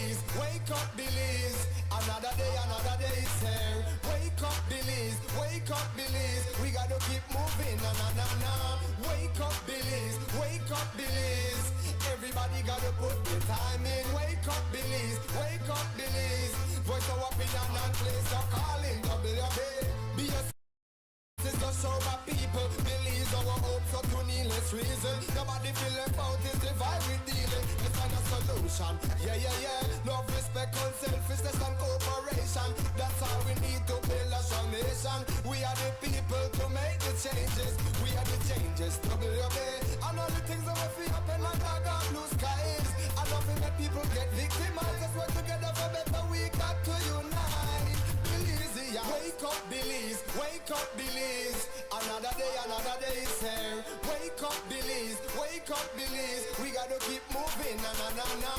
Belize, wake up Belize. Another day is here. Wake up Belize, wake up Belize. We gotta keep moving, na na na na. Wake up Belize, wake up Belize. Everybody gotta put the time in. Wake up Belize, wake up Belize. Voice our opinion and place a calling. WB, be a to show my people, believe our hopes are to needless reason. Nobody feel left out is the vibe we dealing. Let's find a solution. Yeah, yeah, yeah. Love, respect, unselfishness and cooperation. That's how we need to build a strong nation. We are the people to make the changes. We are the changes. WB. And all the things that we feel happen like I got blue skies. I love it when people get victimized. Let's work together for better. We got to unite. Belize, yeah. Wake up, Belize. Wake up, Belize. Another day is here. Wake up, Belize. Wake up, Belize. We gotta keep moving, na na na na.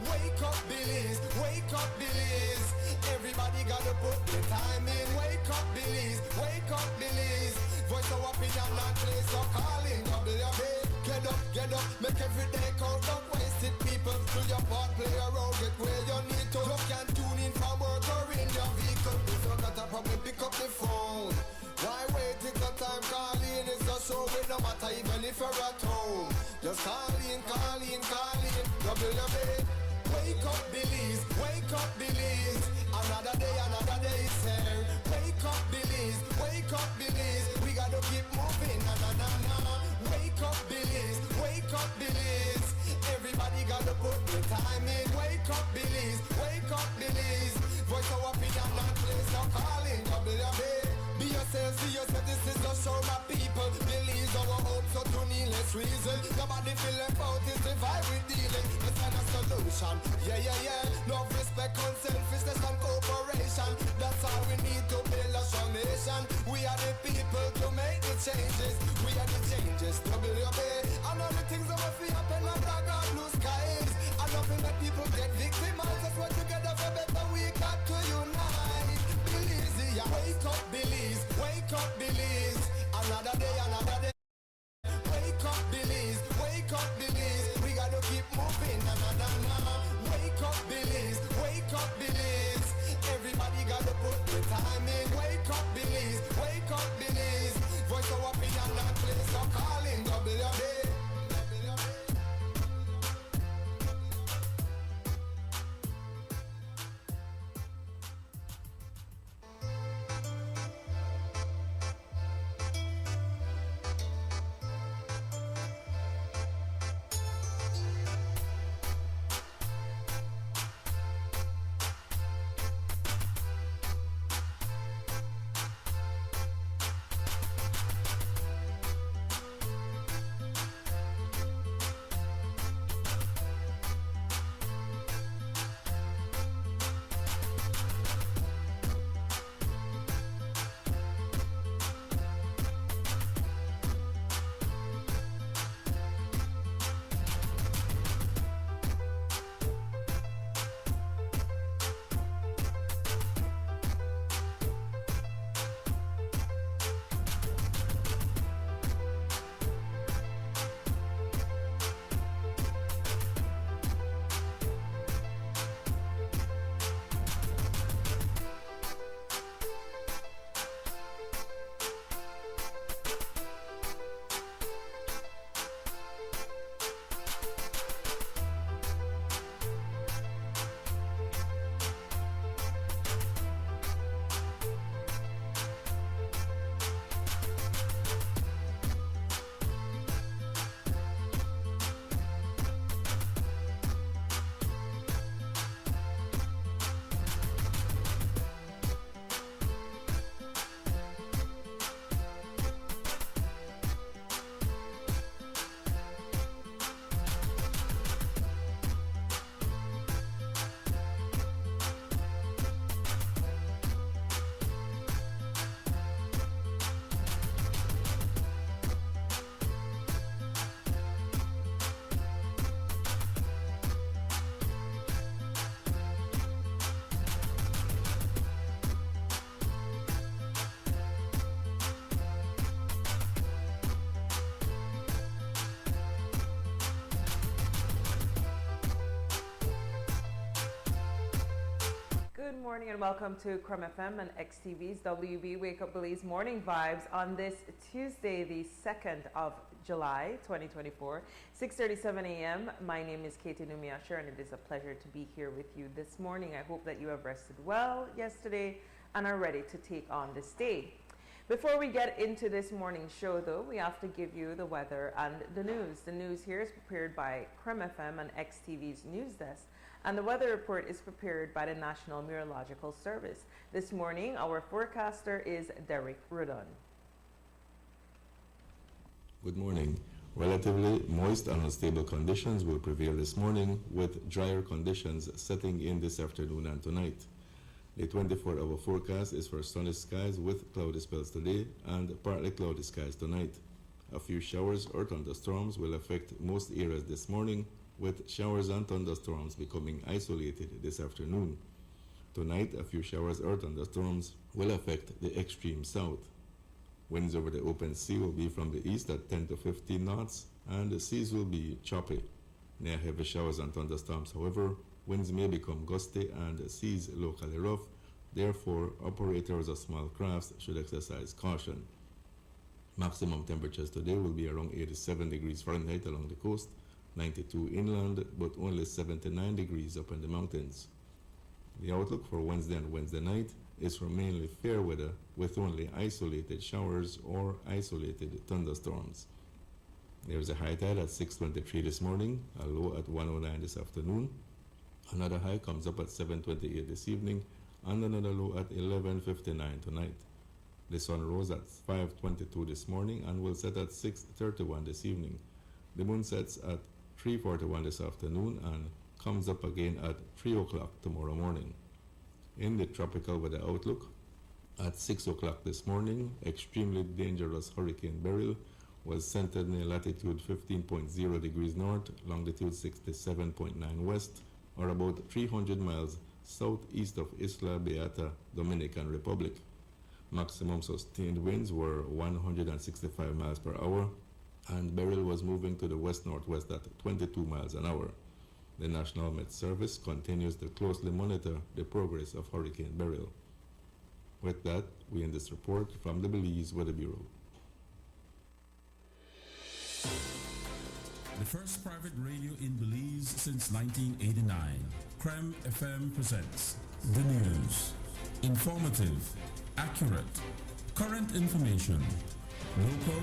Wake up, Belize. Wake up, Belize. Everybody gotta put the time in. Wake up, Belize. Wake up, Belize. Voice our opinion and place our calling. WB. Get up, make every day count. Don't waste it, people. Do your part, play a role, get where you need to. You can tune in from work or in your vehicle. If you got a problem, pick up the phone. Why wait till the time calling? It's a show with no matter even if you're at home. Just call in. WB. Wake up, Belize. Wake up, Belize. Another day is here. Wake up, Belize. Wake up, Belize. We gotta keep moving, na na na na. Wake up, Belize. Wake up, Belize. Everybody gotta put the time in. Wake up, Belize. Wake up, Belize. Voice our opinion and place our calling. WB. Be yourself, see yourself, this is a show my people. Believe our hopes are to needless reason. Nobody feel left out, it's the vibe we dealing. Let's find a solution. Yeah, yeah, yeah. Love, respect, unselfishness and cooperation. That's how we need to build a strong nation. We are the people to make the changes. We are the changes. WB. And all the things that we feel happen like I got blue skies. I love it when people get victimized. Let's work together for better. We got to unite. Belize, yeah. Wake up, Belize. Wake up, Belize. Another day. Wake up, Belize. Wake up, Belize. We gotta keep moving, na na na na. Wake up, Belize. Wake up, Belize. Everybody gotta put the time in. Wake up, Belize. Wake up, Belize. Voice our opinion and place our calling. WB. Good morning and welcome to Creme FM and XTV's WB Wake Up Belize Morning Vibes on this Tuesday, the 2nd of July, 2024, 6:37 a.m. My name is Numi Usher and it is a pleasure to be here with you this morning. I hope that you have rested well yesterday and are ready to take on this day. Before we get into this morning's show, though, we have to give you the weather and the news. The news here is prepared by Creme FM and XTV's News Desk, and the weather report is prepared by the National Meteorological Service. This morning, our forecaster is Derek Rudon. Good morning. Relatively moist and unstable conditions will prevail this morning, with drier conditions setting in this afternoon and tonight. The 24-hour forecast is for sunny skies with cloudy spells today and partly cloudy skies tonight. A few showers or thunderstorms will affect most areas this morning, with showers and thunderstorms becoming isolated this afternoon. Tonight, a few showers or thunderstorms will affect the extreme south. Winds over the open sea will be from the east at 10 to 15 knots, and the seas will be choppy. Near heavy showers and thunderstorms, however, winds may become gusty and seas locally rough. Therefore, operators of small crafts should exercise caution. Maximum temperatures today will be around 87 degrees Fahrenheit along the coast, 92 inland, but only 79 degrees up in the mountains. The outlook for Wednesday and Wednesday night is for mainly fair weather with only isolated showers or isolated thunderstorms. There is a high tide at 6:23 this morning, a low at 1:09 this afternoon. Another high comes up at 7:28 this evening, and another low at 11:59 tonight. The sun rose at 5:22 this morning and will set at 6:31 this evening. The moon sets at 3:41 this afternoon and comes up again at 3 o'clock tomorrow morning. In the tropical weather outlook, at 6 o'clock this morning, extremely dangerous Hurricane Beryl was centered near latitude 15.0 degrees north, longitude 67.9 west, or about 300 miles southeast of Isla Beata, Dominican Republic. Maximum sustained winds were 165 miles per hour, and Beryl was moving to the west-northwest at 22 miles an hour. The National Met Service continues to closely monitor the progress of Hurricane Beryl. With that, we end this report from the Belize Weather Bureau. The first private radio in Belize since 1989, Creme FM presents the news. Informative, accurate, current information, local,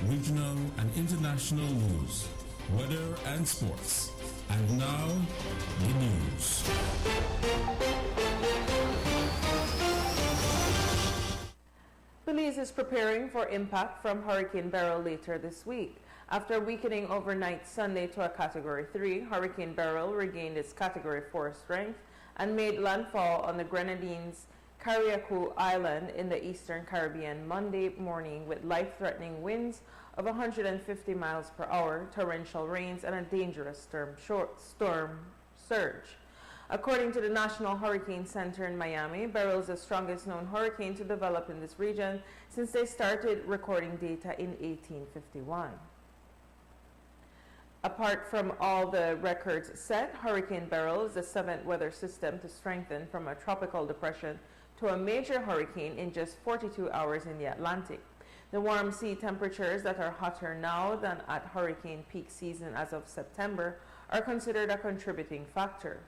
regional, and international news, weather and sports. And now, the news. Belize is preparing for impact from Hurricane Beryl later this week. After weakening overnight Sunday to a Category 3, Hurricane Beryl regained its Category 4 strength and made landfall on the Grenadines' Carriacou Island in the Eastern Caribbean Monday morning with life-threatening winds of 150 miles per hour, torrential rains, and a dangerous storm surge. According to the National Hurricane Center in Miami, Beryl is the strongest known hurricane to develop in this region since they started recording data in 1851. Apart from all the records set, Hurricane Beryl is the 7th weather system to strengthen from a tropical depression to a major hurricane in just 42 hours in the Atlantic. The warm sea temperatures that are hotter now than at hurricane peak season as of September are considered a contributing factor.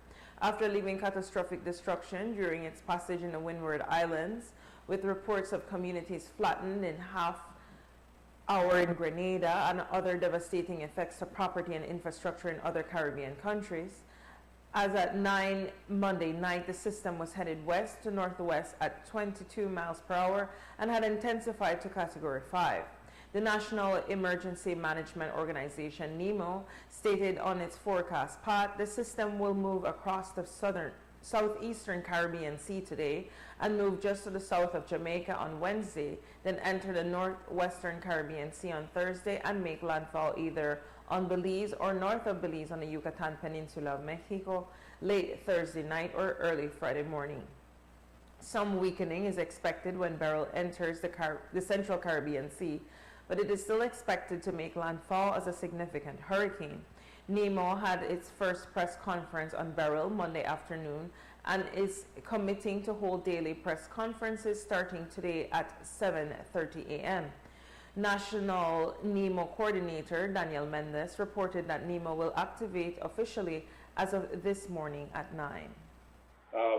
After leaving catastrophic destruction during its passage in the Windward Islands, with reports of communities flattened in half hour in Grenada and other devastating effects to property and infrastructure in other Caribbean countries. As at 9 Monday night, the system was headed west to northwest at 22 miles per hour and had intensified to Category 5. The National Emergency Management Organization, NEMO, stated on its forecast path the system will move across the southeastern Caribbean Sea today and move just to the south of Jamaica on Wednesday, then enter the northwestern Caribbean Sea on Thursday and make landfall either on Belize or north of Belize on the Yucatan Peninsula of Mexico late Thursday night or early Friday morning. Some weakening is expected when Beryl enters the Central Caribbean Sea, but it is still expected to make landfall as a significant hurricane. NEMO had its first press conference on Beryl Monday afternoon and is committing to hold daily press conferences starting today at 7:30 a.m. National NEMO Coordinator Daniel Mendes reported that NEMO will activate officially as of this morning at 9.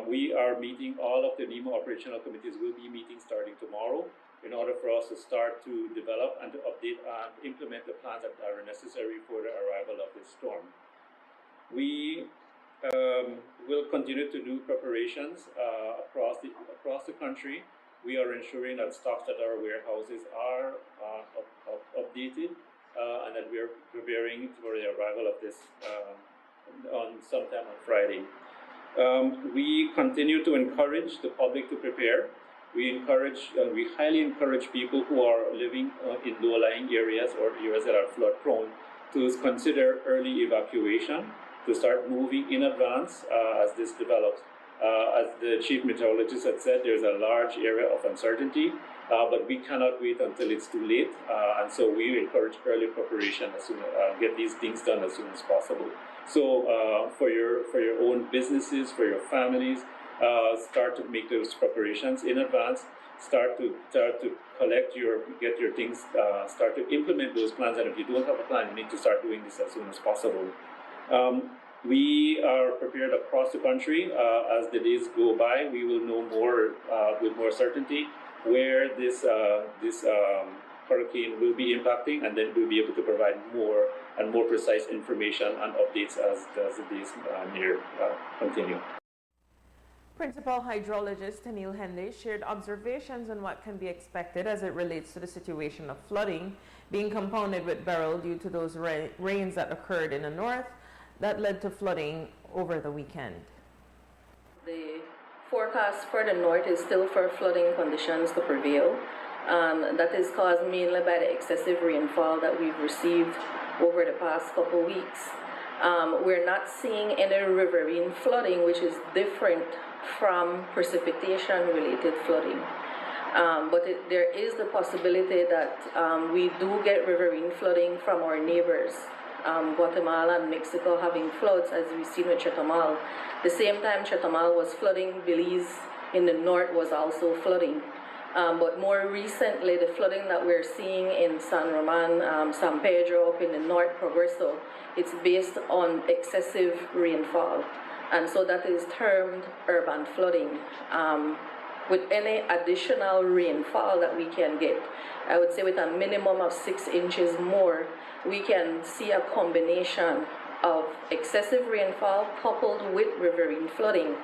We are meeting, all of the NEMO operational committees will be meeting starting tomorrow in order for us to start to develop and to update and implement the plans that are necessary for the arrival of this storm. We will continue to do preparations across the country. We are ensuring that stocks at our warehouses are updated and that we are preparing for the arrival of this on sometime on Friday. We continue to encourage the public to prepare. We highly encourage people who are living in low-lying areas or areas that are flood-prone to consider early evacuation, to start moving in advance as this develops. As the chief meteorologist had said, there's a large area of uncertainty, but we cannot wait until it's too late, and so we encourage early preparation as soon get these things done as soon as possible. So for your own businesses, for your families, start to make those preparations in advance. Start to get your things, start to implement those plans, and if you don't have a plan, you need to start doing this as soon as possible. We are prepared across the country. As the days go by, we will know more with more certainty where this hurricane will be impacting, and then we'll be able to provide more and more precise information and updates as the days continue. Principal hydrologist Neil Henley shared observations on what can be expected as it relates to the situation of flooding being compounded with Beryl due to those rains that occurred in the north that led to flooding over the weekend. The forecast for the north is still for flooding conditions to prevail, and that is caused mainly by the excessive rainfall that we've received over the past couple weeks. We're not seeing any riverine flooding, which is different from precipitation-related flooding. But there is the possibility that we do get riverine flooding from our neighbors. Guatemala and Mexico having floods, as we've seen with Chetumal. The same time Chetumal was flooding, Belize in the north was also flooding. But more recently, the flooding that we're seeing in San Roman, San Pedro, up in the north, Progreso, it's based on excessive rainfall. And so that is termed urban flooding. With any additional rainfall that we can get, I would say with a minimum of 6 inches more, we can see a combination of excessive rainfall coupled with riverine flooding.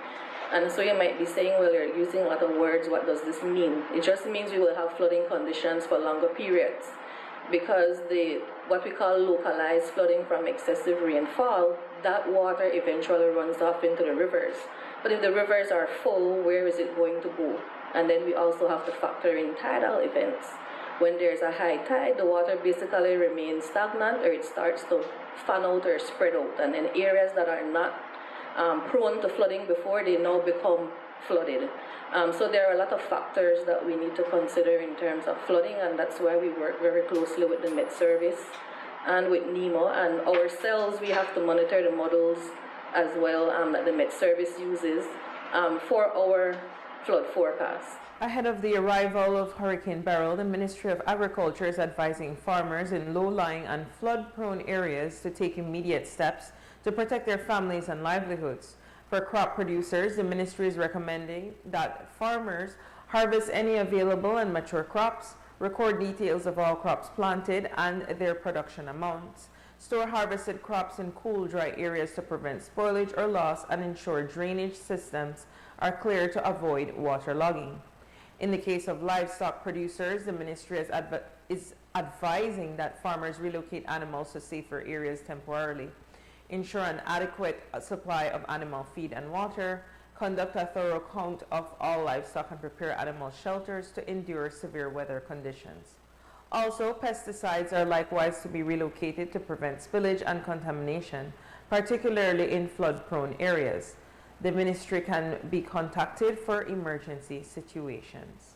And so you might be saying, well, you're using a lot of words, what does this mean? It just means we will have flooding conditions for longer periods, because what we call localized flooding from excessive rainfall, that water eventually runs off into the rivers. But if the rivers are full, where is it going to go? And then we also have to factor in tidal events. When there's a high tide, the water basically remains stagnant, or it starts to fan out or spread out. And in areas that are not prone to flooding before, they now become flooded. So there are a lot of factors that we need to consider in terms of flooding, and that's why we work very closely with the Met Service and with NEMO. And ourselves, we have to monitor the models as well that the Met Service uses for our flood forecast. Ahead of the arrival of Hurricane Beryl, the Ministry of Agriculture is advising farmers in low-lying and flood-prone areas to take immediate steps to protect their families and livelihoods. For crop producers, the ministry is recommending that farmers harvest any available and mature crops, record details of all crops planted and their production amounts, store harvested crops in cool, dry areas to prevent spoilage or loss, and ensure drainage systems are clear to avoid waterlogging. In the case of livestock producers, the ministry is advising that farmers relocate animals to safer areas temporarily, ensure an adequate supply of animal feed and water, conduct a thorough count of all livestock, and prepare animal shelters to endure severe weather conditions. Also, pesticides are likewise to be relocated to prevent spillage and contamination, particularly in flood-prone areas. The ministry can be contacted for emergency situations.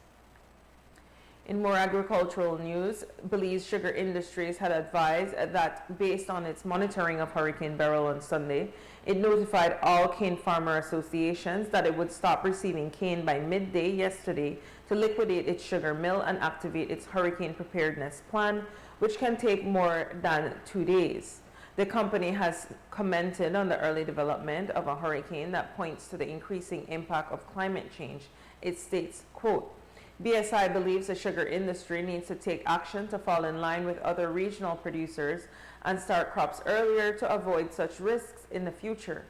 In more agricultural news, Belize Sugar Industries had advised that based on its monitoring of Hurricane Beryl on Sunday, it notified all cane farmer associations that it would stop receiving cane by midday yesterday to liquidate its sugar mill and activate its hurricane preparedness plan, which can take more than 2 days. The company has commented on the early development of a hurricane that points to the increasing impact of climate change. It states, quote, BSI believes the sugar industry needs to take action to fall in line with other regional producers and start crops earlier to avoid such risks in the future.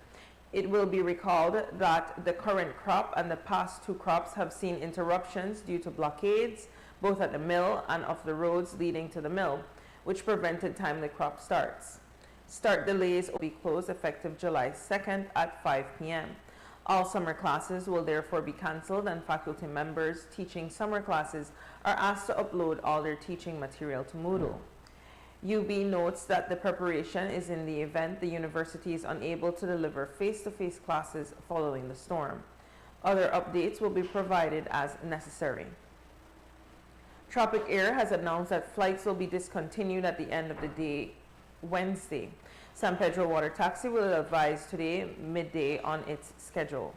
It will be recalled that the current crop and the past 2 crops have seen interruptions due to blockades, both at the mill and of the roads leading to the mill, which prevented timely crop starts. Start delays will be closed effective July 2nd at 5 p.m. All summer classes will therefore be cancelled, and faculty members teaching summer classes are asked to upload all their teaching material to Moodle. UB notes that the preparation is in the event the university is unable to deliver face-to-face classes following the storm. Other updates will be provided as necessary. Tropic Air has announced that flights will be discontinued at the end of the day Wednesday. San Pedro Water Taxi will advise today midday on its schedule.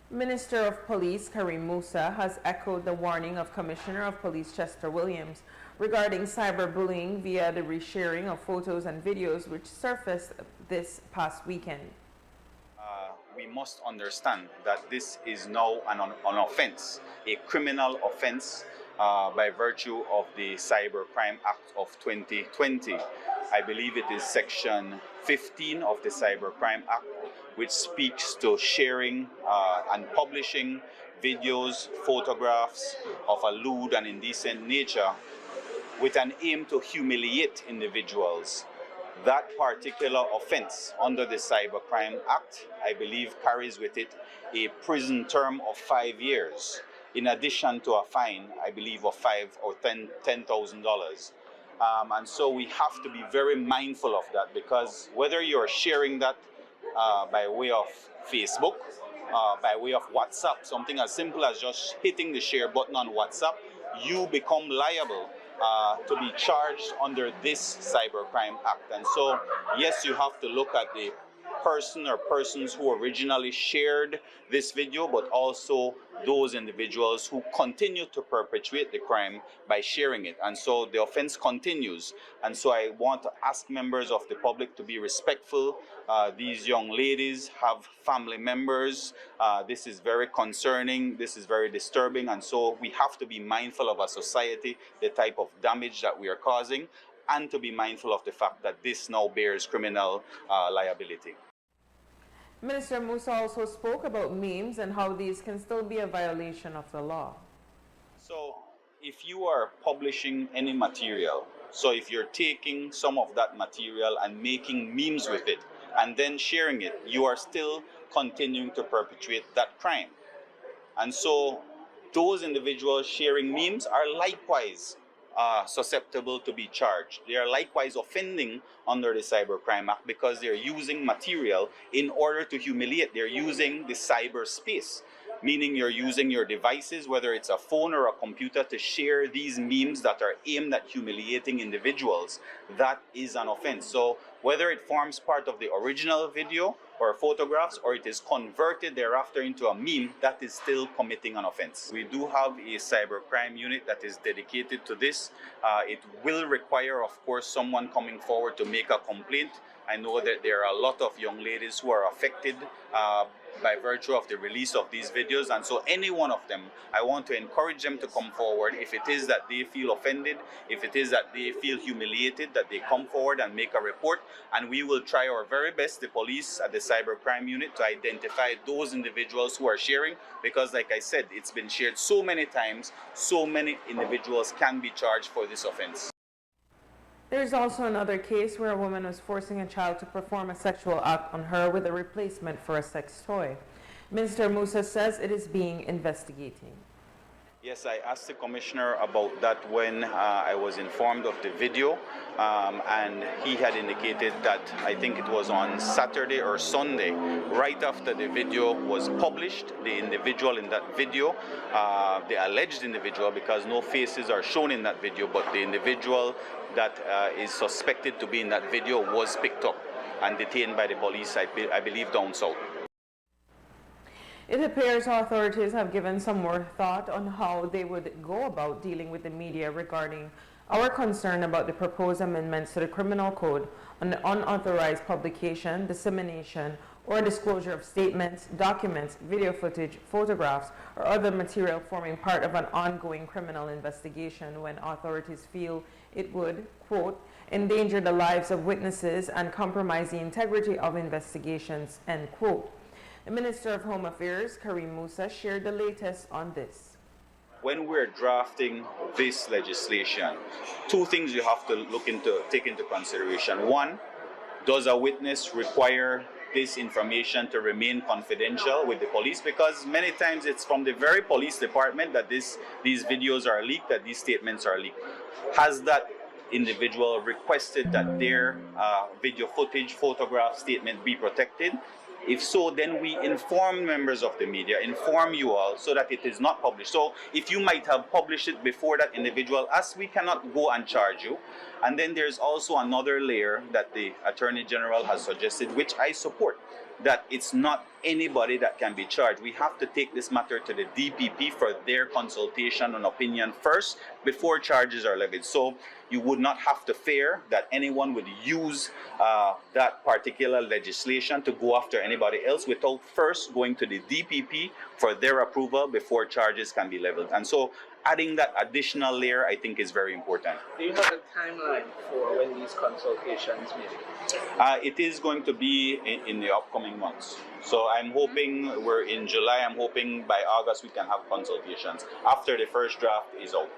Minister of Police Karim Musa has echoed the warning of Commissioner of Police Chester Williams regarding cyberbullying via the resharing of photos and videos which surfaced this past weekend. We must understand that this is now an offense, a criminal offense by virtue of the Cybercrime Act of 2020. I believe it is section 15 of the Cybercrime Act, which speaks to sharing and publishing videos, photographs of a lewd and indecent nature with an aim to humiliate individuals. That particular offense under the Cybercrime Act, I believe, carries with it a prison term of 5 years, in addition to a fine, I believe, of $5,000 or $10,000. And so we have to be very mindful of that, because whether you're sharing that by way of Facebook, by way of WhatsApp, something as simple as just hitting the share button on WhatsApp, you become liable to be charged under this Cybercrime Act. And so, yes, you have to look at the person or persons who originally shared this video, but also those individuals who continue to perpetuate the crime by sharing it. And so the offense continues. And so I want to ask members of the public to be respectful. These young ladies have family members. This is very concerning. This is very disturbing. And so we have to be mindful of our society, the type of damage that we are causing, and to be mindful of the fact that this now bears criminal liability. Minister Musa also spoke about memes and how these can still be a violation of the law. So if you are publishing any material, so if you're taking some of that material and making memes with it and then sharing it, you are still continuing to perpetuate that crime. And so those individuals sharing memes are likewise susceptible to be charged. They are likewise offending under the Cybercrime Act because they're using material in order to humiliate. They're using the cyberspace, meaning you're using your devices, whether it's a phone or a computer, to share these memes that are aimed at humiliating individuals. That is an offense. So whether it forms part of the original video or photographs, or it is converted thereafter into a meme, that is still committing an offense. We do have a cybercrime unit that is dedicated to this. It will require, of course, someone coming forward to make a complaint. I know that there are a lot of young ladies who are affected by virtue of the release of these videos, and so any one of them, I want to encourage them to come forward. If it is that they feel offended, if it is that they feel humiliated, that they come forward and make a report, and we will try our very best, the police at the cybercrime unit, to identify those individuals who are sharing, because like I said, it's been shared so many times, so many individuals can be charged for this offense. There's also another case where a woman was forcing a child to perform a sexual act on her with a replacement for a sex toy. Minister Musa says it is being investigated. Yes, I asked the commissioner about that when I was informed of the video, and he had indicated that I think it was on Saturday or Sunday, right after the video was published, the individual in that video, the alleged individual, because no faces are shown in that video, but the individual that is suspected to be in that video was picked up and detained by the police, I believe, down south. It appears authorities have given some more thought on how they would go about dealing with the media regarding our concern about the proposed amendments to the Criminal Code on the unauthorized publication, dissemination, or disclosure of statements, documents, video footage, photographs, or other material forming part of an ongoing criminal investigation when authorities feel it would, quote, endanger the lives of witnesses and compromise the integrity of investigations, end quote. The Minister of Home Affairs, Karim Mose, shared the latest on this. When we're drafting this legislation, two things you have to take into consideration. One, does a witness require this information to remain confidential with the police? Because many times it's from the very police department that these videos are leaked, that these statements are leaked. Has that individual requested that their video footage, photograph, statement be protected? If so, then we inform members of the media, inform you all so that it is not published. So if you might have published it before that individual, as we cannot go and charge you. And then there's also another layer that the Attorney General has suggested, which I support, that it's not anybody that can be charged. We have to take this matter to the DPP for their consultation and opinion first before charges are levied. So you would not have to fear that anyone would use that particular legislation to go after anybody else without first going to the DPP for their approval before charges can be leveled. And so adding that additional layer, I think, is very important. Do you have a timeline for when these consultations may be? It is going to be in the upcoming months. So I'm hoping we're in July. I'm hoping by August we can have consultations after the first draft is out.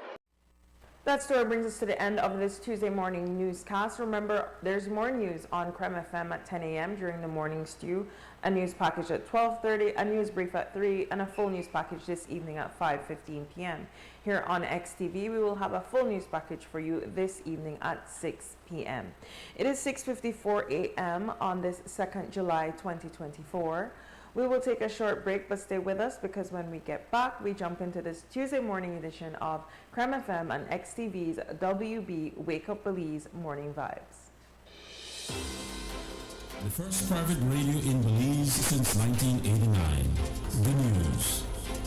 That story brings us to the end of this Tuesday morning newscast. Remember, there's more news on Creme FM at 10 a.m. during the morning stew, a news package at 12:30, a news brief at 3, and a full news package this evening at 5:15 p.m. Here on XTV, we will have a full news package for you this evening at 6 p.m. It is 6:54 a.m. on this 2nd July 2024. We will take a short break, but stay with us because when we get back, we jump into this Tuesday morning edition of Creme FM and XTV's WB Wake Up Belize Morning Vibes. The first private radio in Belize since 1989. The news.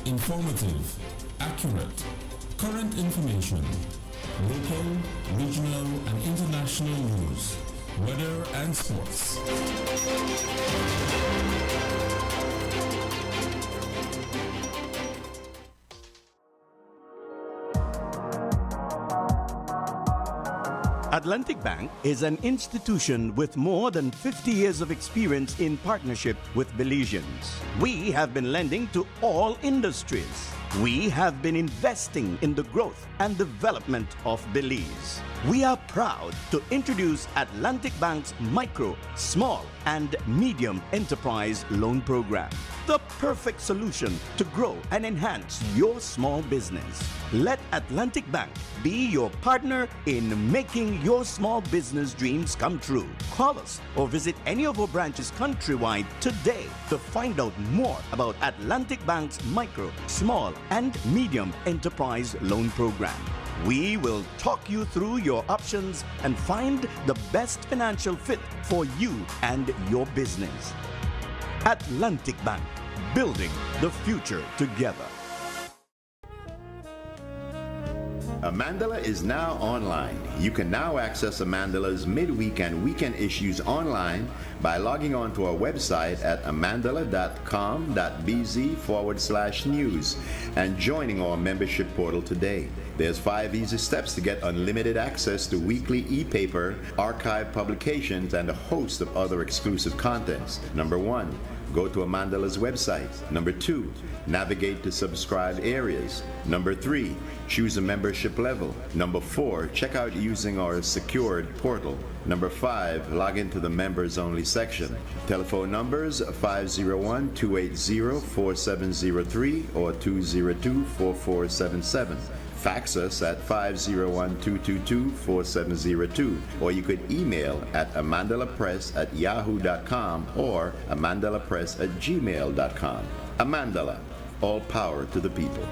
Informative, accurate, current information, local, regional, and international news, weather and sports. Atlantic Bank is an institution with more than 50 years of experience in partnership with Belizeans. We have been lending to all industries. We have been investing in the growth and development of Belize. We are proud to introduce Atlantic Bank's micro, small, and medium enterprise loan program. The perfect solution to grow and enhance your small business. Let Atlantic Bank be your partner in making your small business dreams come true. Call us or visit any of our branches countrywide today to find out more about Atlantic Bank's micro, small, and medium enterprise loan program. We will talk you through your options and find the best financial fit for you and your business. Atlantic Bank, building the future together. Amandala is now online. You can now access Amandala's midweek and weekend issues online by logging on to our website at amandala.com.bz/news and joining our membership portal today. There's 5 easy steps to get unlimited access to weekly e-paper, archive publications, and a host of other exclusive contents. Number 1, go to Amandala's website. Number 2, navigate to subscribed areas. Number 3, choose a membership level. Number 4, check out using our secured portal. Number 5, log into the members only section. Telephone numbers 501-280-4703 or 202-4477. Fax us at 501-222-4702, or you could email at amandalapress@yahoo.com or amandalapress@gmail.com. Amandala, all power to the people.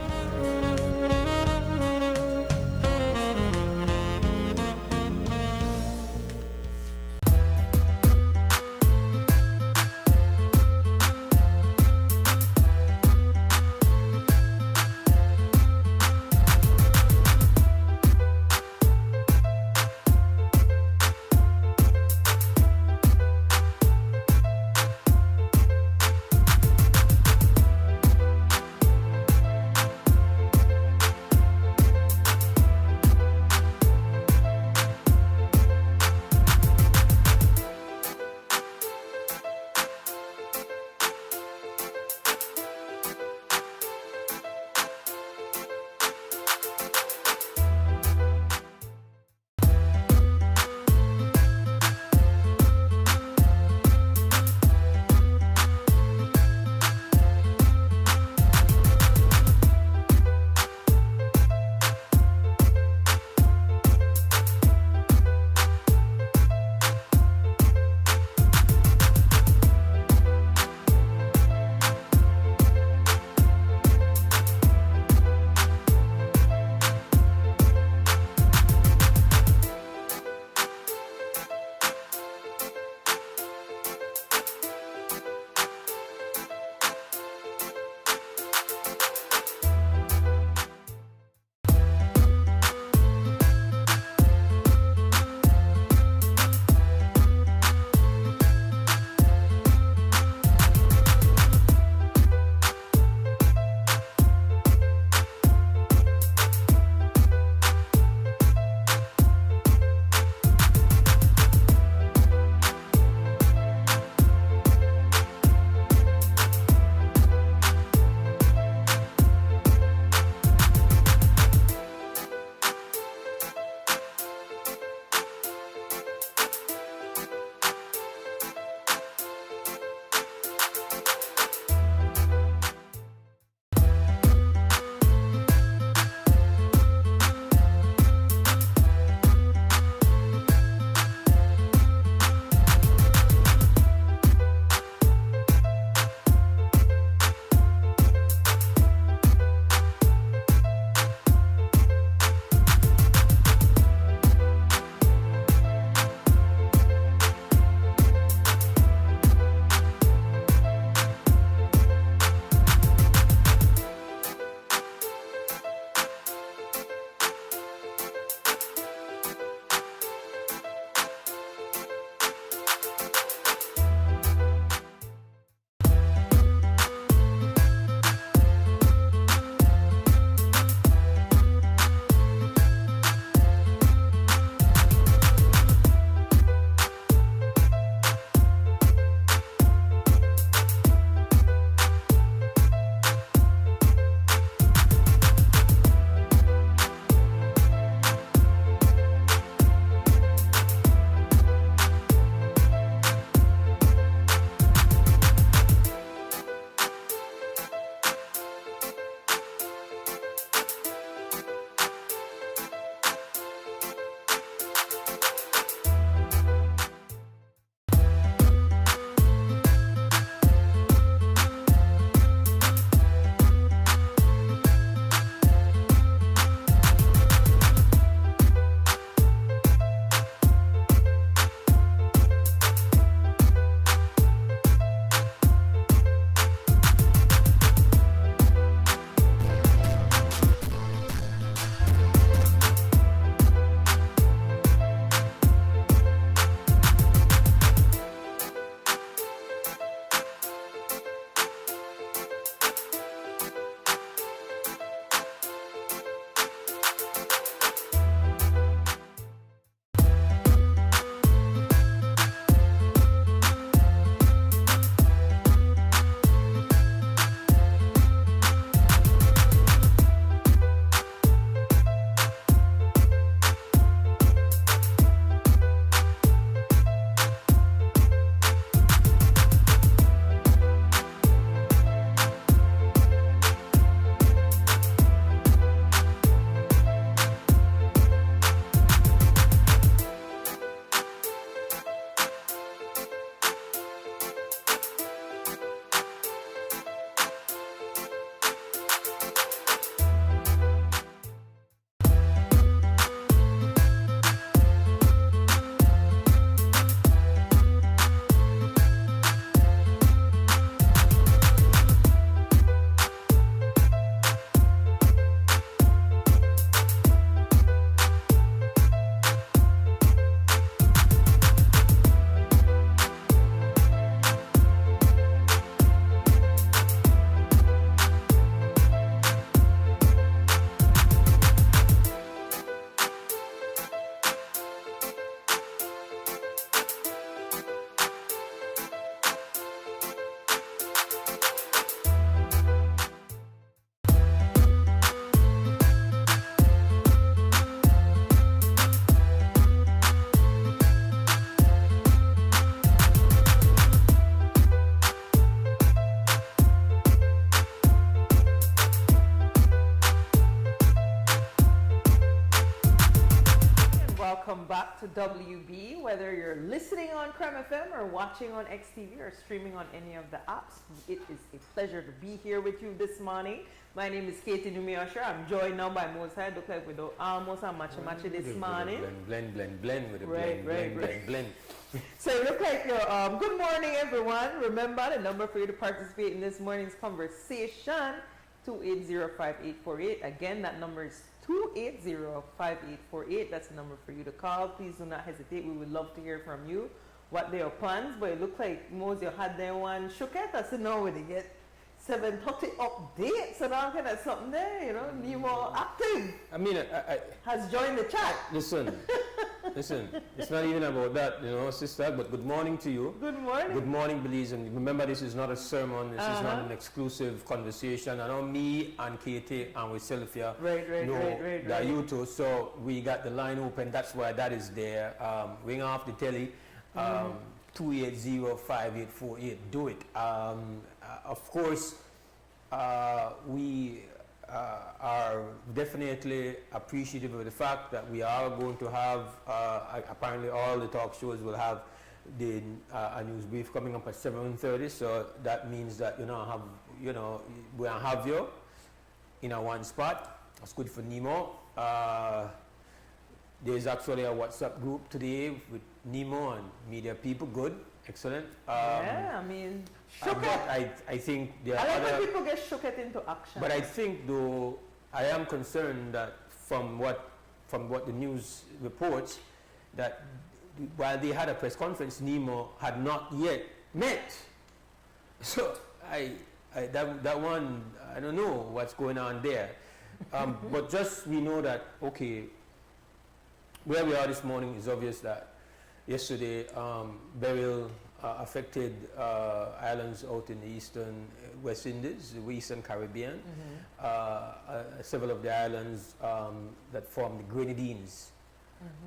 back to WB. Whether you're listening on Creme FM or watching on XTV or streaming on any of the apps, it is a pleasure to be here with you this morning. My name is Katie Numi Usher. I'm joined now by Mose. Hyde. Look like we do almost a matcha this morning. Blend with a Right. blend. So it looks like you're, good morning, everyone. Remember the number for you to participate in this morning's conversation, 280-5848. Again, that number is 280-5848. That's the number for you to call. Please do not hesitate. We would love to hear from you what their plans. But it looked like Mose had their one shook at us. So now we get 7:30 updates and all kind of something there, you know. NEMO active. I mean, I has joined the chat. Listen. It's not even about that, you know, sister. But good morning to you. Good morning. Good morning, Belize. And remember, this is not a sermon. This is not an exclusive conversation. I know me and Katie and with Sylvia right. that you two. So we got the line open. That's why that is there. Ring off the telly. 280-5848. Do it. Of course, we are definitely appreciative of the fact that we are going to have, apparently all the talk shows will have the a news brief coming up at 7:30. So that means that we have you in a one spot. That's good for NEMO. There's actually a WhatsApp group today with NEMO and media people. Good. Excellent. Yeah, I mean, shook but I think there I are like other, when people get shook it into action. but I think though I am concerned that from what the news reports, that while they had a press conference, NEMO had not yet met. So that one, I don't know what's going on there. But just we know that, okay, where we are this morning is obvious that yesterday, Beryl affected islands out in the eastern West Indies, the Eastern Caribbean. Several of the islands that form the Grenadines,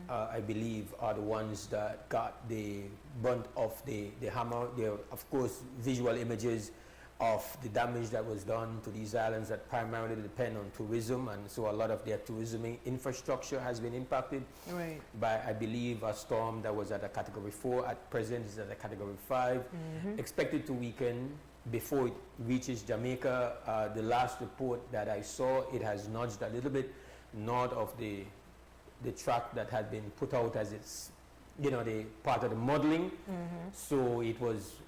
I believe, are the ones that got the brunt of the hammer. There are, of course, visual images of the damage that was done to these islands that primarily depend on tourism, and so a lot of their tourism infrastructure has been impacted by, I believe, a storm that was at a category 4. At present is at a category 5. Expected to weaken before it reaches Jamaica. The last report that I saw, it has nudged a little bit north of the track that had been put out as its, the part of the modeling. So it was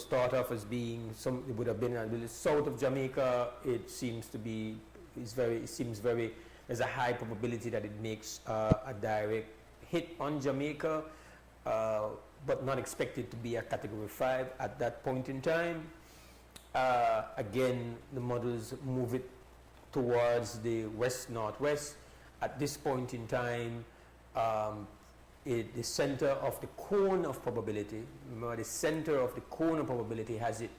thought of as being it would have been a little south of Jamaica. It seems to be, there's a high probability that it makes a direct hit on Jamaica, but not expected to be a category 5 at that point in time. Again, the models move it towards the west-northwest. At this point in time, the center of the cone of probability, remember the center of the cone of probability has it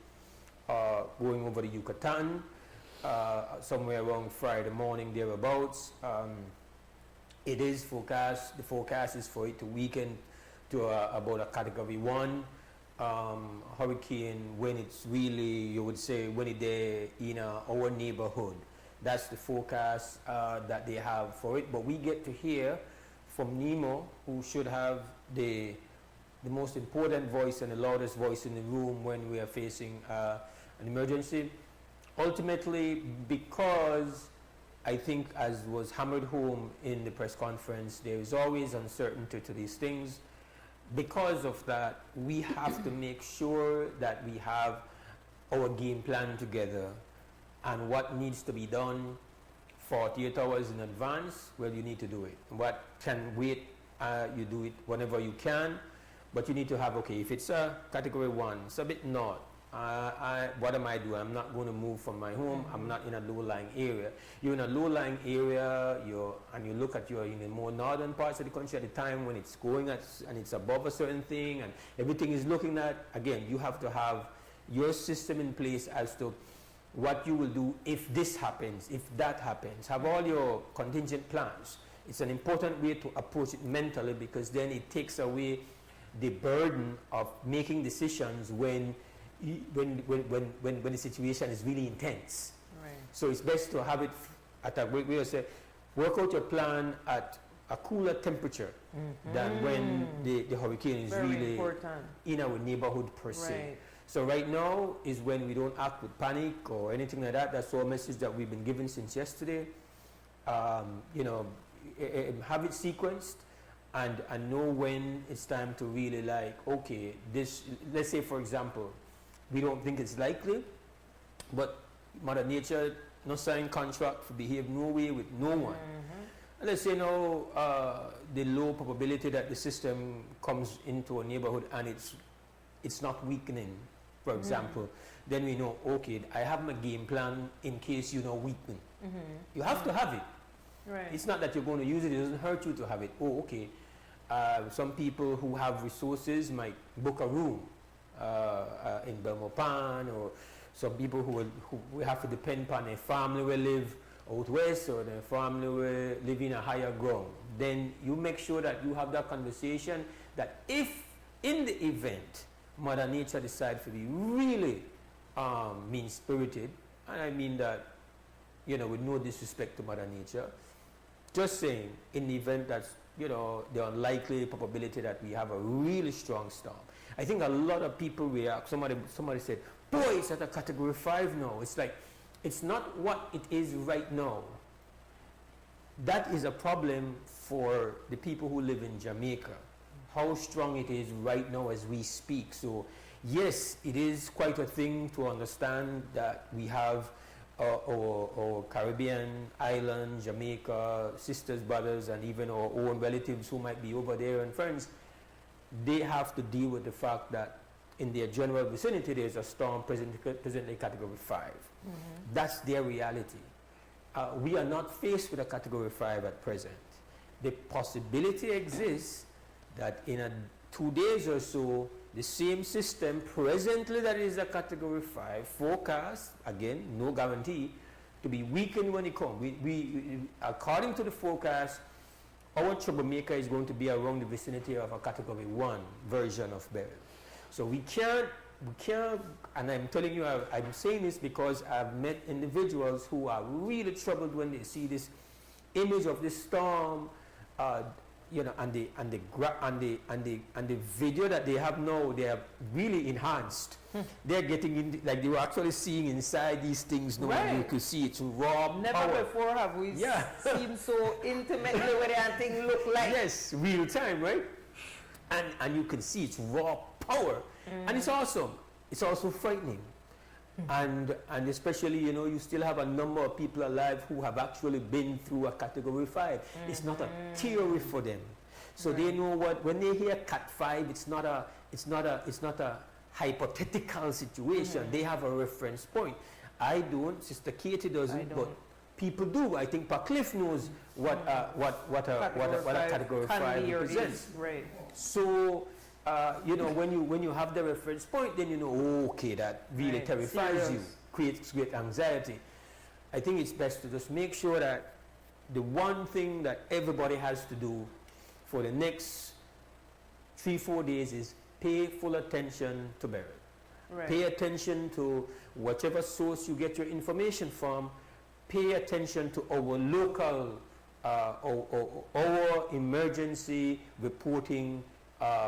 going over the Yucatan, somewhere around Friday morning, thereabouts. It is forecast, the forecast is for it to weaken to about a category 1 hurricane when it's really, you would say, when it's there in our neighborhood. That's the forecast that they have for it. But we get to hear from NEMO, who should have the most important voice and the loudest voice in the room when we are facing an emergency. Ultimately, because I think, as was hammered home in the press conference, there is always uncertainty to these things. Because of that, we have to make sure that we have our game plan together and what needs to be done 48 hours in advance. Well, you need to do it. What can wait, you do it whenever you can, but you need to have, okay, if it's a category 1, it's a bit north, what am I doing? I'm not going to move from my home. I'm not in a low-lying area. You're in a low-lying area, and you look at you're in the more northern parts of the country at the time when it's going at, and it's above a certain thing, and everything is looking at, again, you have to have your system in place as to what you will do if this happens, if that happens. Have all your contingent plans. It's an important way to approach it mentally, because then it takes away the burden of making decisions when the situation is really intense. So it's best to have it at a way to say, work out your plan at a cooler temperature than when the hurricane is Very really important. in our neighborhood per se. Right. So right now is when we don't act with panic or anything like that. That's our message that we've been given since yesterday. You know, have it sequenced and know when it's time to really like, okay, this, let's say for example, we don't think it's likely, but Mother Nature no sign contract for behave no way with no one. Let's say now the low probability that the system comes into a neighborhood and it's not weakening, for example, then we know, okay, I have my game plan in case you know weaken. You have to have it. Right. It's not that you're going to use it, it doesn't hurt you to have it. Oh, okay. Some people who have resources might book a room in Belmopan, or some people who will have to depend upon their family will live out west or their family will live in a higher ground. Then you make sure that you have that conversation that if in the event Mother Nature decides to be really mean-spirited, and I mean that, you know, with no disrespect to Mother Nature, just saying in the event that's, you know, the unlikely probability that we have a really strong storm. I think a lot of people react. Somebody said, boy, it's at a category 5 now. It's like, it's not what it is right now. That is a problem for the people who live in Jamaica, how strong it is right now as we speak. So yes, it is quite a thing to understand that we have our Caribbean island, Jamaica, sisters, brothers, and even our own relatives who might be over there and friends. They have to deal with the fact that in their general vicinity there's a storm presently category 5. That's their reality. We are not faced with a category 5 at present. The possibility exists that in 2 days or so, the same system presently that is a category 5 forecast, again, no guarantee, to be weakened when it comes. We according to the forecast, our troublemaker is going to be around the vicinity of a category 1 version of Beryl. So we can't, and I'm telling you, I'm saying this because I've met individuals who are really troubled when they see this image of this storm, you know, and the video that they have now, they are really enhanced. They're getting in, like they were actually seeing inside these things now, and you could see it's raw Never power. before have we seen so intimately what that thing look like. Yes, real time, right? And you can see it's raw power. And it's awesome. It's also frightening. And especially, you know, you still have a number of people alive who have actually been through a category 5. It's not a theory for them. So they know what, when they hear cat 5, it's not a hypothetical situation. They have a reference point. I don't, Sister Katie doesn't, but people do. I think Cliff knows what a category 5 represents. Right. So you know, when you have the reference point, then you know, okay, that really terrifies you, creates great anxiety. I think it's best to just make sure that the one thing that everybody has to do for the next 3-4 days is pay full attention to Beryl. Right. Pay attention to whatever source you get your information from. Pay attention to our local, our emergency reporting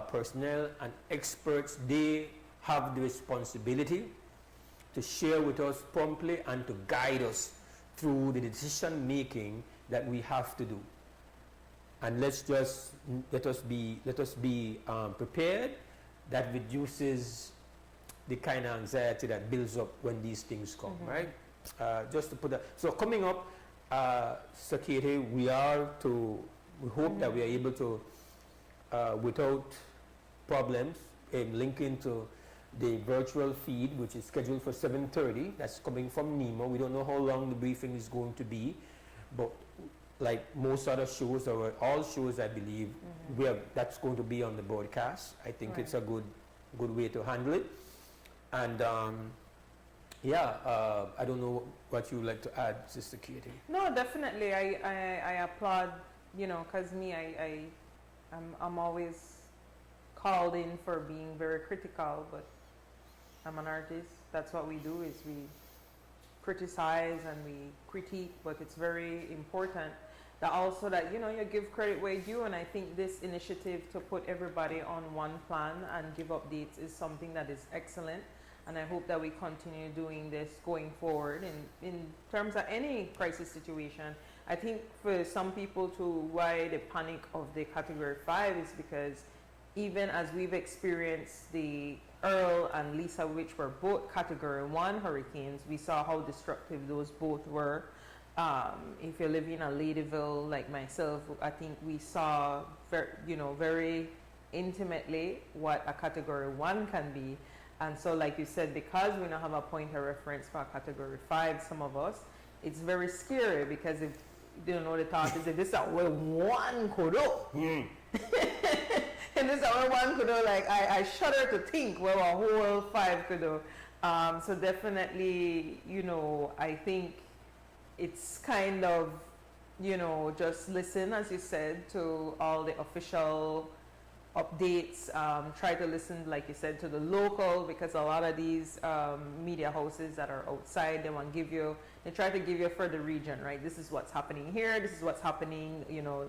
personnel and experts. They have the responsibility to share with us promptly and to guide us through the decision making that we have to do. And let us be prepared. That reduces the kind of anxiety that builds up when these things come, right? Just to put that. So coming up, Sakiri, we hope that we are able to, without problems, link into the virtual feed, which is scheduled for 7:30. That's coming from NEMO. We don't know how long the briefing is going to be, but like most other shows, or all shows, I believe, that's going to be on the broadcast. I think it's a good way to handle it. And I don't know what you would like to add, Sister Katie. No, definitely. I applaud, you know, because I'm always called in for being very critical, but I'm an artist. That's what we do, is we criticize and we critique, but it's very important that also that, you know, you give credit where due, and I think this initiative to put everybody on one plan and give updates is something that is excellent, and I hope that we continue doing this going forward in terms of any crisis situation. I think for some people too, why the panic of the category 5 is because even as we've experienced the Earl and Lisa, which were both category 1 hurricanes, we saw how destructive those both were. If you're living in a Ladyville like myself, I think we saw very intimately what a category 1 can be. And so like you said, because we don't have a point of reference for a category 5, some of us, it's very scary because if you don't know the thought is if this is where one could do. And this is where one could do, like I shudder to think where a whole 5 could do. So definitely, you know, I think it's kind of, you know, just listen, as you said, to all the official updates. Try to listen, like you said, to the local, because a lot of these media houses that are outside, they try to give you for the region, right? This is what's happening here, this is what's happening, you know,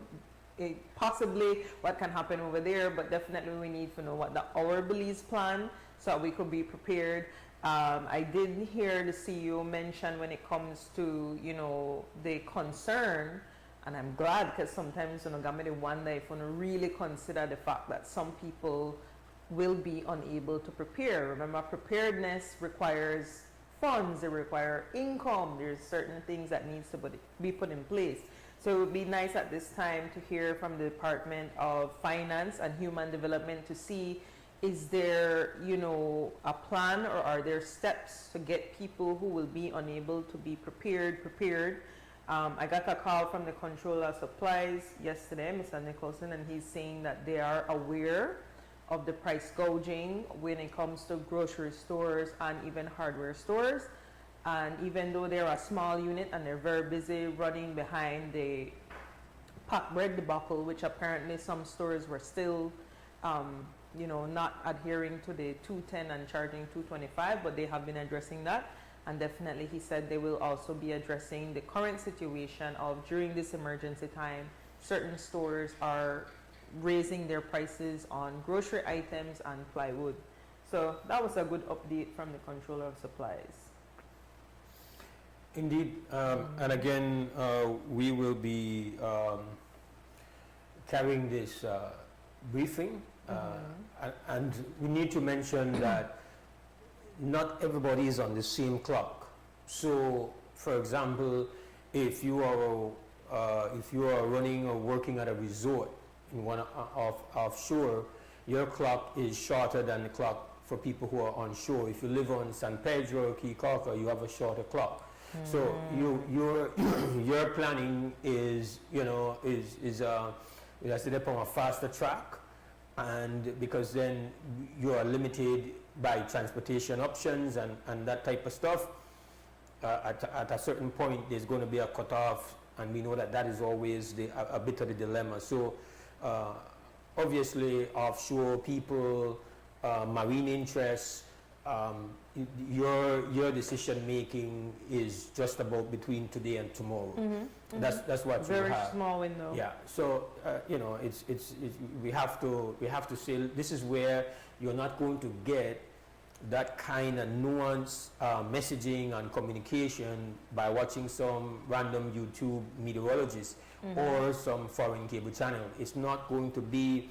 possibly what can happen over there, but definitely we need to know what our Belize plan, so that we could be prepared. I did hear the CEO mention when it comes to, you know, the concern, and I'm glad, because sometimes, you know, government wonder if you really consider the fact that some people will be unable to prepare. Remember, preparedness requires funds, it requires income, there's certain things that needs to be put in place. So it would be nice at this time to hear from the Department of Finance and Human Development to see, is there, you know, a plan, or are there steps to get people who will be unable to be prepared? I got a call from the Controller of Supplies yesterday, Mr. Nicholson, and he's saying that they are aware of the price gouging when it comes to grocery stores and even hardware stores. And even though they're a small unit and they're very busy running behind the packed bread debacle, which apparently some stores were still you know, not adhering to the 210 and charging 225, but they have been addressing that. And definitely he said they will also be addressing the current situation of, during this emergency time, certain stores are raising their prices on grocery items and plywood. So that was a good update from the Controller of Supplies. Indeed, and again, we will be carrying this briefing. And we need to mention that not everybody is on the same clock. So, for example, if you are running or working at a resort in one offshore, your clock is shorter than the clock for people who are onshore. If you live on San Pedro or Key Corker, you have a shorter clock. So your planning is, you know, is upon a faster track. And because then you are limited by transportation options and that type of stuff, at a certain point there's going to be a cutoff, and we know that is always a bit of the dilemma. So obviously offshore people, marine interests, your decision making is just about between today and tomorrow. That's what very you have. Small window. Yeah. So you know, we have to say this is where you're not going to get that kind of nuanced messaging and communication by watching some random YouTube meteorologist or some foreign cable channel. It's not going to be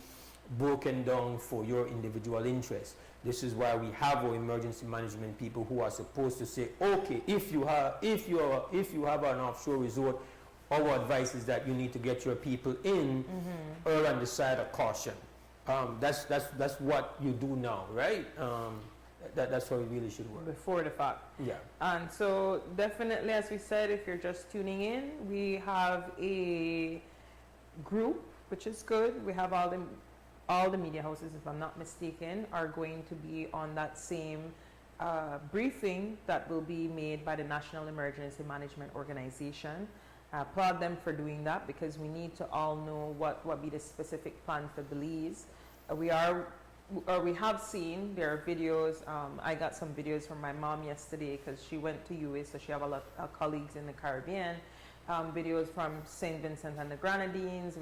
broken down for your individual interests. This is why we have our emergency management people who are supposed to say, okay, if you have an offshore resort, our advice is that you need to get your people in or on the side of caution. That's what you do now, right? That's how it really should work. Before the fact. Yeah. And so definitely, as we said, if you're just tuning in, we have a group, which is good. We have all the media houses, if I'm not mistaken, are going to be on that same briefing that will be made by the National Emergency Management Organization. I applaud them for doing that, because we need to all know what be the specific plan for Belize. We have seen, there are videos, I got some videos from my mom yesterday because she went to UA, so she have a lot of colleagues in the Caribbean, videos from St. Vincent and the Grenadines,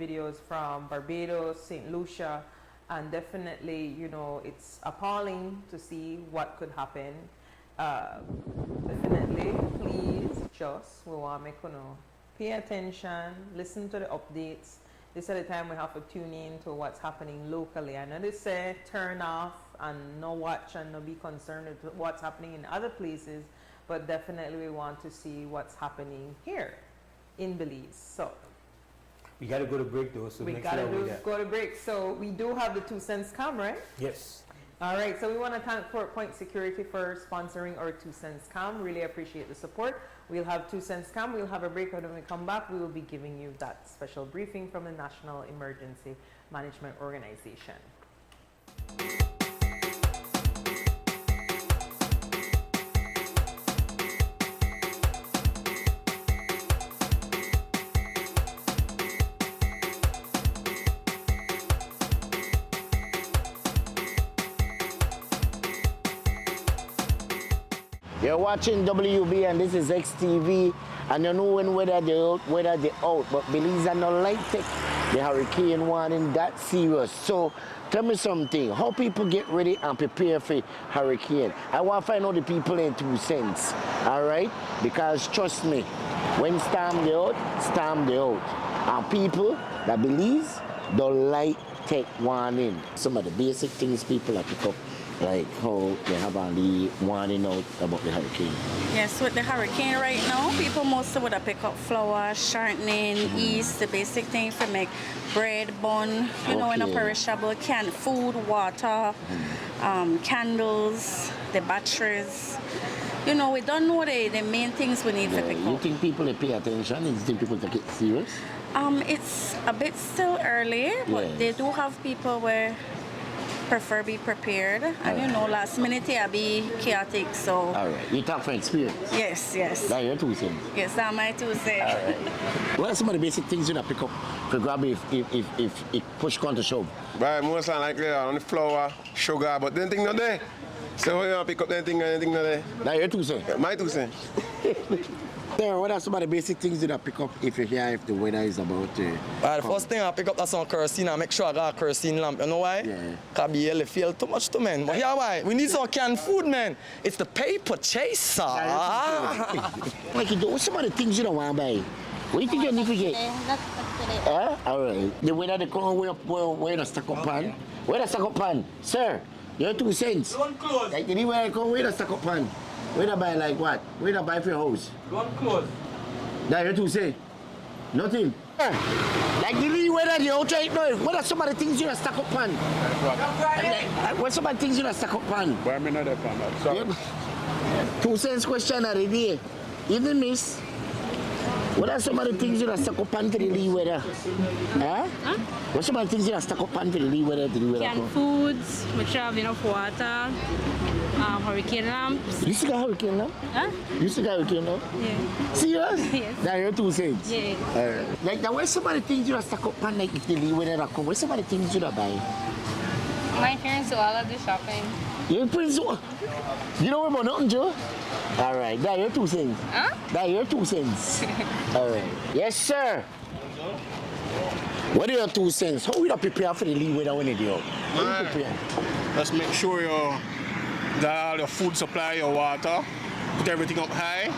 videos from Barbados, St. Lucia, and definitely, you know, it's appalling to see what could happen. Definitely, please, we want to make you know, pay attention, listen to the updates. This is the time we have to tune in to what's happening locally. I know they say turn off and no watch and no be concerned with what's happening in other places, but definitely we want to see what's happening here in Belize. So we got to go to break though, so we make got sure to go to break. So we do have the 2 cents come, right? Yes. All right, so we want to thank Fort Point Security for sponsoring our 2 cents come. Really appreciate the support. We'll have 2 cents come. We'll have a break, and when we come back, we will be giving you that special briefing from the National Emergency Management Organization. You're watching WB and this is XTV, and you know when whether they out, but Belize are not like it. The hurricane warning that serious. So tell me something, how people get ready and prepare for hurricane? I want to find out the people in 2 cents, all right? Because trust me, when storm they out, and people that Belize don't like take warning. Some of the basic things people have to pick up, like how they have only warning out about the hurricane. Yes, with the hurricane right now, people mostly would have pick up flour, shortening, yeast, the basic things for make bread, bun, you know, in a perishable, canned food, water, candles, the batteries. You know, we don't know the main things we need to pick up. You think people they pay attention? You think people take it serious? It's a bit still early, but they do have people where prefer be prepared, and you know, last minute I'll be chaotic, so. All right, you talk from experience? Yes. That's your 2 cents? Yes, that's my 2 cents. All right. What are some of the basic things you pick up to grab if push come to shove? Right, most like on the flour, sugar, but then thing not there. So you pick up anything not there. That's your 2 cents? My 2 cents. Sir, what are some of the basic things you pick up if you're here, if the weather is about to the first thing I pick up is some kerosene. I make sure I got a kerosene lamp. You know why? Because BL feel too much to men. But yeah, why? We need some canned food, man. It's the paper chaser. Like, what's some of the things you don't want to buy? What do you think you need to get? All right. The weather they come where the stack up pan? Where the stack up pan? Sir, your 2 cents. Don't close. Like, anywhere I come, where the stack up pan? Where to buy like what? Where to buy for your house? Don't close. That you to say? Nothing. Like the lead weather, the outright noise. What are some of the things you are stuck up on? What are some of the things you are stuck up on? Why am I not up on that? Sorry. 2 cents question of the day. Even miss. What are some of the things you are stuck up on to the lead weather? What are some of the things you are stuck up on to the lead weather? Canned foods, make sure have enough water, hurricane lamps. You still got hurricane lamp? You still got hurricane lamp? Yeah. Serious? Yes. That's your 2 cents? Yeah. Alright. Like, now, where's some of the things you are stuck up on, like if the lead weather come? Where's some of the things you are buying? My parents do all of the shopping. Your parents do? You know about nothing, Joe? All right, that's your 2 cents. That's your 2 cents. All right. Yes, sir. What are your 2 cents? How will you prepare for the lead weather when you do? How do you prepare? Just make sure you got all your food supply, your water, put everything up high,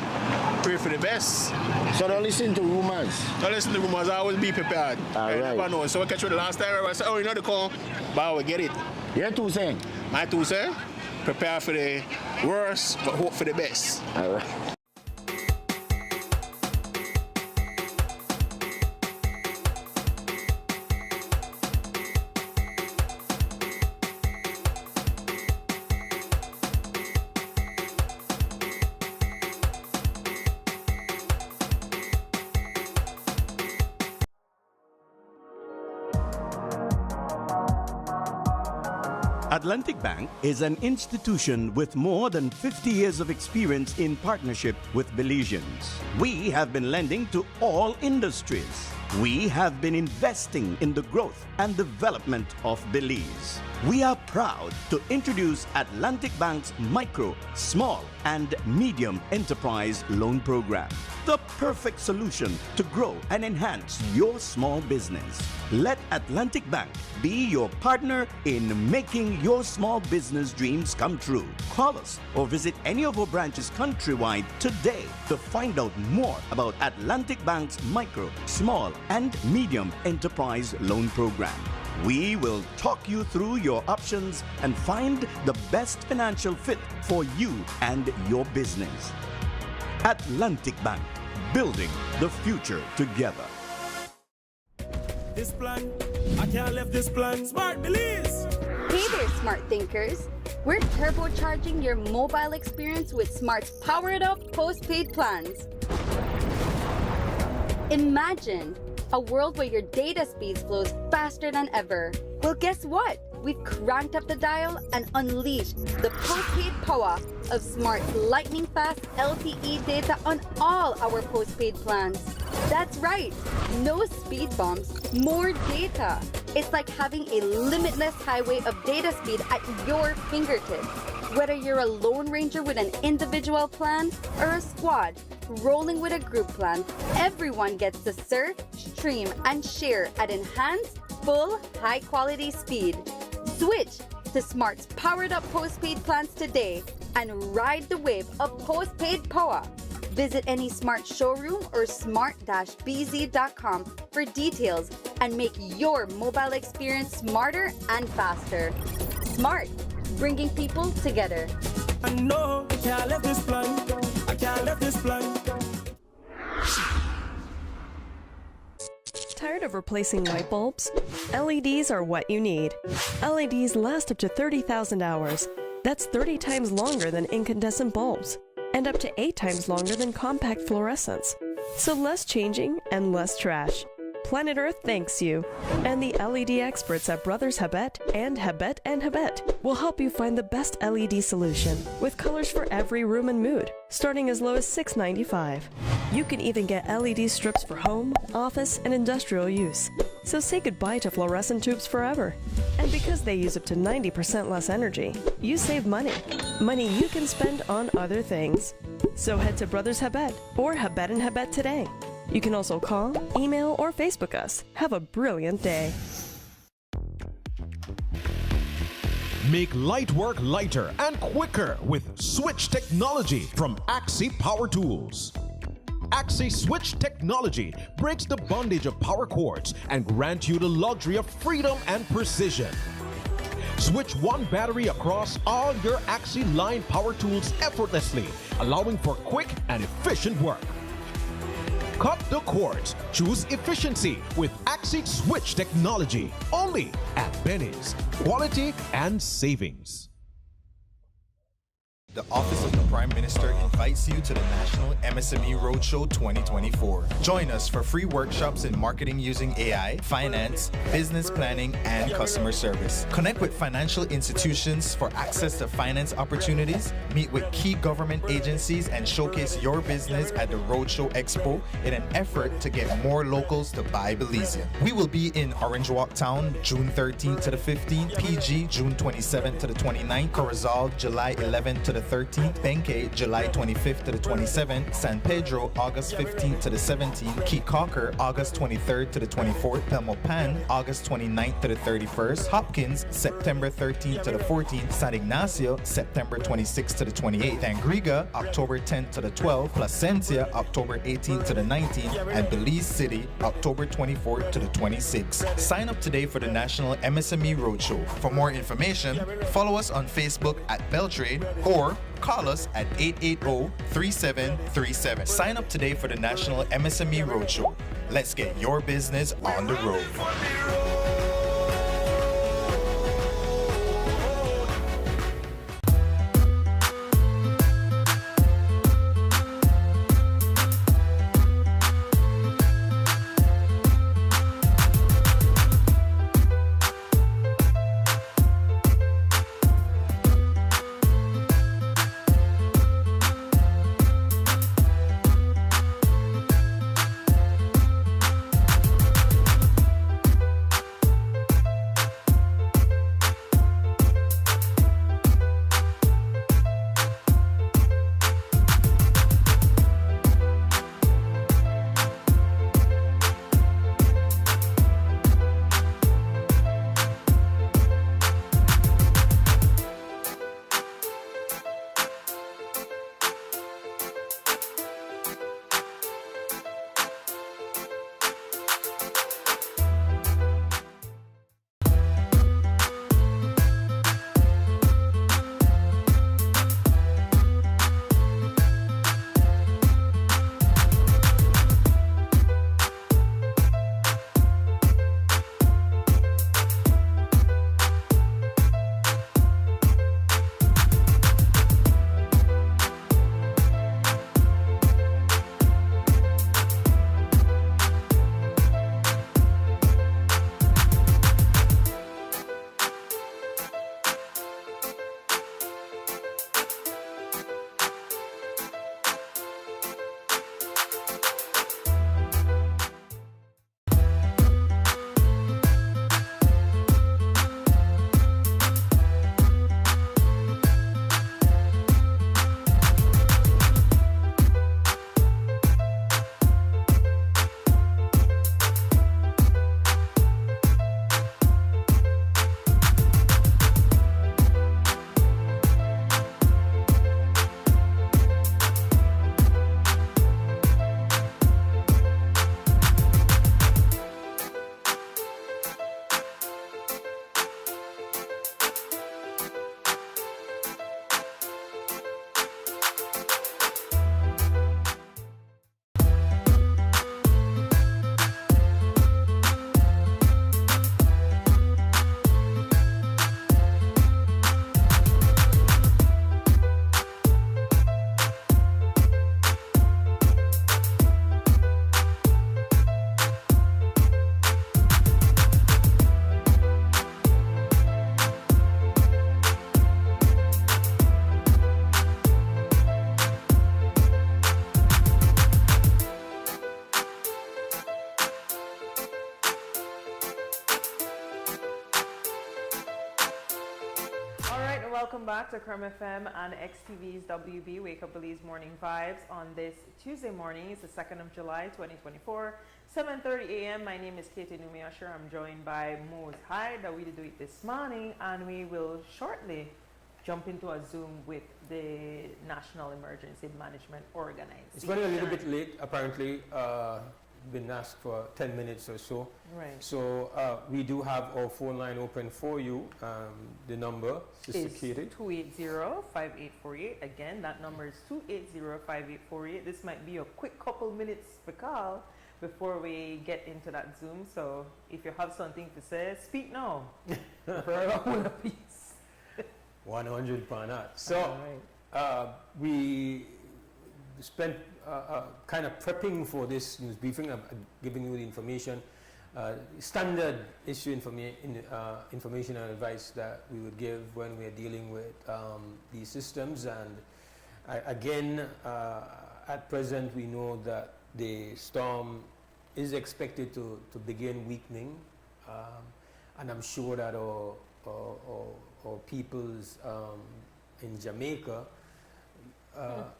pray for the best. So don't listen to rumors? Don't listen to rumors, always be prepared. All right. Never know. So we catch you the last time, everybody said, oh, you know the call, but we get it. Your 2 cents? My 2 cents? Prepare for the worst, but hope for the best. All right. Atlantic Bank is an institution with more than 50 years of experience in partnership with Belizeans. We have been lending to all industries. we have been investing in the growth and development of Belize. We are proud to introduce Atlantic Bank's micro, small, and medium enterprise loan program, the perfect solution to grow and enhance your small business. Let Atlantic Bank be your partner in making your small business dreams come true. Call us or visit any of our branches countrywide today to find out more about Atlantic Bank's micro, small, and medium enterprise loan program. We will talk you through your options and find the best financial fit for you and your business. Atlantic Bank, building the future together. This plan, I can't leave this plan. Smart Belize! Hey there, smart thinkers. We're turbocharging your mobile experience with Smart's powered up postpaid plans. Imagine a world where your data speeds flows faster than ever. Well, guess what? We've cranked up the dial and unleashed the postpaid power of Smart's lightning fast LTE data on all our postpaid plans. That's right, no speed bumps, more data. It's like having a limitless highway of data speed at your fingertips. Whether you're a lone ranger with an individual plan or a squad rolling with a group plan, everyone gets to surf, stream, and share at enhanced, full, high-quality speed. Switch to Smart's powered-up postpaid plans today and ride the wave of postpaid power. Visit any Smart showroom or smart-bz.com for details and make your mobile experience smarter and faster. Smart, bringing people together. I know I can't let this plan. I can't let this plan. Tired of replacing light bulbs? LEDs are what you need. LEDs last up to 30,000 hours. That's 30 times longer than incandescent bulbs, and up to 8 times longer than compact fluorescents. So less changing and less trash. Planet Earth thanks you. And the LED experts at Brothers Habet and Habet will help you find the best LED solution with colors for every room and mood, starting as low as $6.95. You can even get LED strips for home, office, and industrial use. So say goodbye to fluorescent tubes forever. And because they use up to 90% less energy, you save money. Money you can spend on other things. So head to Brothers Habet or Habet and Habet today. You can also call, email, or Facebook us. Have a brilliant day. Make light work lighter and quicker with switch technology from Axi Power Tools. Axi Switch technology breaks the bondage of power cords and grants you the luxury of freedom and precision. Switch one battery across all your Axi line power tools effortlessly, allowing for quick and efficient work. Cut the cords. Choose efficiency with Axi Switch technology. Only at Benny's. Quality and savings. The Office of the Prime Minister invites you to the National MSME Roadshow 2024. Join us for free workshops in marketing using AI, finance, business planning, and customer service. Connect with financial institutions for access to finance opportunities, meet with key government agencies, and showcase your business at the Roadshow Expo in an effort to get more locals to buy Belizean. We will be in Orange Walk Town, June 13th to the 15th, PG, June 27th to the 29th, Corozal, July 11th to the 13th, Benke, July 25th to the 27th, San Pedro, August 15th to the 17th, Keycocker, August 23rd to the 24th, Pelmopan, August 29th to the 31st, Hopkins, September 13th to the 14th, San Ignacio, September 26th to the 28th, Tangriga, October 10th to the 12th, Placencia, October 18th to the 19th, and Belize City, October 24th to the 26th. Sign up today for the National MSME Roadshow. For more information, follow us on Facebook at Beltrade or call us at 880-3737. Sign up today for the National MSME Roadshow. Let's get your business on the road. welcome back to Creme FM and XTV's WB Wake Up Belize Morning Vibes on this Tuesday morning. It's the 2nd of July, 2024, 7:30 a.m. My name is Katie Numi Usher. I'm joined by Mose, Hyde, that we do it this morning, and we will shortly jump into a Zoom with the National Emergency Management Organization. It's running a little bit late, apparently. Been asked for 10 minutes or so. Right. So we do have our phone line open for you. The number is 280-5848. Again, that number is 280-5848. This might be a quick couple minutes for call before we get into that Zoom. So if you have something to say, speak now. For a whole piece. 100 per night. So we spent kind of prepping for this news briefing, giving you the information, standard issue information and advice that we would give when we are dealing with these systems. And again, at present, we know that the storm is expected to begin weakening, and I'm sure that our peoples in Jamaica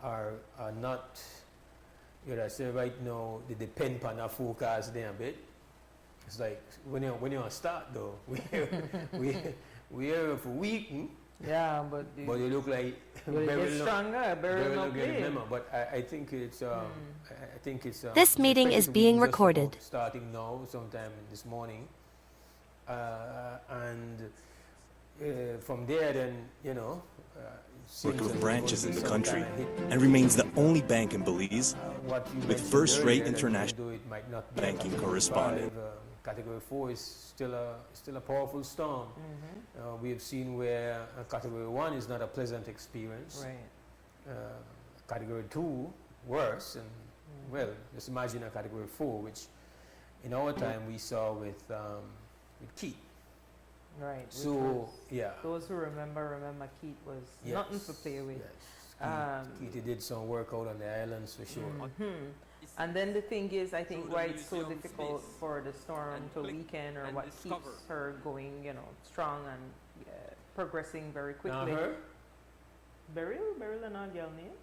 are not, you know, I say right now, they depend on our forecast there a bit. It's like when you start though, we're for weakening. Yeah, but you look like Beryl stronger. Beryl not play. But I think it's This meeting is being recorded. Starting now, sometime this morning, and from there, then worked with branches in the country and remains the only bank in Belize with first-rate international banking correspondent. Category 4 is still a powerful storm. We have seen where Category 1 is not a pleasant experience. Right. Category 2 worse, and well, just imagine a Category 4, which in our time we saw with Keith. Right. So those who remember Keith was nothing to play with. Yes. Keith did some work out on the islands for sure. And then the thing is, I think why it's so difficult for the storm to weaken, or what keeps her going, strong and progressing very quickly. Beryl and our girl name.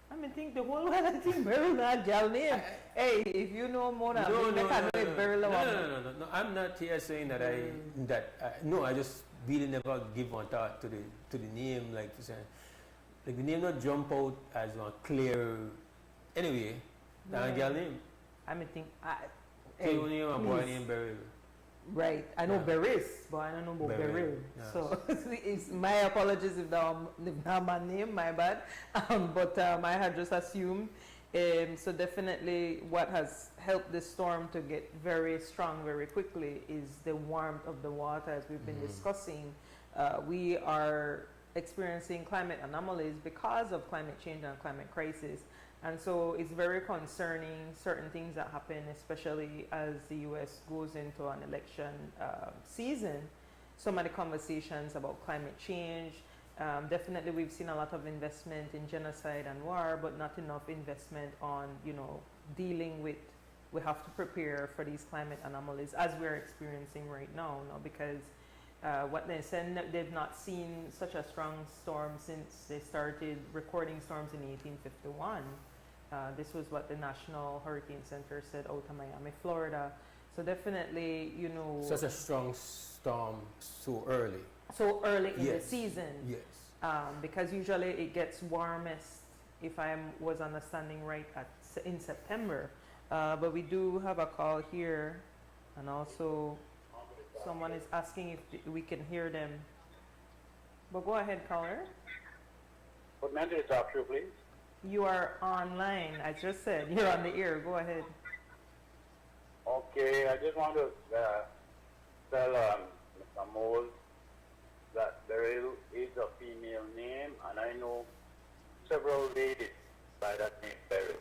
I mean, think the whole while I think Beryl and our girl name. Hey, if you know more than me, I can know if Beryl. No. I'm not here saying that I just really never give one thought to the name, like the name not jump out as one clear. Anyway, that girl name. I mean, think. You only have a boy named Beryl. Right, I know Beris, but I don't know about Beryl. Yes. So it's my apologies if not my name, my bad. But I had just assumed. So definitely, what has helped this storm to get very strong very quickly is the warmth of the water, as we've been discussing. We are experiencing climate anomalies because of climate change and climate crisis. And so it's very concerning, certain things that happen, especially as the U.S. goes into an election season. Some of the conversations about climate change, definitely we've seen a lot of investment in genocide and war, but not enough investment on, dealing with, we have to prepare for these climate anomalies as we're experiencing right now, because what they said, they've not seen such a strong storm since they started recording storms in 1851. This was what the National Hurricane Center said out of Miami, Florida. So definitely, such a strong storm so early. So early in the season. Yes. Because usually it gets warmest, if I was understanding right, in September. But we do have a call here, and also someone is asking if we can hear them. But go ahead, caller. What number is talk to, please? You are online. I just said you're on the air. Go ahead. Okay, I just want to tell Mr. Mose that Beryl is a female name, and I know several ladies by that name, Beryl.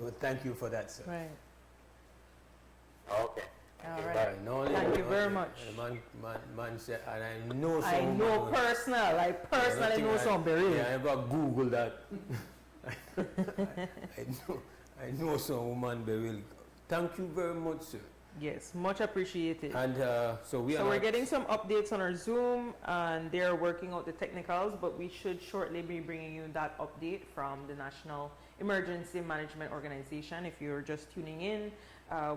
Well, thank you for that, sir. Right. Okay. All right. Thank you very much. Man said, and I know some. I know personal. I personally know some Beryl. Yeah, I never Google that. I know some woman Beryl. Thank you very much, sir. Yes, much appreciated. And so we're getting some updates on our Zoom, and they're working out the technicals, but we should shortly be bringing you that update from the National Emergency Management Organization. If you're just tuning in,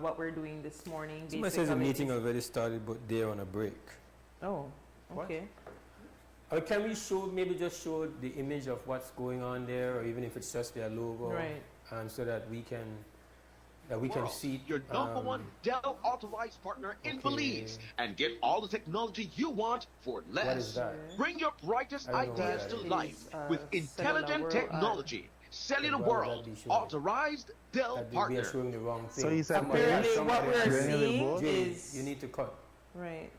what we're doing this morning. Someone says the meeting already started, but they're on a break. Oh, okay. Can we maybe just show the image of what's going on there, or even if it's just their logo, right? So that we can see your number one Dell authorized partner in Belize, and get all the technology you want for less. What is that? Bring your brightest ideas to life with intelligent technology. Cellular World, authorized Dell partner. Showing the wrong thing. So you said apparently what we're seeing is you need to cut. Right.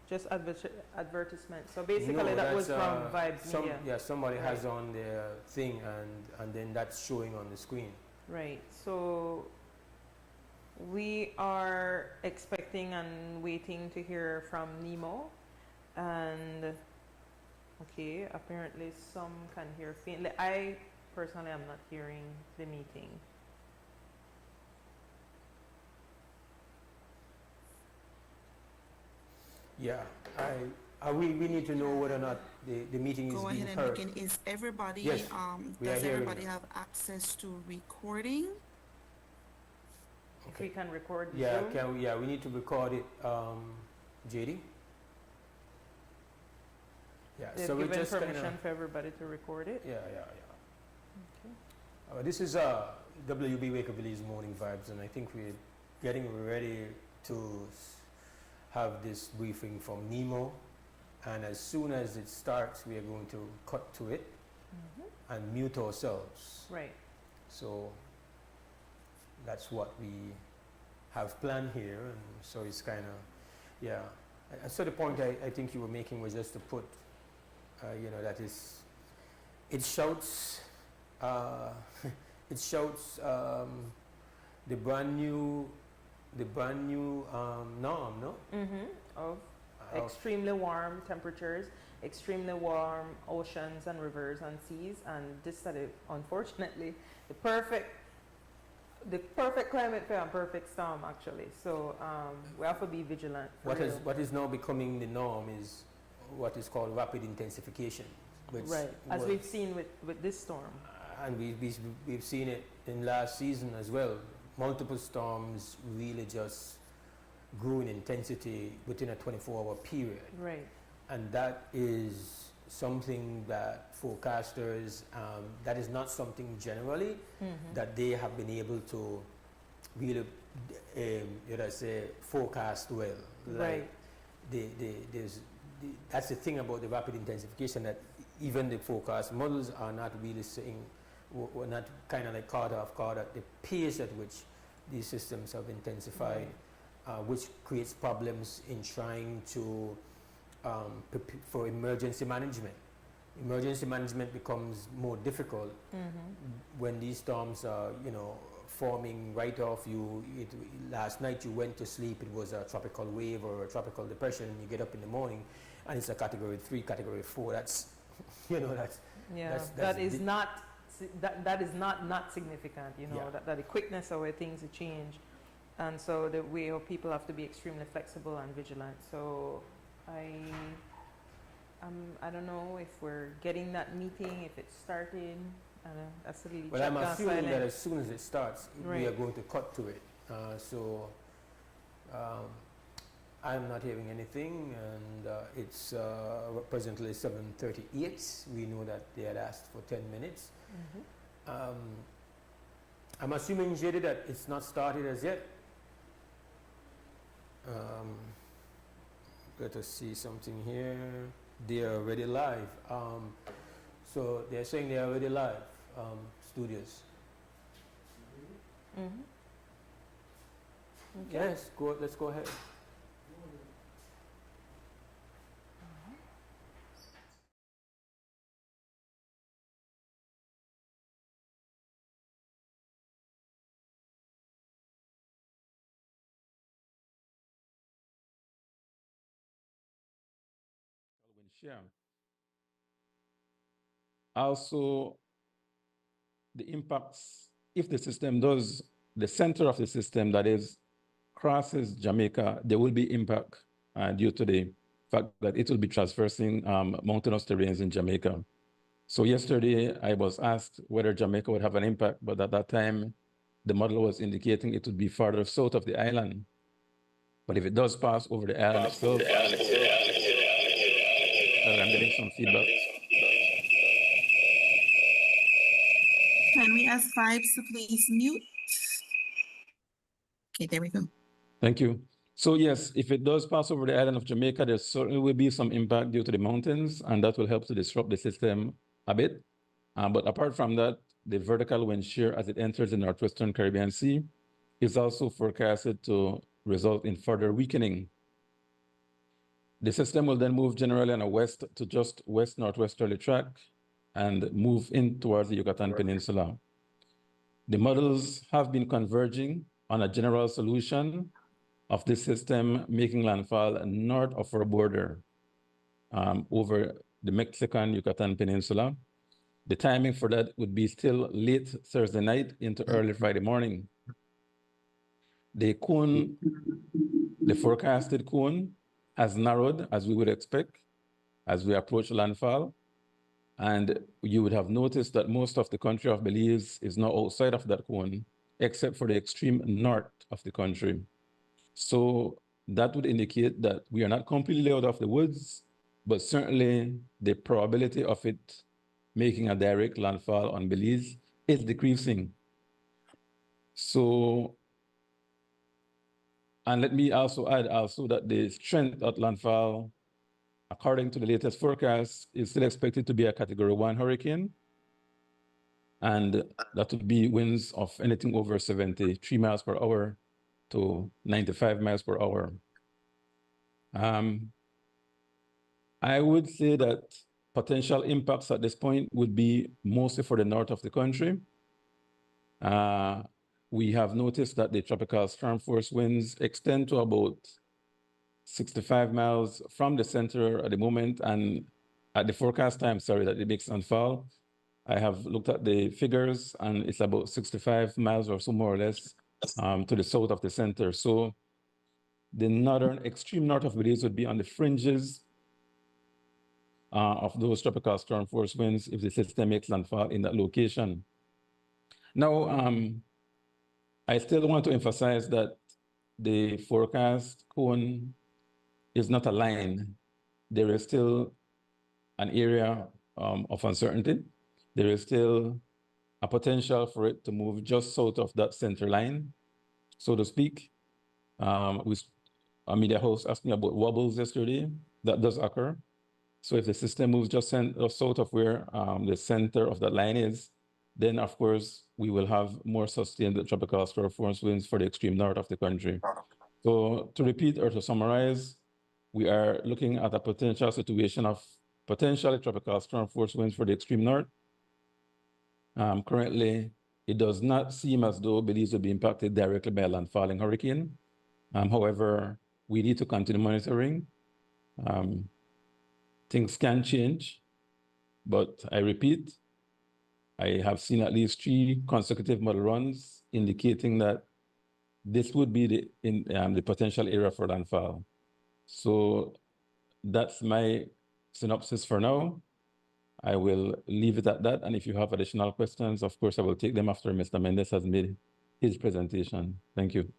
Just advertisement. So basically, that was from Vibes Media. Yeah, somebody has on their thing, and then that's showing on the screen. Right. So we are expecting and waiting to hear from NEMO, and okay, apparently some can hear faintly. I personally am not hearing the meeting. Yeah, we need to know whether or not the meeting is being heard. Go ahead and begin. Is everybody, yes, does everybody have access to recording? If we can record the Zoom? We need to record it, JD. Yeah, they've so given permission for everybody to record it? Yeah. Okay. This is WUB Belize Morning Vibes, and I think we're getting ready to have this briefing from NEMO, and as soon as it starts, we are going to cut to it and mute ourselves. Right. So that's what we have planned here, and so it's kind of, so the point I think you were making was just to put, that is, it shouts the brand new norm, no? Of extremely warm temperatures, extremely warm oceans and rivers and seas, and this that is unfortunately the perfect climate for a perfect storm, actually. So we have to be vigilant. What is now becoming the norm is what is called rapid intensification, which as we've seen with this storm, and we've seen it in last season as well. Multiple storms really just grew in intensity within a 24-hour period. Right. And that is something that forecasters, that is not something generally that they have been able to really, forecast well. Right. That's the thing about the rapid intensification, that even the forecast models are not really saying, we're not kind of like caught off guard at the pace at which these systems have intensified, which creates problems in trying to for emergency management. Emergency management becomes more difficult when these storms are, forming right off you. Last night you went to sleep, it was a tropical wave or a tropical depression, and you get up in the morning and it's a category 3, category 4. That's, that is not significant, that the quickness of where things change. And so the way of people have to be extremely flexible and vigilant. So I don't know if we're getting that meeting, if it's starting. That's really well, I'm assuming that as soon as it starts, we are going to cut to it. I'm not hearing anything, and it's presently 7:38. We know that they had asked for 10 minutes. I'm assuming, JD, that it's not started as yet. Let us see something here. They are already live. So they're saying they are already live, studios. Okay. Yes, let's go ahead. Share. Also, the impacts, if the system does, the center of the system, that is crosses Jamaica, there will be impact due to the fact that it will be traversing mountainous terrains in Jamaica. So yesterday, I was asked whether Jamaica would have an impact, but at that time, the model was indicating it would be farther south of the island. But if it does pass over the island itself, I'm getting some feedback. Can we ask Vibes to please mute? Okay, there we go. Thank you. So yes, if it does pass over the island of Jamaica, there certainly will be some impact due to the mountains, and that will help to disrupt the system a bit. But apart from that, the vertical wind shear as it enters the Northwestern Caribbean Sea is also forecasted to result in further weakening. The system will then move generally on a west to just west-northwesterly track and move in towards the Yucatan Peninsula. The models have been converging on a general solution of this system making landfall north of our border over the Mexican Yucatan Peninsula. The timing for that would be still late Thursday night into early Friday morning. The cone, the forecasted cone has narrowed as we would expect as we approach landfall. And you would have noticed that most of the country of Belize is now outside of that cone, except for the extreme north of the country. So that would indicate that we are not completely out of the woods, but certainly the probability of it making a direct landfall on Belize is decreasing. So, and let me also add that the strength at landfall, according to the latest forecast, is still expected to be a Category 1 hurricane. And that would be winds of anything over 73 miles per hour to 95 miles per hour. I would say that potential impacts at this point would be mostly for the north of the country. We have noticed that the tropical storm force winds extend to about 65 miles from the center at the moment, and at the forecast time, that it makes landfall, I have looked at the figures and it's about 65 miles or so more or less to the south of the center. So the northern, extreme north of Belize would be on the fringes of those tropical storm force winds if the system makes landfall in that location. Now, I still want to emphasize that the forecast cone is not a line. There is still an area of uncertainty. There is still a potential for it to move just south of that center line, so to speak. A media host asked me about wobbles yesterday. That does occur. So if the system moves just south of where the center of that line is, then of course we will have more sustained tropical storm force winds for the extreme north of the country. So to repeat or to summarize, we are looking at a potential situation of potentially tropical storm force winds for the extreme north. Currently, it does not seem as though Belize will be impacted directly by a landfalling hurricane. However, we need to continue monitoring. Things can change, but I repeat, I have seen at least 3 consecutive model runs indicating that this would be the potential area for landfall. So that's my synopsis for now. I will leave it at that. And if you have additional questions, of course, I will take them after Mr. Mendes has made his presentation. Thank you.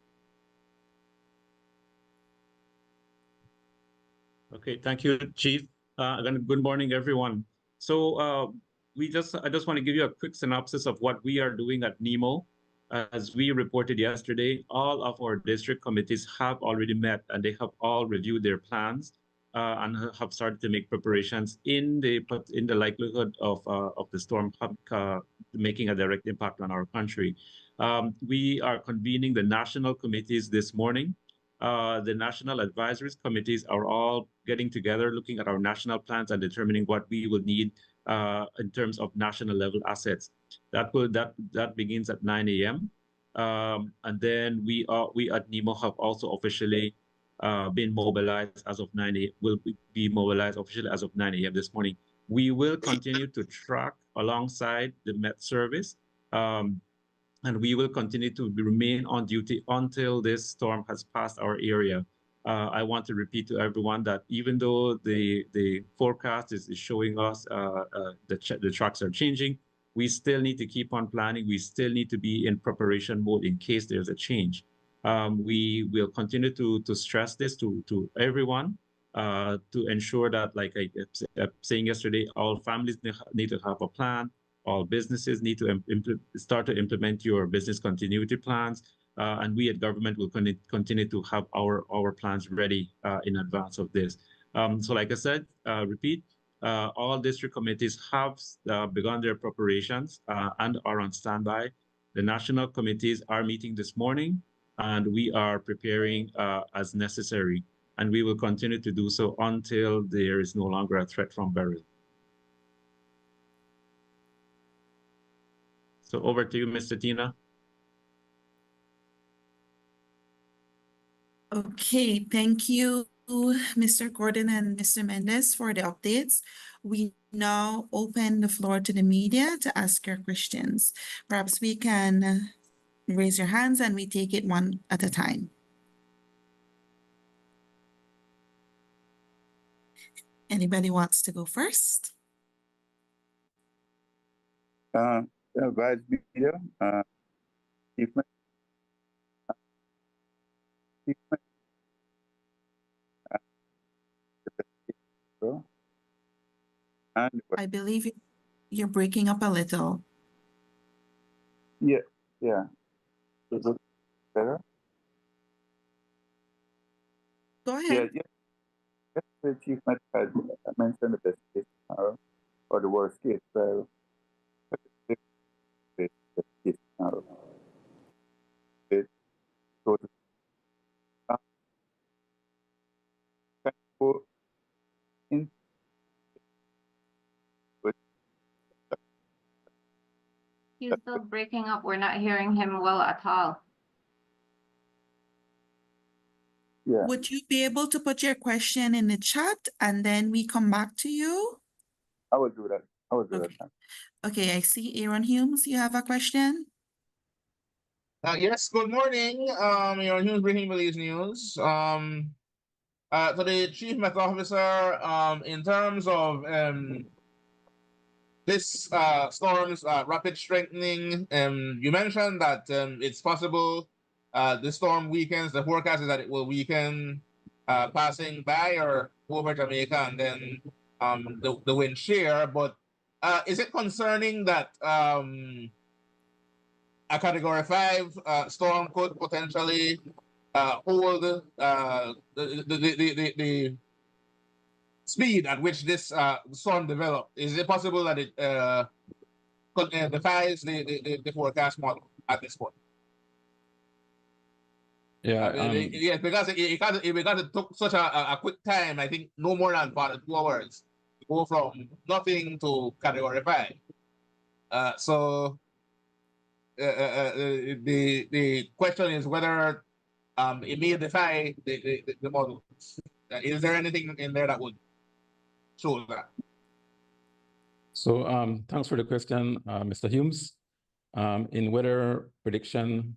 Okay, thank you, Chief. Good morning, everyone. So I just want to give you a quick synopsis of what we are doing at NEMO. As we reported yesterday, all of our district committees have already met and they have all reviewed their plans and have started to make preparations in the likelihood of the storm making a direct impact on our country. We are convening the national committees this morning. The national advisories committees are all getting together, looking at our national plans and determining what we will need in terms of national level assets. That begins at 9 a.m. And then we at NEMO have also officially been mobilized as of 9 a.m. Will be mobilized officially as of 9 a.m. this morning. We will continue to track alongside the Met Service and we will continue to remain on duty until this storm has passed our area. I want to repeat to everyone that even though the forecast is showing us the tracks are changing, we still need to keep on planning. We still need to be in preparation mode in case there's a change. We will continue to stress this to everyone to ensure that, like I was saying yesterday, all families need to have a plan. All businesses need to start to implement your business continuity plans. And we at government will continue to have our plans ready in advance of this. So like I said, repeat, all district committees have begun their preparations and are on standby. The national committees are meeting this morning, and we are preparing as necessary. And we will continue to do so until there is no longer a threat from Beryl. So over to you, Mr. Tina. Okay, thank you, Mr. Gordon and Mr. Mendes, for the updates. We now open the floor to the media to ask your questions. Perhaps we can raise your hands and we take it one at a time. Anybody wants to go first? Vice Media, I believe you're breaking up a little. Yeah. Is it better? Go ahead. Yeah. The chief had mentioned the best case scenario or the worst case. So, the best case scenario. He's still breaking up. We're not hearing him well at all. Yeah. Would you be able to put your question in the chat and then we come back to you? I will do that. Okay, I see Aaron Humes, you have a question? Yes, good morning. Aaron Humes, Breaking Belize News. To the Chief Met Officer, in terms of this storm's rapid strengthening, you mentioned that it's possible the storm weakens. The forecast is that it will weaken passing by or over Jamaica and then the wind shear. But is it concerning that a Category 5 storm could potentially hold the speed at which this storm developed? Is it possible that it defies the forecast model at this point? Yeah. Yes, because it took such a quick time. I think no more than about 2 hours to go from nothing to Category 5. So the question is whether it may defy the model. Is there anything in there that would show that? So thanks for the question, Mr. Humes. In weather prediction,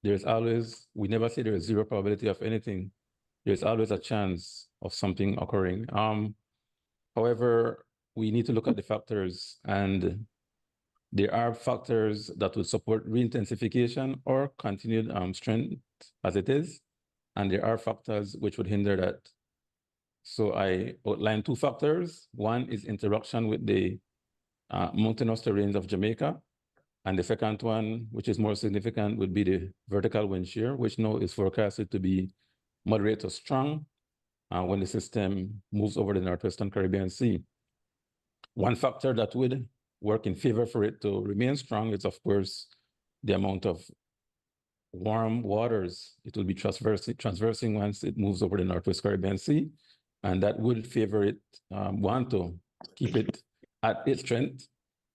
we never say there is zero probability of anything. There's always a chance of something occurring. However, we need to look at the factors, and there are factors that would support re-intensification or continued strength as it is, and there are factors which would hinder that. So I outlined 2 factors. One is interaction with the mountainous terrains of Jamaica, and the second one, which is more significant, would be the vertical wind shear, which now is forecasted to be moderate to strong when the system moves over the Northwestern Caribbean Sea. One factor that would work in favor for it to remain strong is, of course, the amount of warm waters it will be transversing once it moves over the Northwest Caribbean Sea, and that would favor it, want to keep it at its strength.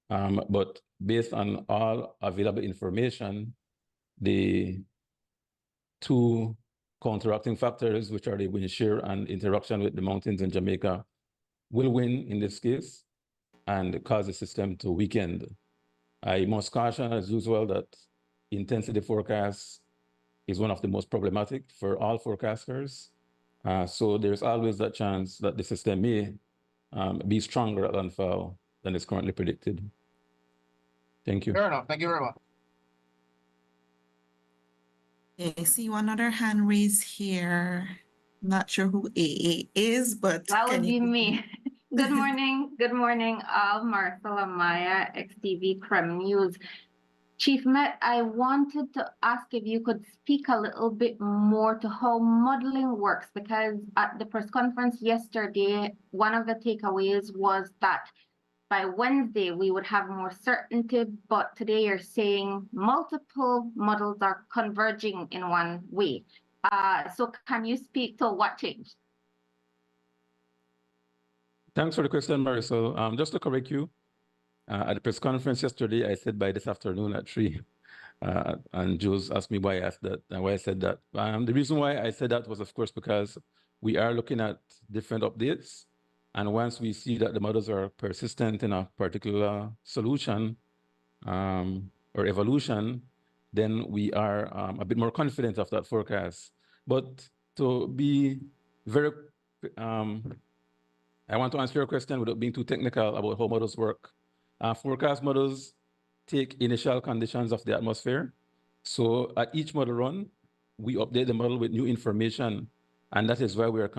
But based on all available information, the 2 counteracting factors, which are the wind shear and interaction with the mountains in Jamaica, will win in this case and cause the system to weaken. I must caution, as usual, that intensity forecast is one of the most problematic for all forecasters. So there's always that chance that the system may be stronger at landfall than is currently predicted. Thank you. Fair enough. Thank you very much. Okay, I see one other hand raised here. Not sure who AA is, but that would can be you... me. Good morning, all. Marcella Maya, XTV Creme News. Chief Met, I wanted to ask if you could speak a little bit more to how modeling works, because at the press conference yesterday, one of the takeaways was that by Wednesday we would have more certainty, but today you're saying multiple models are converging in one way. So can you speak to what changed? Thanks for the question, Marisol. Just to correct you, at the press conference yesterday, I said by this afternoon at 3, and Jules asked me why I asked that and why I said that. The reason why I said that was, of course, because we are looking at different updates. And once we see that the models are persistent in a particular solution or evolution, then we are a bit more confident of that forecast. But to be very, I want to answer your question without being too technical about how models work. Forecast models take initial conditions of the atmosphere. So at each model run, we update the model with new information. And that is why we are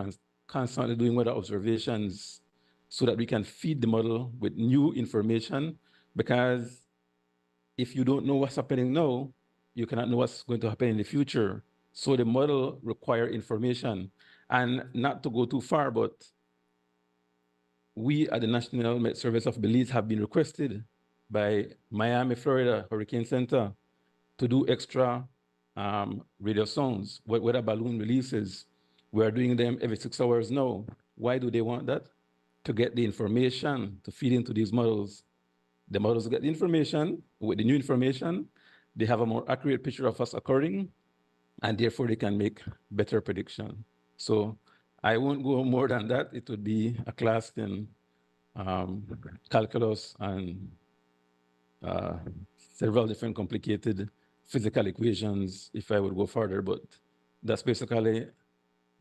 constantly doing weather observations so that we can feed the model with new information. Because if you don't know what's happening now, you cannot know what's going to happen in the future. So the model requires information. And not to go too far, but we at the National Met Service of Belize have been requested by Miami, Florida Hurricane Center to do extra radio sounds, weather balloon releases. We are doing them every 6 hours now. Why do they want that? To get the information to feed into these models. The models get the information. With the new information, they have a more accurate picture of what's occurring, and therefore they can make better prediction. So I won't go more than that. It would be a class in calculus and several different complicated physical equations if I would go further, but that's basically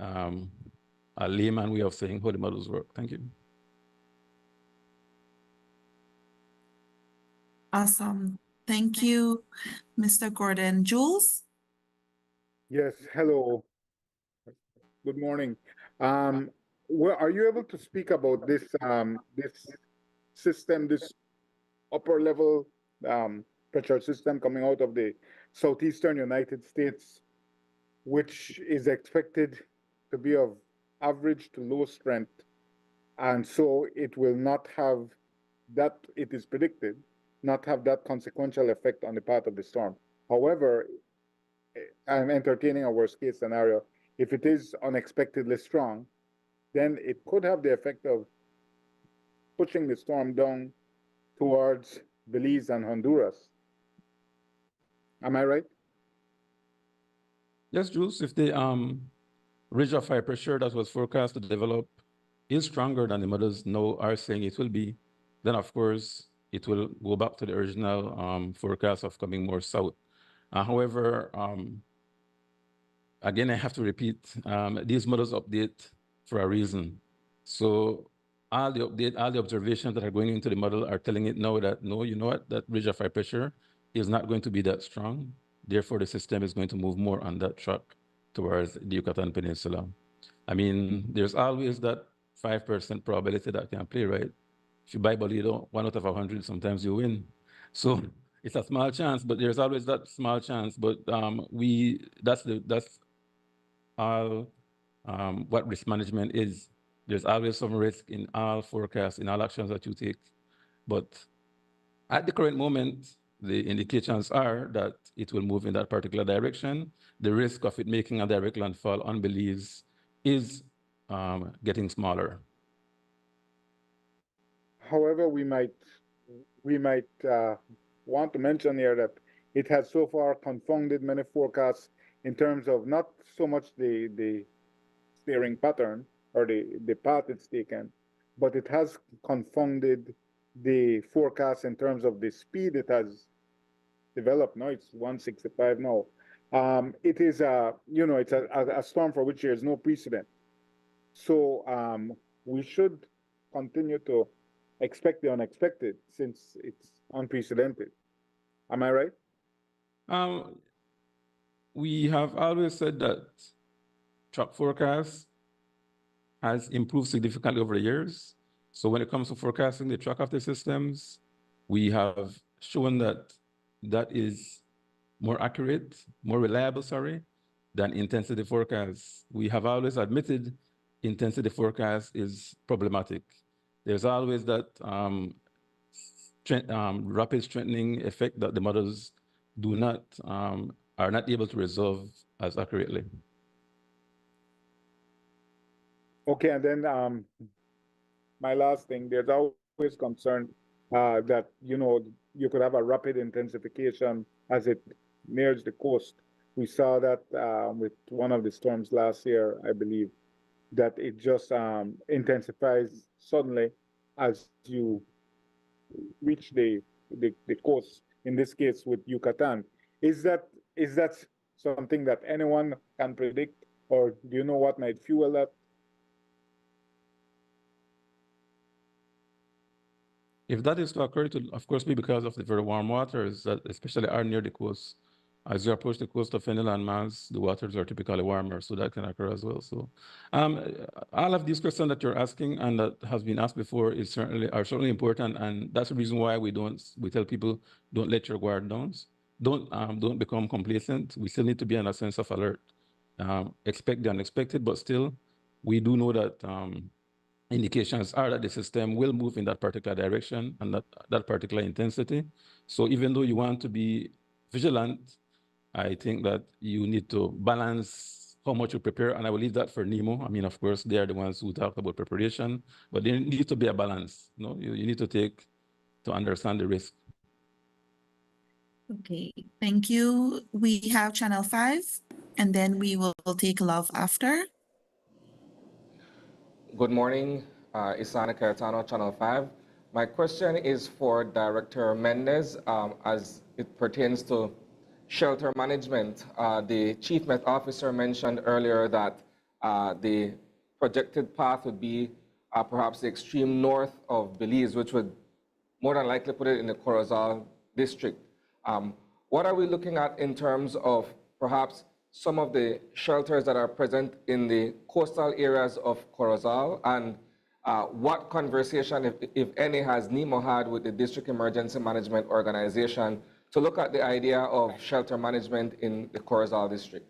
a layman way of saying how the models work. Thank you. Awesome. Thank you, Mr. Gordon. Jules? Yes, hello. Good morning. Well, are you able to speak about this this system, this upper level pressure system coming out of the southeastern United States, which is expected to be of average to low strength, and so it will not have that, it is predicted, not have that consequential effect on the path of the storm. However, I'm entertaining a worst case scenario. If it is unexpectedly strong, then it could have the effect of pushing the storm down towards Belize and Honduras. Am I right? Yes, Jules, if the ridge of high pressure that was forecast to develop is stronger than the models now are saying it will be, then of course it will go back to the original forecast of coming more south. However, again, I have to repeat, these models update for a reason. So all the observations that are going into the model are telling it now that, no, you know what, that ridge of high pressure is not going to be that strong. Therefore, the system is going to move more on that track towards the Yucatan Peninsula. I mean, there's always that 5% probability that can play, right? If you buy Bolido, 1 out of 100, sometimes you win. So it's a small chance, but there's always that small chance. But that's all what risk management is. There's always some risk in all forecasts, in all actions that you take. But at the current moment, the indications are that it will move in that particular direction. The risk of it making a direct landfall on Belize is getting smaller. However, we might want to mention here that it has so far confounded many forecasts in terms of not so much the steering pattern or the path it's taken, but it has confounded the forecast in terms of the speed it has developed. No, it's 165 now. It is it's a storm for which there is no precedent. So we should continue to expect the unexpected since it's unprecedented. Am I right? We have always said that track forecast has improved significantly over the years. So when it comes to forecasting the track after systems, we have shown that that is more accurate, more reliable, than intensity forecasts. We have always admitted intensity forecast is problematic. There's always that rapid strengthening effect that the models are not able to resolve as accurately. Okay, and then my last thing, there's always concern that you could have a rapid intensification as it nears the coast. We saw that with one of the storms last year, I believe, that it just intensifies suddenly as you reach the coast, in this case with Yucatan. Is that something that anyone can predict, or do you know what might fuel that? If that is to occur, it will of course be because of the very warm waters that especially are near the coast. As you approach the coast of any landmass, the waters are typically warmer, so that can occur as well. So all of these questions that you're asking and that has been asked before are certainly important, and that's the reason why we tell people, don't let your guard down. Don't become complacent. We still need to be in a sense of alert. Expect the unexpected, but still, we do know that indications are that the system will move in that particular direction and that particular intensity. So even though you want to be vigilant, I think that you need to balance how much you prepare, and I will leave that for NEMO. I mean, of course, they are the ones who talk about preparation, but there needs to be a balance. You need to understand the risk. Okay, thank you. We have Channel 5, and then we will take Love after. Good morning, Isana Caetano, Channel 5. My question is for Director Mendez as it pertains to shelter management. The Chief Met Officer mentioned earlier that the projected path would be perhaps the extreme north of Belize, which would more than likely put it in the Corozal district. What are we looking at in terms of perhaps some of the shelters that are present in the coastal areas of Corozal, and what conversation, if any, has NEMO had with the District Emergency Management Organization to look at the idea of shelter management in the Corozal district?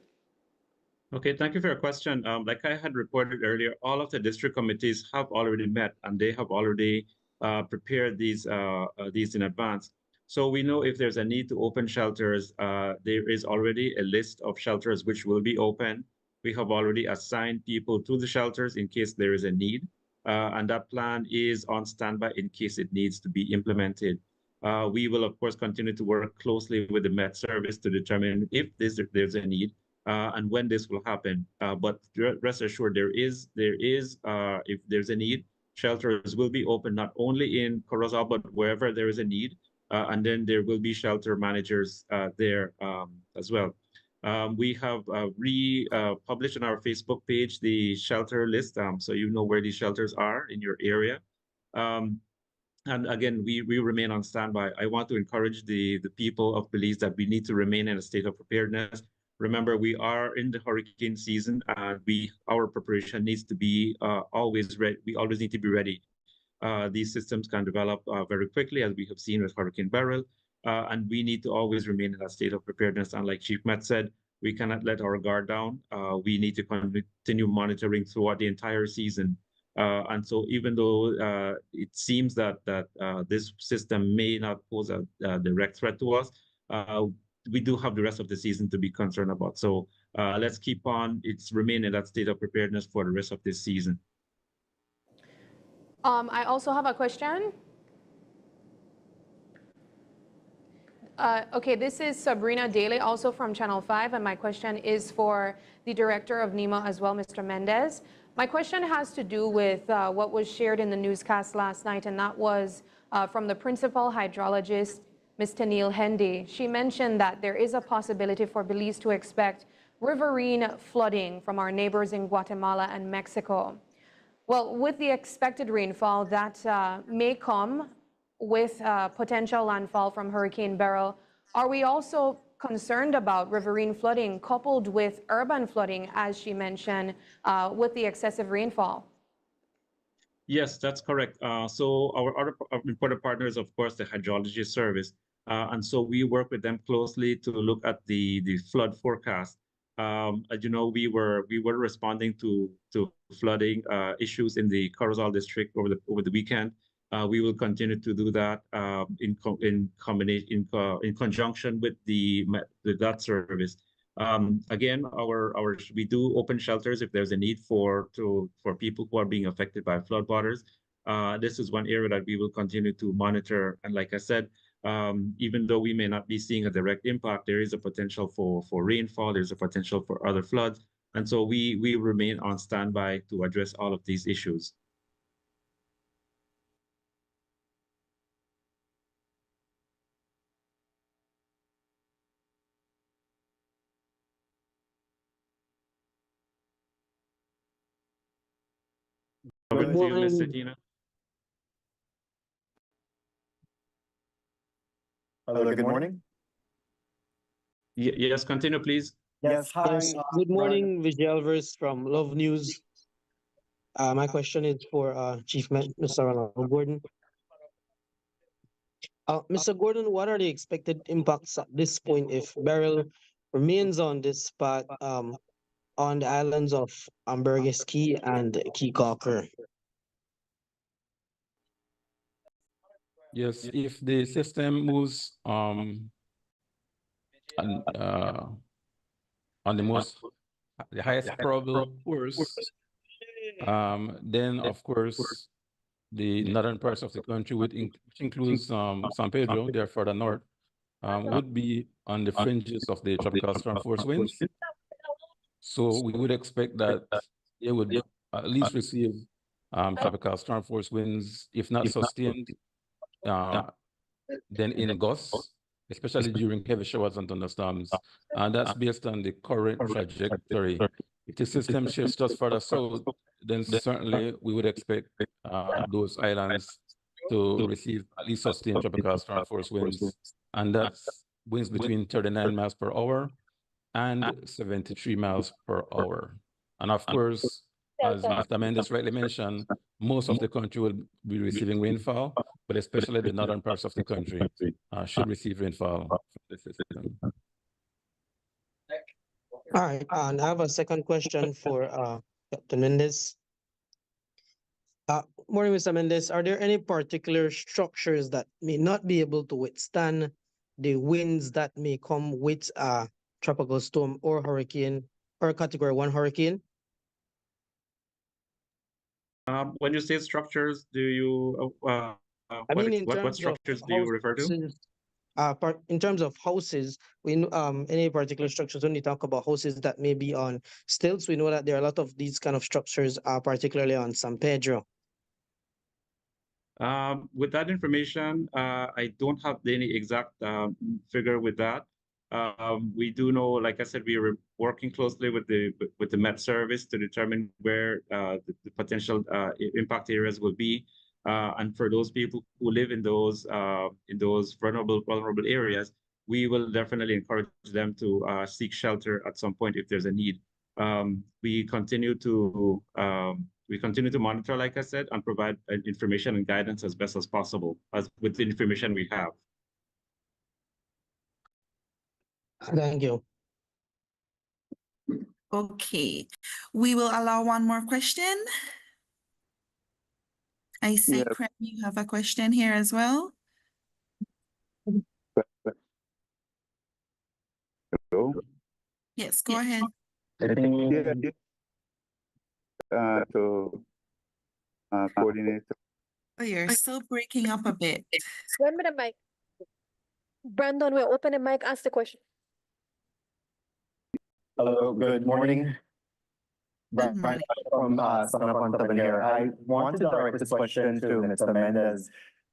Okay, thank you for your question. Like I had reported earlier, all of the district committees have already met and they have already prepared these in advance. So we know if there's a need to open shelters, there is already a list of shelters which will be open. We have already assigned people to the shelters in case there is a need. And that plan is on standby in case it needs to be implemented. We will, of course, continue to work closely with the Met Service to determine if there's a need and when this will happen. But rest assured, if there's a need, shelters will be open not only in Corozal, but wherever there is a need. And then there will be shelter managers there as well. We have published on our Facebook page the shelter list, so you know where these shelters are in your area. And again, we remain on standby. I want to encourage the people of Belize that we need to remain in a state of preparedness. Remember, we are in the hurricane season, and our preparation needs to be always ready. We always need to be ready. These systems can develop very quickly, as we have seen with Hurricane Beryl, and we need to always remain in a state of preparedness. And like Chief Met said, we cannot let our guard down. We need to continue monitoring throughout the entire season. And so even though it seems that this system may not pose a direct threat to us, we do have the rest of the season to be concerned about. So let's keep on, remain in that state of preparedness for the rest of this season. I also have a question. Okay, this is Sabrina Daly, also from Channel 5, and my question is for the Director of NEMO as well, Mr. Mendez. My question has to do with what was shared in the newscast last night, and that was from the principal hydrologist Ms. Tennille Hendy. She mentioned that there is a possibility for Belize to expect riverine flooding from our neighbors in Guatemala and Mexico. Well, with the expected rainfall that may come with potential landfall from Hurricane Beryl, are we also concerned about riverine flooding coupled with urban flooding, as she mentioned, with the excessive rainfall? Yes, that's correct. So our other important partner is, of course, the Hydrology Service. And so we work with them closely to look at the flood forecast. As you know, we were responding to flooding issues in the Corozal district over the weekend. We will continue to do that in conjunction with that service. Again, we do open shelters if there's a need for people who are being affected by floodwaters. This is one area that we will continue to monitor. And like I said, even though we may not be seeing a direct impact, there is a potential for rainfall. There's a potential for other floods, and so we remain on standby to address all of these issues. Good morning. Hello, good morning. Yes, continue, please. Yes, hi. Good morning, Vigilance from Love News. My question is for Chief Mr. Ronald Gordon. Mr. Gordon, what are the expected impacts at this point if Beryl remains on this spot on the islands of Ambergris Key and Key Cocker? Yes, if the system moves on the highest probable course, then of course the northern parts of the country, which includes San Pedro, they're further north, would be on the fringes of the tropical storm force winds. So we would expect that they would at least receive tropical storm force winds, if not sustained, then in gusts, especially during heavy showers and thunderstorms. And that's based on the current trajectory. If the system shifts just further south, then certainly we would expect those islands to receive at least sustained tropical storm force winds. And that's winds between 39 miles per hour and 73 miles per hour. And of course, as Mr. Mendes rightly mentioned, most of the country will be receiving rainfall, but especially the northern parts of the country should receive rainfall from the system. All right, and I have a second question for Captain Mendes. Morning, Mr. Mendes. Are there any particular structures that may not be able to withstand the winds that may come with a tropical storm or hurricane or Category 1 hurricane? When you say structures, do you what structures do you refer to? In terms of houses, we know any particular structures. When you talk about houses that may be on stilts, we know that there are a lot of these kind of structures, particularly on San Pedro. With that information, I don't have any exact figure with that. We do know, like I said, we are working closely with the Met Service to determine where the potential impact areas will be. And for those people who live in those vulnerable areas, we will definitely encourage them to seek shelter at some point if there's a need. We continue to monitor, like I said, and provide information and guidance as best as possible with the information we have. Thank you. Okay, we will allow one more question. I see, Craig, you have a question here as well. Hello? Yes, go ahead. Coordinate. Oh, you're still breaking up a bit. One minute, Mike. Brandon, we'll open the mic, ask the question. Hello, good morning. Brian from Son of Antaban here. I want to direct this question to Mr. Mendes.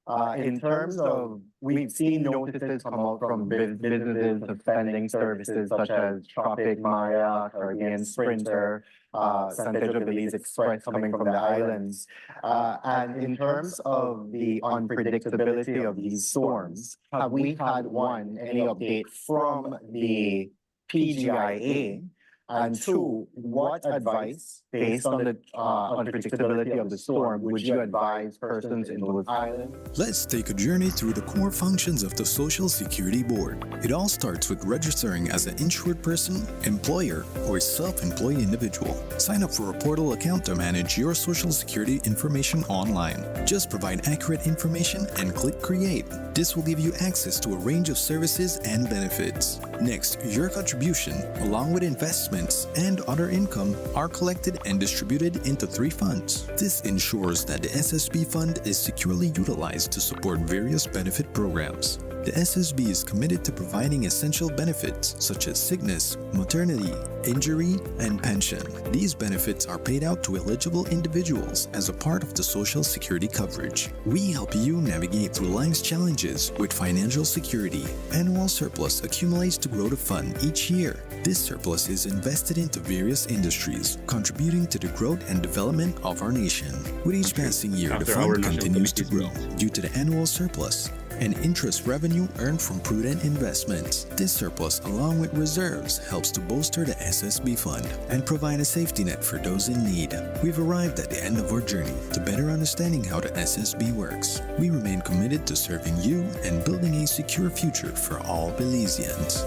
In terms of, we've seen notices come out from businesses suspending services such as Tropic, Maya, Caribbean Sprinter, Santejo Belize Express coming from the islands. And in terms of the unpredictability of these storms, have we had any update from the PGIA? And two, what advice, based on the unpredictability of the storm, would you advise persons in those islands? Let's take a journey through the core functions of the Social Security Board. It all starts with registering as an insured person, employer, or self-employed individual. Sign up for a portal account to manage your Social Security information online. Just provide accurate information and click Create. This will give you access to a range of services and benefits. Next, your contribution, along with investments and other income, are collected and distributed into 3 funds. This ensures that the SSB fund is securely utilized to support various benefit programs. The SSB is committed to providing essential benefits such as sickness, maternity, injury, and pension. These benefits are paid out to eligible individuals as a part of the Social Security coverage. We help you navigate through life's challenges with financial security. Annual surplus accumulates to grow the fund each year. This surplus is invested into various industries, contributing to the growth and development of our nation. With each passing year, the fund continues to grow due to the annual surplus and interest revenue earned from prudent investments. This surplus, along with reserves, helps to bolster the SSB fund and provide a safety net for those in need. We've arrived at the end of our journey to better understanding how the SSB works. We remain committed to serving you and building a secure future for all Belizeans.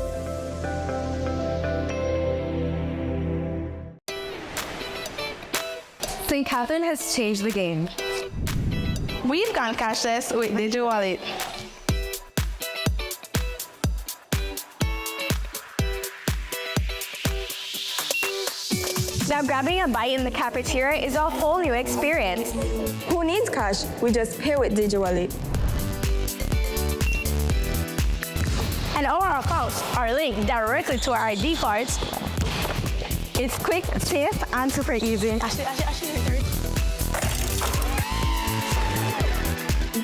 St. Catherine has changed the game. We've gone cashless with Digital Wallet. Now grabbing a bite in the cafeteria is a whole new experience. Who needs cash? We just pay with Digital Wallet. And all our accounts are linked directly to our ID cards. It's quick, safe, and super easy.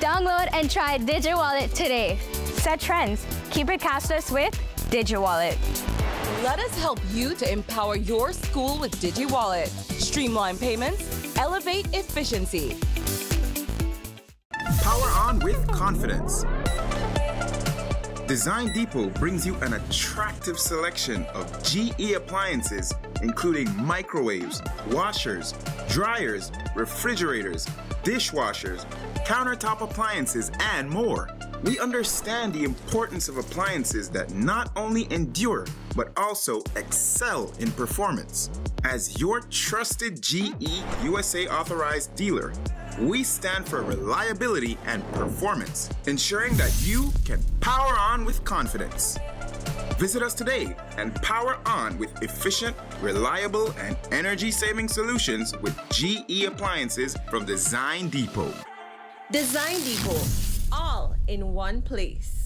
Download and try Digital Wallet today. Set trends. Keep it cashless with Digital Wallet. Let us help you to empower your school with DigiWallet. Streamline payments, elevate efficiency. Power on with confidence. Design Depot brings you an attractive selection of GE appliances, including microwaves, washers, dryers, refrigerators, dishwashers, countertop appliances, and more. We understand the importance of appliances that not only endure, but also excel in performance. As your trusted GE USA authorized dealer, we stand for reliability and performance, ensuring that you can power on with confidence. Visit us today and power on with efficient, reliable, and energy-saving solutions with GE appliances from Design Depot. Design Depot, all in one place.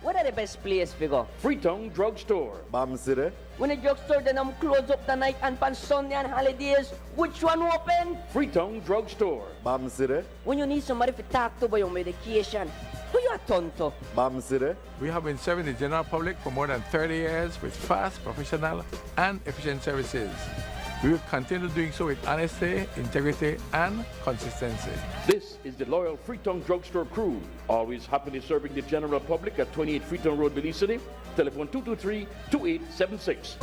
What are the best place we go? Freetown Drugstore. Bam City. When the drugstore then close up the night and pan Sunday and holidays, which one open? Freetown Drugstore. Bam City. When you need somebody to talk to about your medication, who you are turn to? Bam City. We have been serving the general public for more than 30 years with fast, professional, and efficient services. We will continue doing so with honesty, integrity, and consistency. This is the loyal Freetown Drugstore crew, always happily serving the general public at 28 Freetown Road, Belize City. Telephone 223-2876.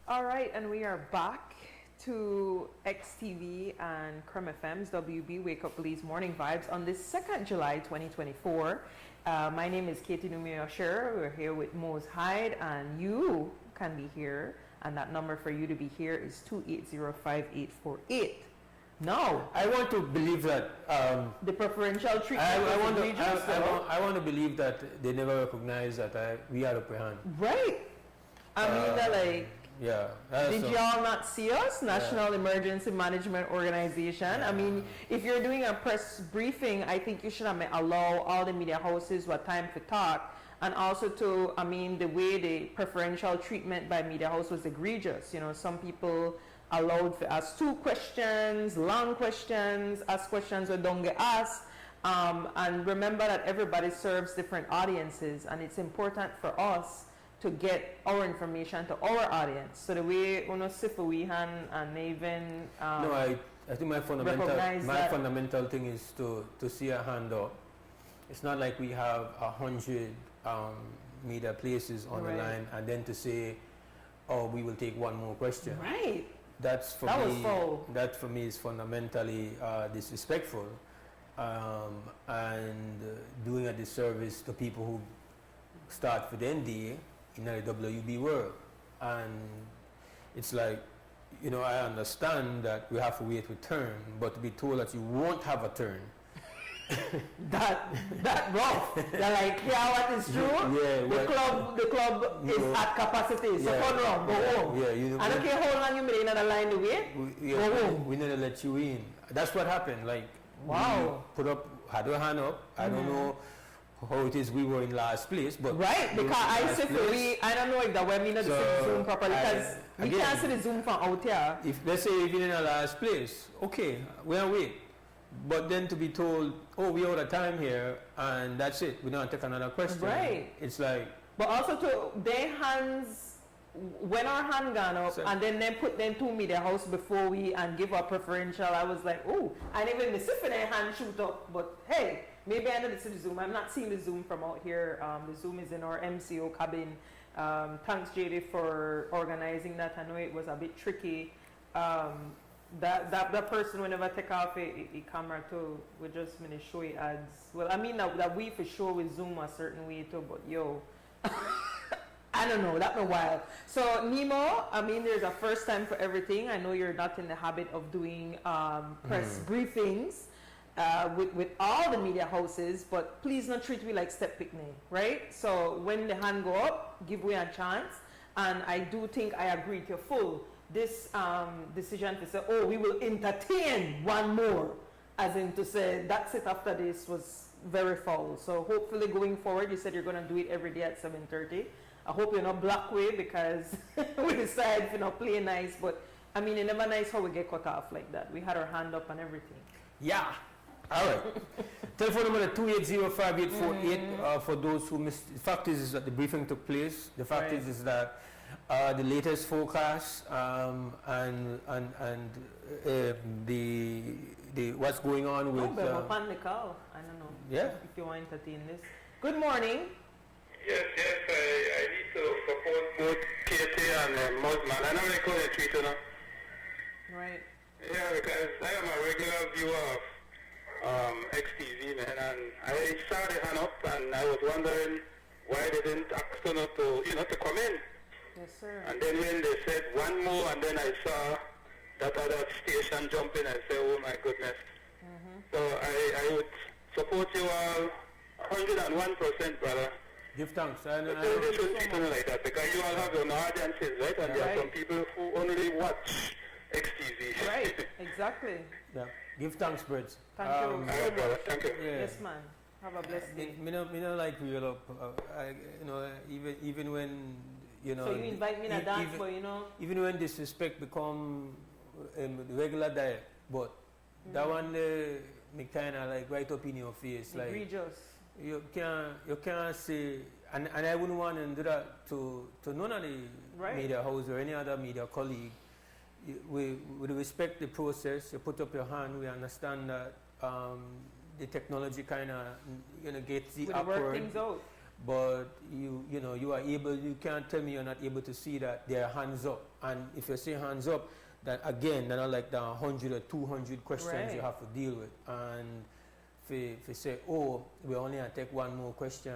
All right, and we are back to XTV and Creme FM's WB Wake Up Please Morning Vibes on this 2nd July 2024. My name is Katie Numi Usher. We're here with Mose Hyde, and you can be here, and that number for you to be here is 2805848. No, I want to believe that the preferential treatment. I want to believe that they never recognize that we are upper hand. Right. I mean, like. Yeah. Did y'all not see us? National Emergency Management Organization. I mean, if you're doing a press briefing, I think you should allow all the media houses what time to talk. And also to, I mean, the way the preferential treatment by media house was egregious. You know, some people allowed to ask 2 questions, long questions, ask questions that don't get asked. And remember that everybody serves different audiences, and it's important for us to get our information to our audience. So the way and even no, I think my fundamental thing is to see a hand up. It's not like we have 100 media places on the line and then to say, oh, we will take one more question. Right. That for me is fundamentally disrespectful and doing a disservice to people who start for the NDA in the WUB world. And it's like, you know, I understand that we have to wait for turn, but to be told that you won't have a turn. that rough. They're like, yeah, what is true? Yeah, the club is at capacity. So turn around, go home. Yeah, you know, I don't care how long you made another line to wait. Go home. We never let you in. That's what happened. Like, wow. Had our hand up. I don't know how it is we were in last place, but right, because I don't know if that way me not see Zoom properly, because we can't see the Zoom from out here. If let's say if you're in a last place, okay, we'll wait. But then to be told, oh, we're out of time here, and that's it, we don't take another question. Right. It's like. But also to their hands, when our hand gone up, and then they put them to media house before we and give a preferential, I was like, oh, and even the if their hand shoot up, but hey, maybe I know this is the Zoom. I'm not seeing the Zoom from out here. The Zoom is in our MCO cabin. Thanks, JD, for organizing that. I know it was a bit tricky. That person will never take off a camera too. We just gonna show it ads. Well, I mean that we for sure with Zoom a certain way too, but yo, I don't know. That's a while. So NEMO, I mean, there's a first time for everything. I know you're not in the habit of doing press briefings with all the media houses, but please don't treat me like step picnic, right? So when the hand go up, give me a chance. And I do think I agree to full. This decision to say, oh, we will entertain one more, as in to say that's it after this, was very foul. So hopefully going forward, you said you're going to do it every day at 7:30. I hope you're not block way, because we decide to not play nice. But I mean, it's never nice how we get cut off like that. We had our hand up and everything. Yeah. All right. Telephone number 280-5848 for those who missed. The fact is that the briefing took place. The fact is that the latest forecast and the what's going on with. I don't know. Yeah. If you want to entertain this. Good morning. Yes, I need to support both Katie and Mosman. I know they call it Twitter now. Right. Yeah, because I am a regular viewer of XTV, man, and I saw the hand up, and I was wondering why they didn't ask them to come in. Yes, sir. And then when they said one more, and then I saw that other station jump in, I said, oh my goodness. So I would support you all 101%, brother. Give thanks. They shouldn't be something like that, because you all have your audiences, right? And there are some people who only watch XTV. Right, exactly. Yeah. Give thanks, Birds. Thank you so much. Brother. Thank you. Yeah. Yes, man. Have a blessed day. Me not like real up. Even when So you invite me to dance, but even when disrespect become regular diet, but that one me kind of like right up in your face, egregious. You can't say, and I wouldn't want to do that to none of the media house or any other media colleague. We respect the process. You put up your hand. We understand that the technology kind of gets the upward. Work things out. but you are able. You can't tell me you're not able to see that they're hands up. And if you say hands up, then again, then are like the 100 or 200 questions you have to deal with. And if you say, oh, we only have to take one more question,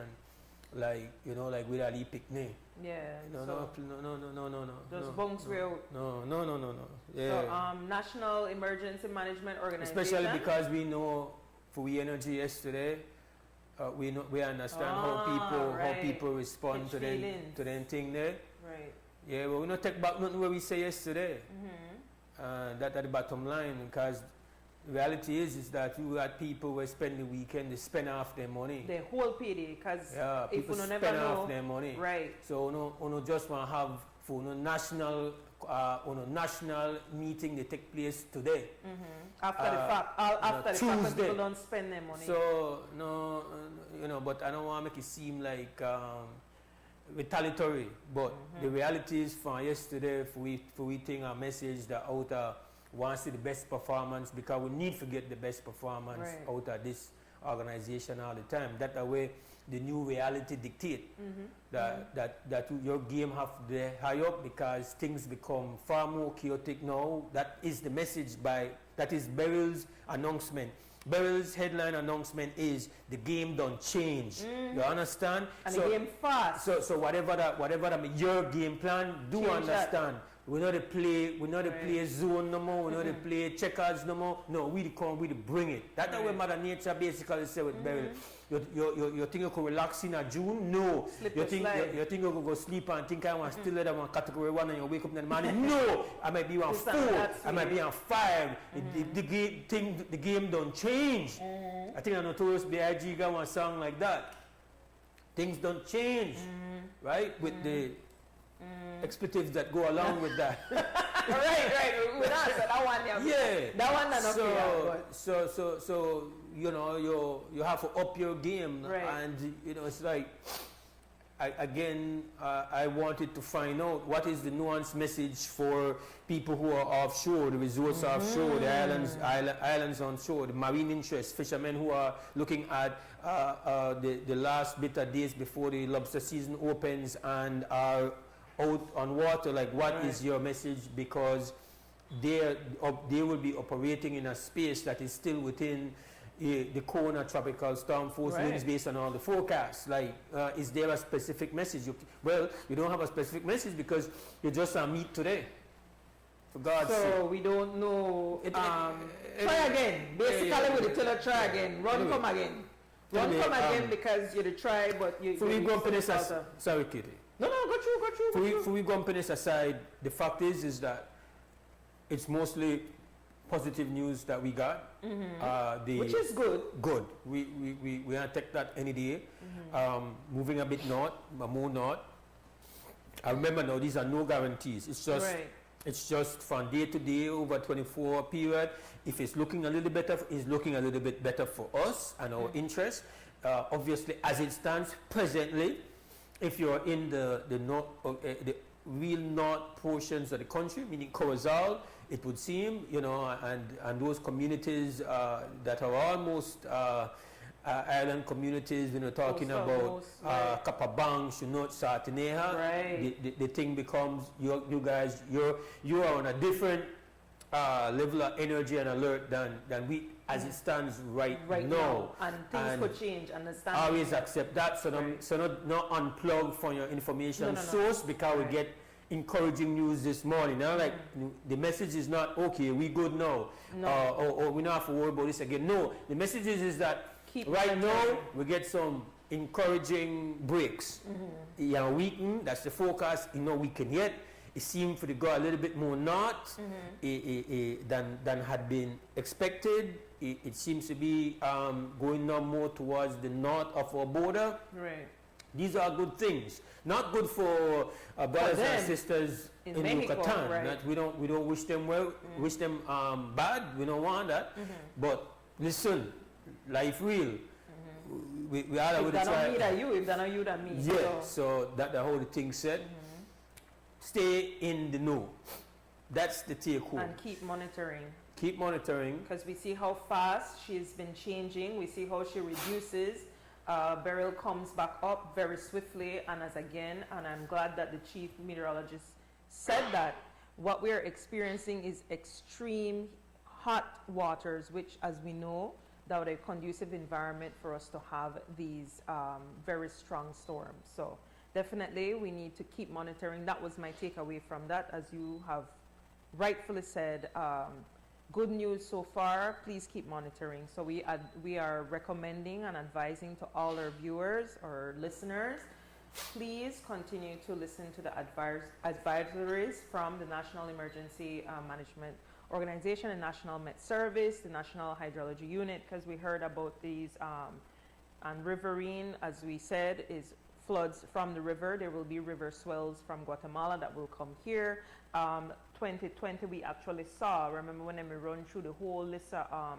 like like with Ali Picnic. Yeah. No. Just bunks way out. No. Yeah. So National Emergency Management Organization. Especially because we know for We Energy yesterday, we understand how people respond to them thing there. Right. Yeah, but we not take back nothing what we say yesterday. That's the bottom line, because the reality is that you had people who spend the weekend, they spend half their money. The whole PD, because people if you spend never half know, their money. Right. So you just want to have for national meeting they take place today. After the fact, after the fact, when people don't spend their money. So but I don't want to make it seem like retaliatory. But the reality is, from yesterday, for we think our message that out want to see the best performance, because we need to get the best performance out of this organization all the time. That way, the new reality dictate that your game have to high up, because things become far more chaotic now. That is the message that is Beryl's announcement. Beryl's headline announcement is the game don't change. You understand? And the game fast. So whatever your game plan, do change understand. That. We know they play zone no more, we know they play checkers no more. No, we bring it. That's the way Mother Nature basically say with Beryl. You think you could relax in June? No. You think you could go sleep and think I want still let them on category 1 and you wake up in the morning? No. I might be on 4, I might be on 5. The game don't change. I think I notorious B.I.G. got one song like that. Things don't change. Right? With the expletives that go along with that. right. With us, that one, that one not so you have to up your game, and it's like I wanted to find out what is the nuanced message for people who are offshore, the resorts offshore, the islands on shore, the marine interests, fishermen who are looking at the last bit of days before the lobster season opens and are out on water. Like, what is your message? Because they will be operating in a space that is still within the cone of tropical storm force winds based on all the forecasts. Like, is there a specific message? You don't have a specific message because you just meet today. For God's sake. So we don't know. Try again. Basically, with the teller, try again. Come again. Come again because you try, but you. So we go for this. Sorry, Kitty. No, go through. For we go and put this aside, the fact is that it's mostly positive news that we got. Which is good. Good. We want to take that any day. Moving a bit north, more north. I remember now, these are no guarantees. It's just from day to day over 24 period. If it's looking a little better, it's looking a little bit better for us and our interests. Obviously, as it stands presently, if you're in the real north portions of the country, meaning Corozal, it would seem, and those communities that are almost island communities, talking about Kapabang, Shunot, Sartineha, the thing becomes you guys, you are on a different level of energy and alert than we as it stands right now. And things could change, understand. Always accept that, so not unplug from your information source, because we get encouraging news this morning. Now, like, the message is not, okay, we good now, or we don't have to worry about this again. No, the message is that right now we get some encouraging breaks. Weaken, that's the forecast, weaken yet. It seemed for to go a little bit more north than had been expected. It seems to be going now more towards the north of our border. Right. These are good things. Not good for brothers and sisters in Yucatan. Right. We don't wish them well, wish them bad. We don't want that. But listen, life real. We all would try. If they're not you, that me. Yeah. So that the whole thing said. Stay in the know. That's the take home. And keep monitoring. Keep monitoring. Because we see how fast she's been changing. We see how she reduces Beryl comes back up very swiftly, and I'm glad that the chief meteorologist said that what we are experiencing is extreme hot waters, which, as we know, that would a conducive environment for us to have these very strong storms. So definitely we need to keep monitoring. That was my takeaway from that, as you have rightfully said. Good news so far. Please keep monitoring. So we are recommending and advising to all our viewers or listeners, please continue to listen to the advisories from the National Emergency Management Organization and National Met Service, the National Hydrology Unit, because we heard about these, and riverine, as we said, is floods from the river. There will be river swells from Guatemala that will come here. 2020 we actually saw, remember when we run through the whole list of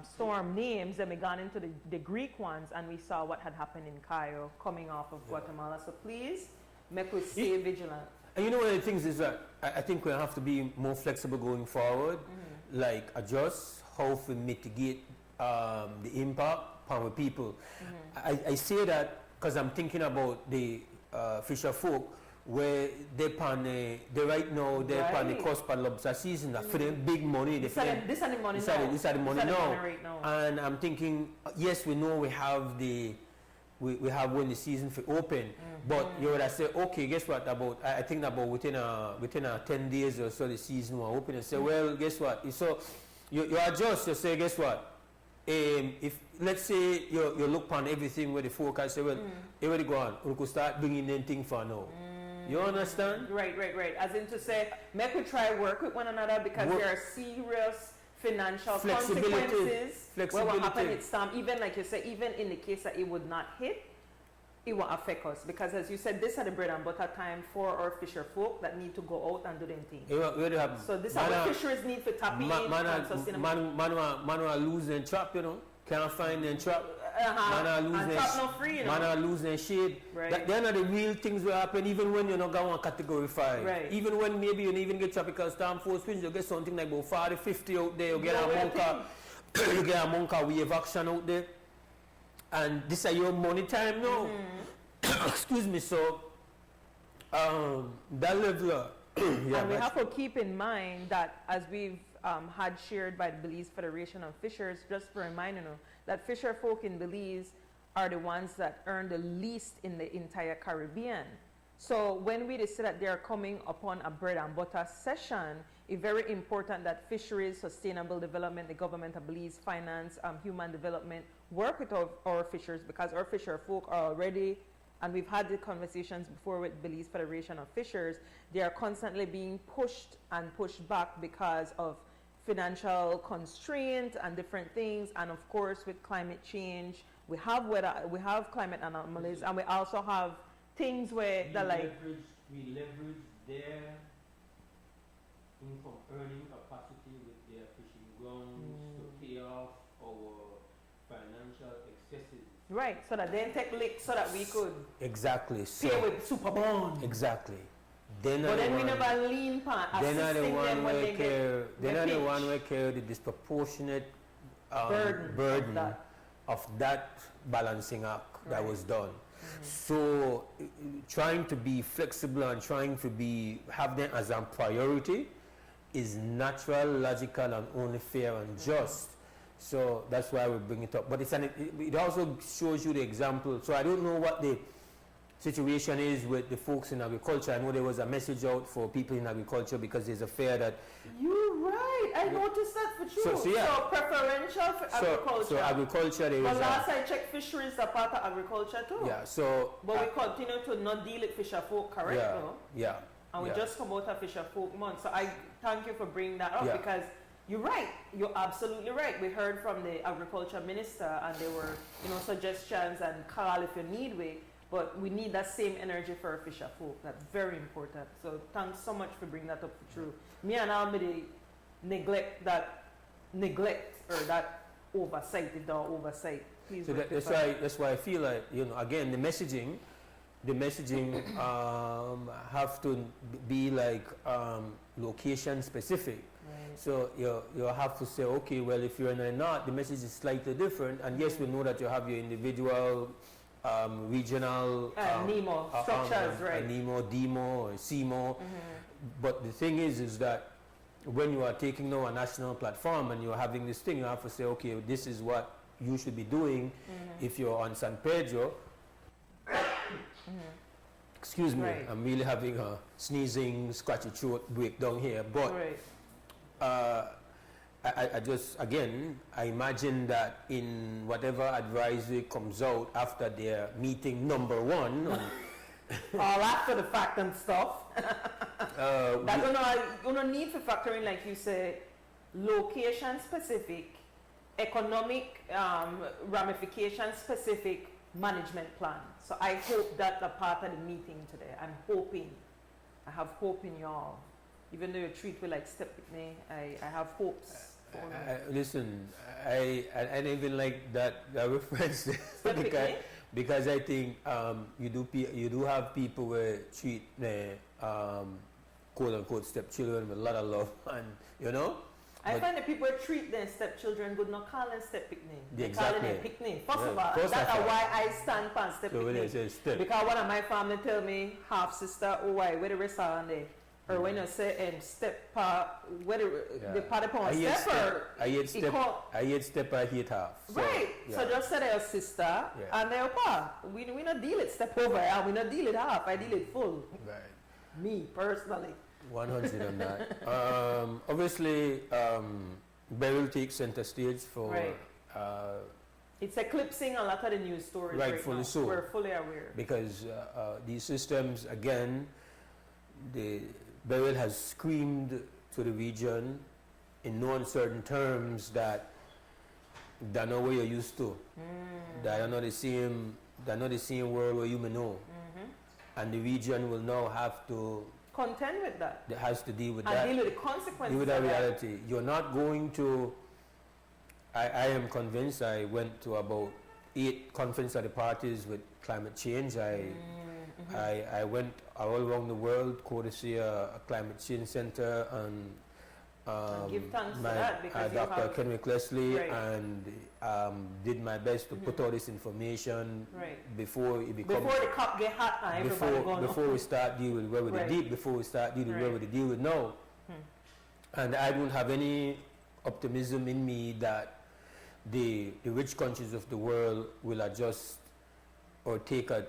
storm names, and we got into the Greek ones, and we saw what had happened in Cayo coming off of Guatemala. So please, make us stay vigilant. And you know, one of the things is that I think we have to be more flexible going forward, like adjust how to mitigate the impact on the people. I say that because I'm thinking about the fisher folk, where they right now they're on the coast of lobster season. For them big money. This is the money now. Right now. And I'm thinking, yes, we know we have we have when the season for open, but you would have said, okay, guess what? I think about within a 10 days or so the season will open, and say, well, guess what? So you adjust. You say, guess what? If let's say you look upon everything where the forecast say, well, everybody go on, we could start bringing in things for now. You understand? Right. As in to say, make we try work with one another, because there are serious financial consequences. What will happen in storm, even like you say, even in the case that it would not hit, it will affect us. Because as you said, this is the bread and butter time for our fisher folk that need to go out and do them things. So this is what fisheries need for tapping in and sustainable. Man are losing trap, you know. Can't find them trap. Man are losing shade. Right. They're not the real things will happen even when you're not going on category 5. Right. Even when maybe you don't even get tropical storm force winds, you get something like about 40, 50 out there. You get a monka wave action out there. And this is your money time now. Excuse me, so that level. And we have to keep in mind that, as we've had shared by the Belize Federation of Fishers, just for reminding you, that fisher folk in Belize are the ones that earn the least in the entire Caribbean. So when we say that they are coming upon a bread and butter session, it's very important that fisheries, sustainable development, the government of Belize, finance, human development, work with our fishers, because our fisher folk are already, and we've had the conversations before with Belize Federation of Fishers, they are constantly being pushed and pushed back because of financial constraint and different things. And of course, with climate change, we have climate anomalies, and we also have things where we leverage their income earning capacity with their fishing grounds to pay off our financial excesses. Right, so that they take licks so that we could pay with super bond. Exactly. But then we never lean pan assisting them when they get they're not the one who carry the disproportionate burden of that balancing act that was done. So trying to be flexible and trying to have them as a priority is natural, logical, and only fair and just. So that's why we bring it up. But it also shows you the example. So I don't know what the situation is with the folks in agriculture. I know there was a message out for people in agriculture, because there's a fair that... You're right. I noticed that for you. So preferential for agriculture. So agriculture, there is... But last I checked, fisheries are part of agriculture too. Yeah, so... But we continue to not deal with fisher folk, correct? Yeah. And we just come out of fisher folk month. So I thank you for bringing that up, because you're right. You're absolutely right. We heard from the agriculture minister, and there were, suggestions and call if you need way. But we need that same energy for our fisher folk. That's very important. So thanks so much for bringing that up. True. Me and Almedy neglect or that oversight, if there are oversight. Please. So that's why I feel like, again, the messaging the messaging have to be like location specific. Right. So you have to say, okay, well, if you're in a north, the message is slightly different. And yes, we know that you have your individual, regional NEMO structures, right? NEMO, DEMO, or CMO. But the thing is that when you are taking now a national platform and you're having this thing, you have to say, okay, this is what you should be doing if you're on San Pedro. Excuse me, Right. I'm really having a sneezing, scratchy throat breakdown here. But I just, again, I imagine that in whatever advisory comes out after their meeting number 1, all after the fact and stuff. That gonna need to factor in, like you say, location specific, economic ramification specific management plan. So I hope that's a part of the meeting today. I'm hoping. I have hope in y'all. Even though you treat me like step with me, I have hopes. Listen, I don't even like that reference because I think you do have people who treat the quote unquote stepchildren with a lot of love, and you know. I find that people treat their stepchildren good, not call them step picnic. They Exactly. call them picnic. First Yeah, of all, first that's of all. why I stand for step So when they say picnic. step. Because one of my family tell me half sister, oh why, where the rest are on there? Or when you say step where the part upon step or I hate step, I hate half. So, right. yeah. So just say they're sister and they're pa. We not deal it step over and we not deal it half. I deal it full. Right. Me personally. 100 on that. Obviously, Beryl takes center stage for. Right. It's eclipsing a lot of the news stories Rightfully right now. so. We're fully aware. Because these systems, again, Beryl has screamed to the region in no uncertain terms that they're not what you're used to. They're not the same world where you may know. And the region will now have to contend with that. It has to deal with and that. deal with the consequences. Deal with that of that. reality. You're not going to. I am convinced. I went to about 8 conferences of the parties with climate change. I went all around the world, courtesy a climate change center, and give thanks for that because you Dr. have- Kenrick Leslie, Right. and did my best to put all this information before it becomes. Before the cup get hot now, everybody going before we start dealing with where we Right. deep, before we start dealing with where we deal with now. And I don't have any optimism in me that the rich countries of the world will adjust or take a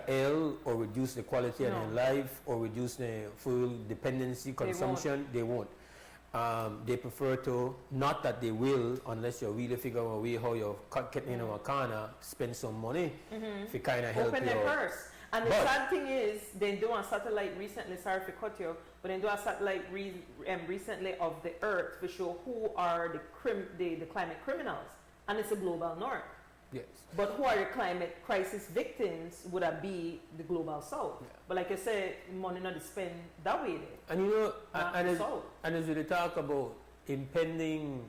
L or reduce the quality of No. their life or reduce the full dependency consumption. They won't. They prefer to, not that they will, unless you really figure out a way how you're getting in a corner, spend some money if it kind of help open you their out. purse. And the sad thing is, they do a satellite recently, sorry if I cut you, but they do a satellite recently of the Earth to show who are the climate criminals. And it's a global north. Yes. But who are the climate crisis victims would that be the global south. But like I said, money not spent that way there. And you know, Not and the as, south. and as we talk about impending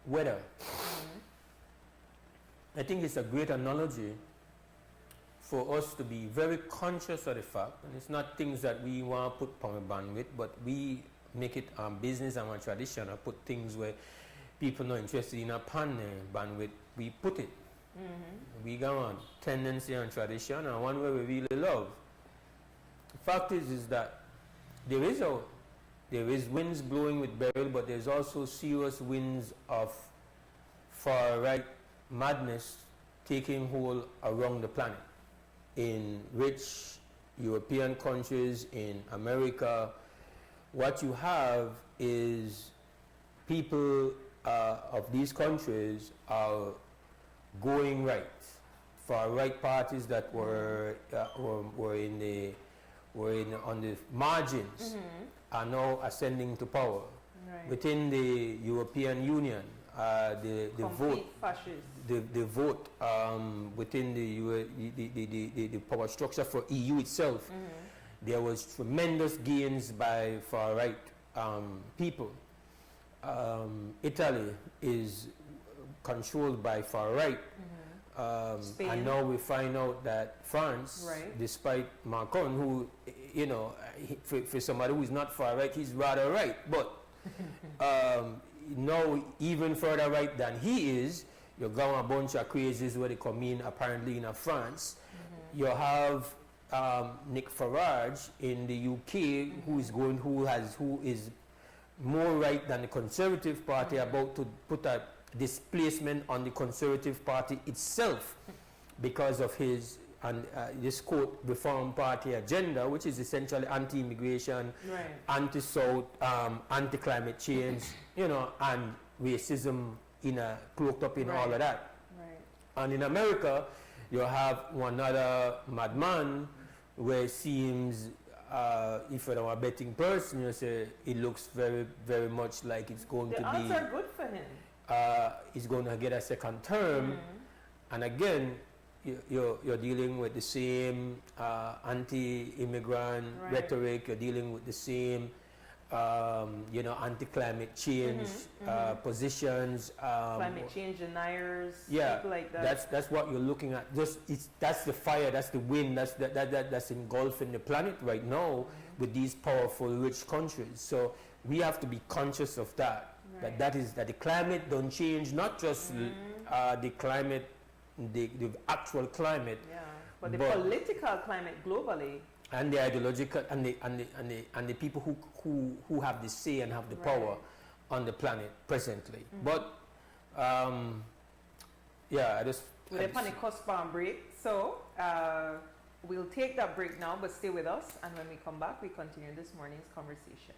weather, I think it's a great analogy for us to be very conscious of the fact, and it's not things that we want to put power ban with, but we make it our business and our tradition, or put things where people not interested in a pan bandwidth, we put it. We go on tendency and tradition, and one way we really love. The fact is that there is winds blowing with Beryl, but there's also serious winds of far right madness taking hold around the planet. In rich European countries, in America, what you have is people of these countries are going right. Far right parties that were on the margins are now ascending to power. Right. Within the European Union, the vote, the vote within the power structure for EU itself, there was tremendous gains by far right people. Italy is controlled by far right. And now we find out that France, despite Macron, who, you know, for somebody who's not far right, he's rather right. But now, even further right than he is, you got a bunch of crazies where they come in, apparently in France. You have Nick Farage in the UK, who is more right than the Conservative Party, about to put a displacement on the Conservative Party itself because of his this quote Reform Party agenda, which is essentially anti-immigration, anti-South, anti-climate change, you know, and racism cloaked up in all of that. And in America, you have one other madman where it seems, if you're a betting person, you say it looks very, very much like it's going to be. The odds are good for him. He's going to get a second term, and again, you're dealing with the same anti-immigrant rhetoric. You're dealing with the same, you know, anti-climate change positions. Climate change deniers, people like that. That's what you're looking at. That's the fire, that's the wind, that's engulfing the planet right now with these powerful, rich countries. So we have to be conscious of that. That the climate don't change, not just the climate, the actual climate, but the political climate globally, and the ideological and the people who have the say and have the power on the planet presently. But yeah, we're upon a cusp of break, so we'll take that break now, but stay with us, and when we come back, we continue this morning's conversation.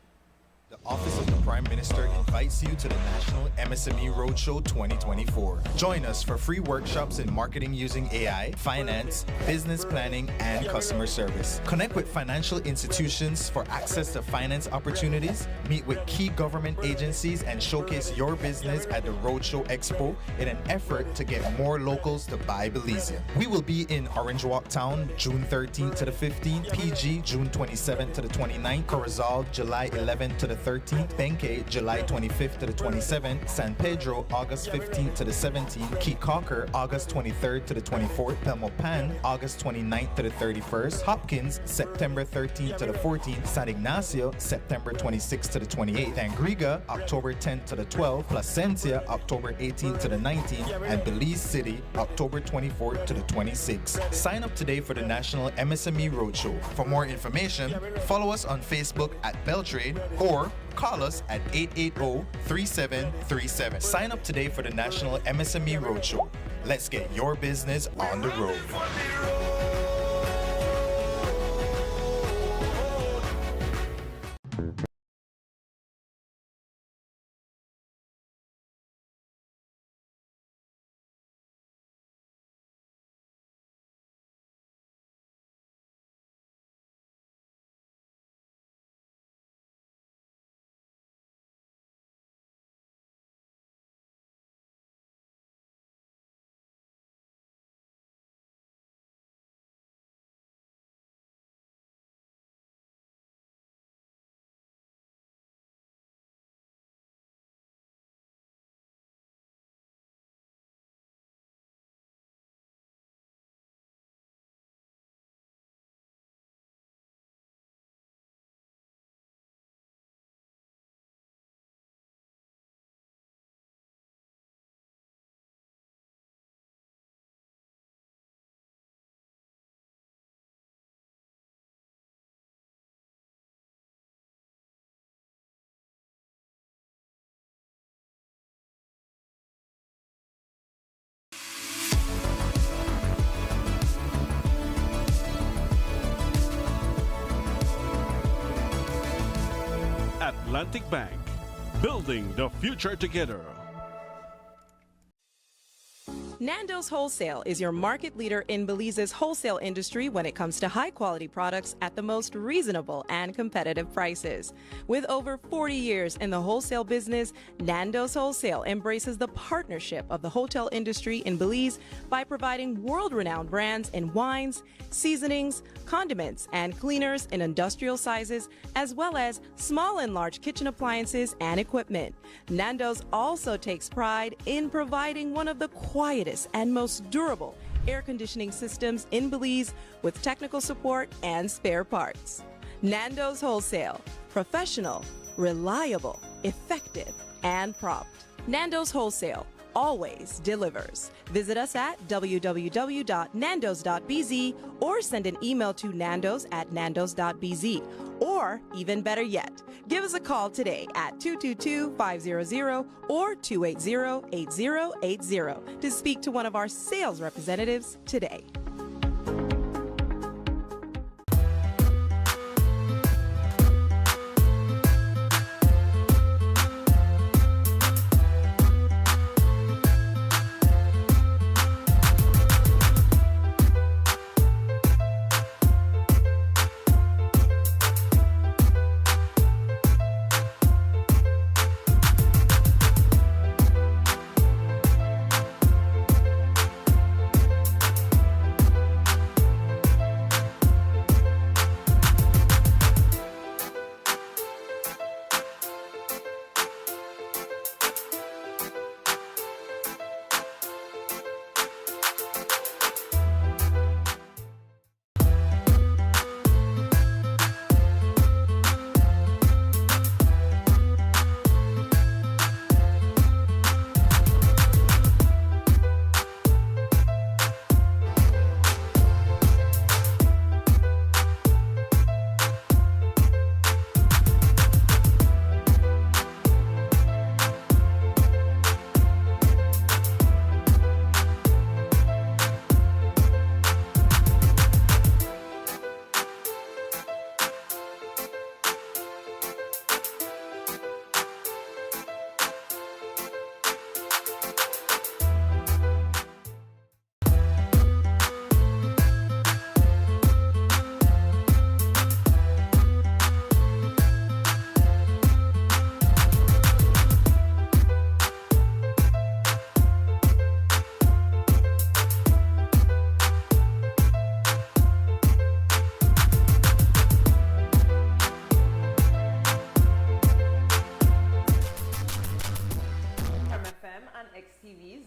The Office of the Prime Minister invites you to the National MSME Roadshow 2024. Join us for free workshops in marketing using AI, finance, business planning, and customer service. Connect with financial institutions for access to finance opportunities, meet with key government agencies, and showcase your business at the Roadshow Expo in an effort to get more locals to buy Belizean. We will be in Orange Walk Town, June 13th to the 15th, PG, June 27th to the 29th, Corozal, July 11th to the 13th, Benke, July 25th to the 27th, San Pedro, August 15th to the 17th, Key Cocker, August 23rd to the 24th, Pelmopan, August 29th to the 31st, Hopkins, September 13th to the 14th, San Ignacio, September 26th to the 28th, Angriga, October 10th to the 12th, Placentia, October 18th to the 19th, and Belize City, October 24th to the 26th. Sign up today for the National MSME Roadshow. For more information, follow us on Facebook at Beltrade or call us at 880-3737. Sign up today for the National MSME Roadshow. Let's get your business on the road. Atlantic Bank, building the future together. Nando's Wholesale is your market leader in Belize's wholesale industry when it comes to high-quality products at the most reasonable and competitive prices. With over 40 years in the wholesale business, Nando's Wholesale embraces the partnership of the hotel industry in Belize by providing world-renowned brands in wines, seasonings, condiments, and cleaners in industrial sizes, as well as small and large kitchen appliances and equipment. Nando's also takes pride in providing one of the quietest latest and most durable air conditioning systems in Belize with technical support and spare parts. Nando's Wholesale. Professional, reliable, effective, and prompt. Nando's Wholesale always delivers. Visit us at www.nandos.bz or send an email to nandos@nandos.bz. Or even better yet, give us a call today at 222-500 or 280-8080 to speak to one of our sales representatives today.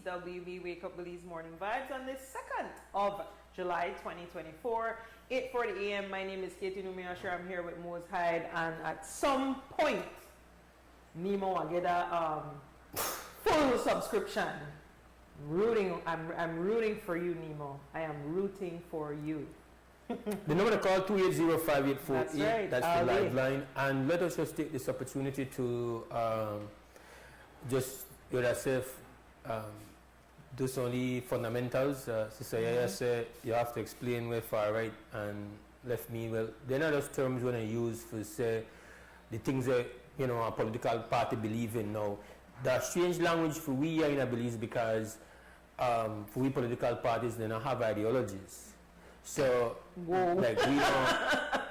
WUB Wake Up Belize Morning Vibes on the 2nd of July 2024, 8:40 a.m. My name is Numi Usher. I'm here with Mose, Hyde, and at some point, NEMO will get a full subscription. I'm rooting for you, NEMO. I am rooting for you. The number to call 280-5848. That's right. That's the live line. And let us just take this opportunity to just yourself do some only fundamentals. Sister Yaya said you have to explain where far right and left mean. Well, they're not just terms when I use for say the things that a political party believe in now. The strange language for we here in Belize because for we political parties they don't have ideologies. So like we don't.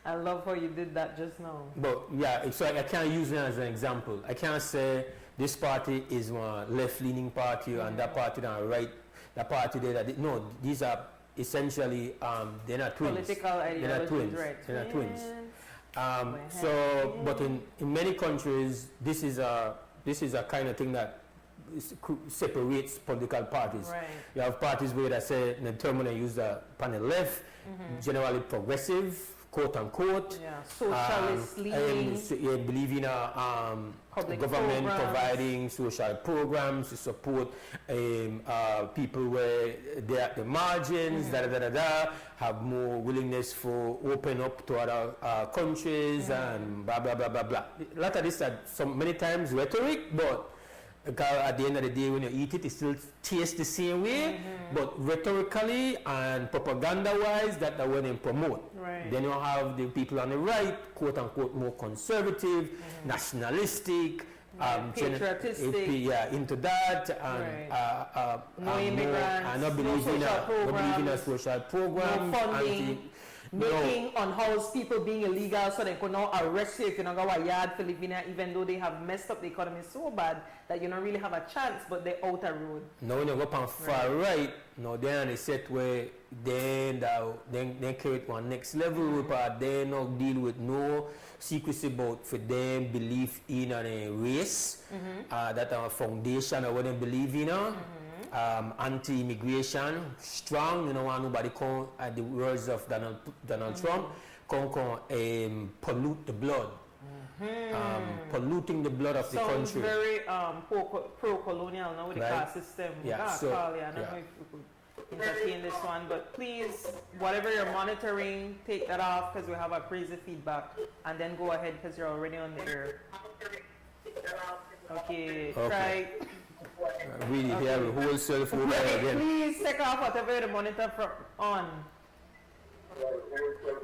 I love how you did that just now. But yeah, it's like I can't use it as an example. I can't say this party is one left-leaning party and that party on right. That party there. No, these are essentially they're not twins. Political ideologies, they're not twins. right? They're not twins. So, but in many countries, this is a kind of thing that separates political parties. Right. You have parties where they say the term when I use the panel left, generally progressive, quote unquote. Yeah, socialist leaning. You believe in government providing social programs to support people where they're at the margins, have more willingness for open up to other countries and blah, blah, blah, blah, blah. A lot of this are many times rhetoric, but at the end of the day, when you eat it, it still tastes the same way, but rhetorically and propaganda-wise, that's what they promote. Right. Then you have the people on the right, quote-unquote, more conservative, nationalistic, patriotistic, into that, and no immigrants, and not believing in a social program, no funding. Making unhoused people being illegal so they could not arrest you if you don't go a yard for living there, even though they have messed up the economy so bad that you don't really have a chance, but they're out a road. Now when you go up on far right, now they're on the set where then carry it one next level where they not deal with no secrecy about for them belief in a race, that our foundation or what they believe in. Anti-immigration, strong. You know, nobody come at the words of Donald Trump. Come pollute the blood. Polluting the blood of the country. Sounds very pro-colonial now with the caste system. Yeah, I don't know if we could entertain this one, but please, whatever you're monitoring, take that off because we have a crazy feedback, and then go ahead because you're already on the air. Okay. Try. Really, they have a whole cell phone again. Please take off whatever the monitor on.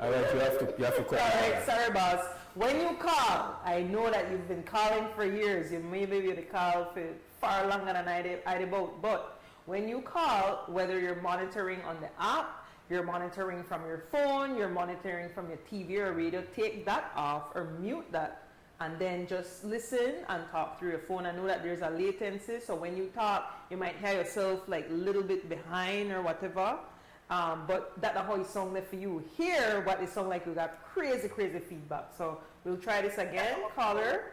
All right, you have to cut. All right, sorry, boss. When you call, I know that you've been calling for years. You may be able to call for far longer than I did about. But when you call, whether you're monitoring on the app, you're monitoring from your phone, you're monitoring from your TV or radio, take that off or mute that, and then just listen and talk through your phone. I know that there's a latency, so when you talk, you might hear yourself like a little bit behind or whatever. But that's how it sounds for you. Here, what it sounds like, you got crazy feedback. So we'll try this again. Caller.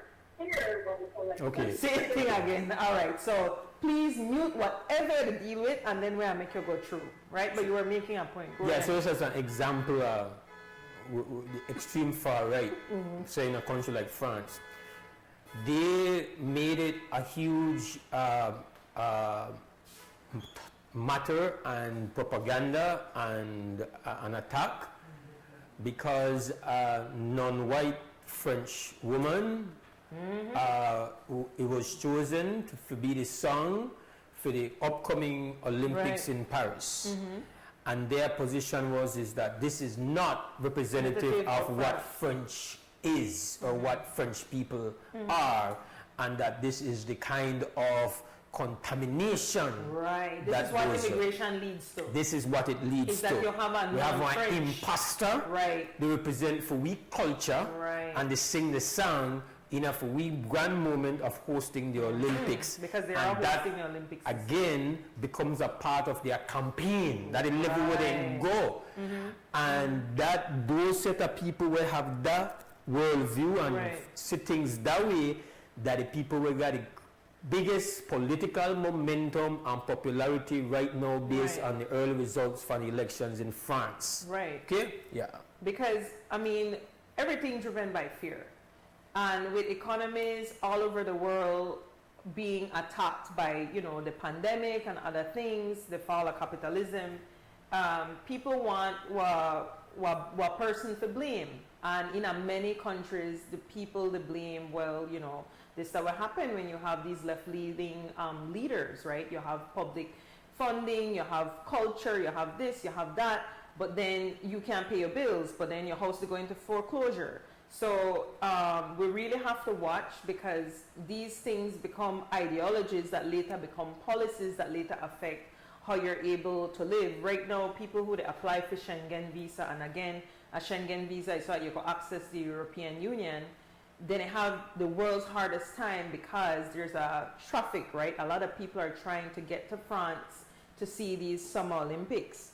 Okay. Same thing again. All right. So please mute whatever to deal with, and then we'll make you go through. Right? But you were making a point. Go ahead. So this is an example. The extreme far right, say in a country like France, they made it a huge matter and propaganda and an attack because a non-white French woman it was chosen to be the song for the upcoming Olympics in Paris. And their position is that this is not representative of what French is or what French people are, and that this is the kind of contamination. Right. This is what immigration leads to. This is what it leads is that to. You have we have one imposter. Right. They represent for we culture. Right. And they sing the song in a we grand moment of hosting the Olympics. Because they are hosting the Olympics. Again becomes a part of their campaign. That in level where they go. And that those set of people will have that worldview and see things that way, that the people will get the biggest political momentum and popularity right now based on the early results for the elections in France. Right. Okay? Yeah. Because, I mean, everything driven by fear. And with economies all over the world being attacked by, you know, the pandemic and other things, the fall of capitalism, people want one person to blame. And in many countries, the people they blame, well, you know, this will happen when you have these left-leaning leaders, right? You have public funding, you have culture, you have this, you have that, but then you can't pay your bills, but then your house is going into foreclosure. So we really have to watch, because these things become ideologies that later become policies that later affect how you're able to live. Right now, people who apply for Schengen visa, and again, a Schengen visa is so that you can access the European Union, then they have the world's hardest time because there's a traffic, right? A lot of people are trying to get to France to see these Summer Olympics.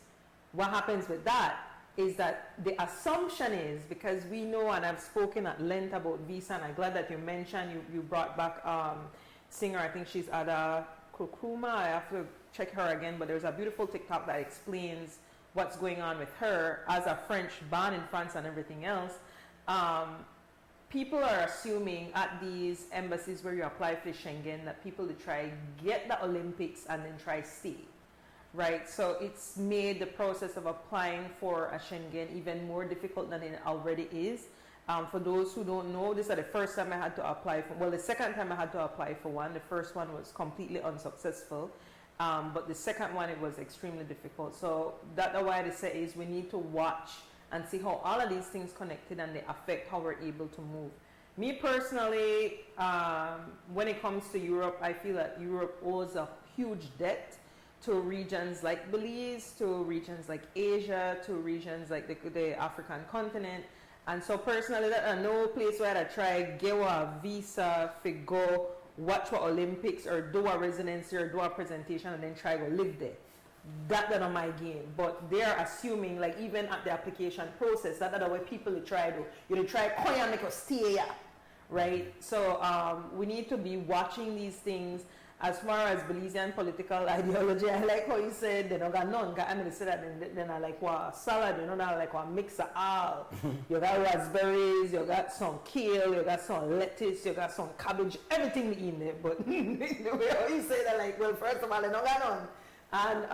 What happens with that is that the assumption is, because we know, and I've spoken at length about visa, and I'm glad that you mentioned, you brought back singer, I think she's Ada Kurkuma, I have to check her again, but there's a beautiful TikTok that explains what's going on with her as a French, born in France and everything else. People are assuming at these embassies where you apply for Schengen that people to try get the Olympics and then try stay, right? So it's made the process of applying for a Schengen even more difficult than it already is. For those who don't know, this is the first time I had to apply for, well, the second time I had to apply for one. The first one was completely unsuccessful. But the second one, it was extremely difficult. So that's why I say is we need to watch and see how all of these things connected and they affect how we're able to move. Me personally, when it comes to Europe, I feel that Europe owes a huge debt to regions like Belize, to regions like Asia, to regions like the African continent. And so personally, there's no place where I try get a visa for go watch what Olympics or do a residency or do a presentation and then try to live there. That's not my game. But they're assuming, like even at the application process, that's the way people try to, you try to make us stay here, right? So we need to be watching these things as far as Belizean political ideology, I like how you said they don't got none. I mean, they say that then I like what salad, you know, not like what mix of all. You got raspberries, you got some kale, you got some lettuce, you got some cabbage, everything in there. But the way how you say that, like, well, first of all, they don't got none. And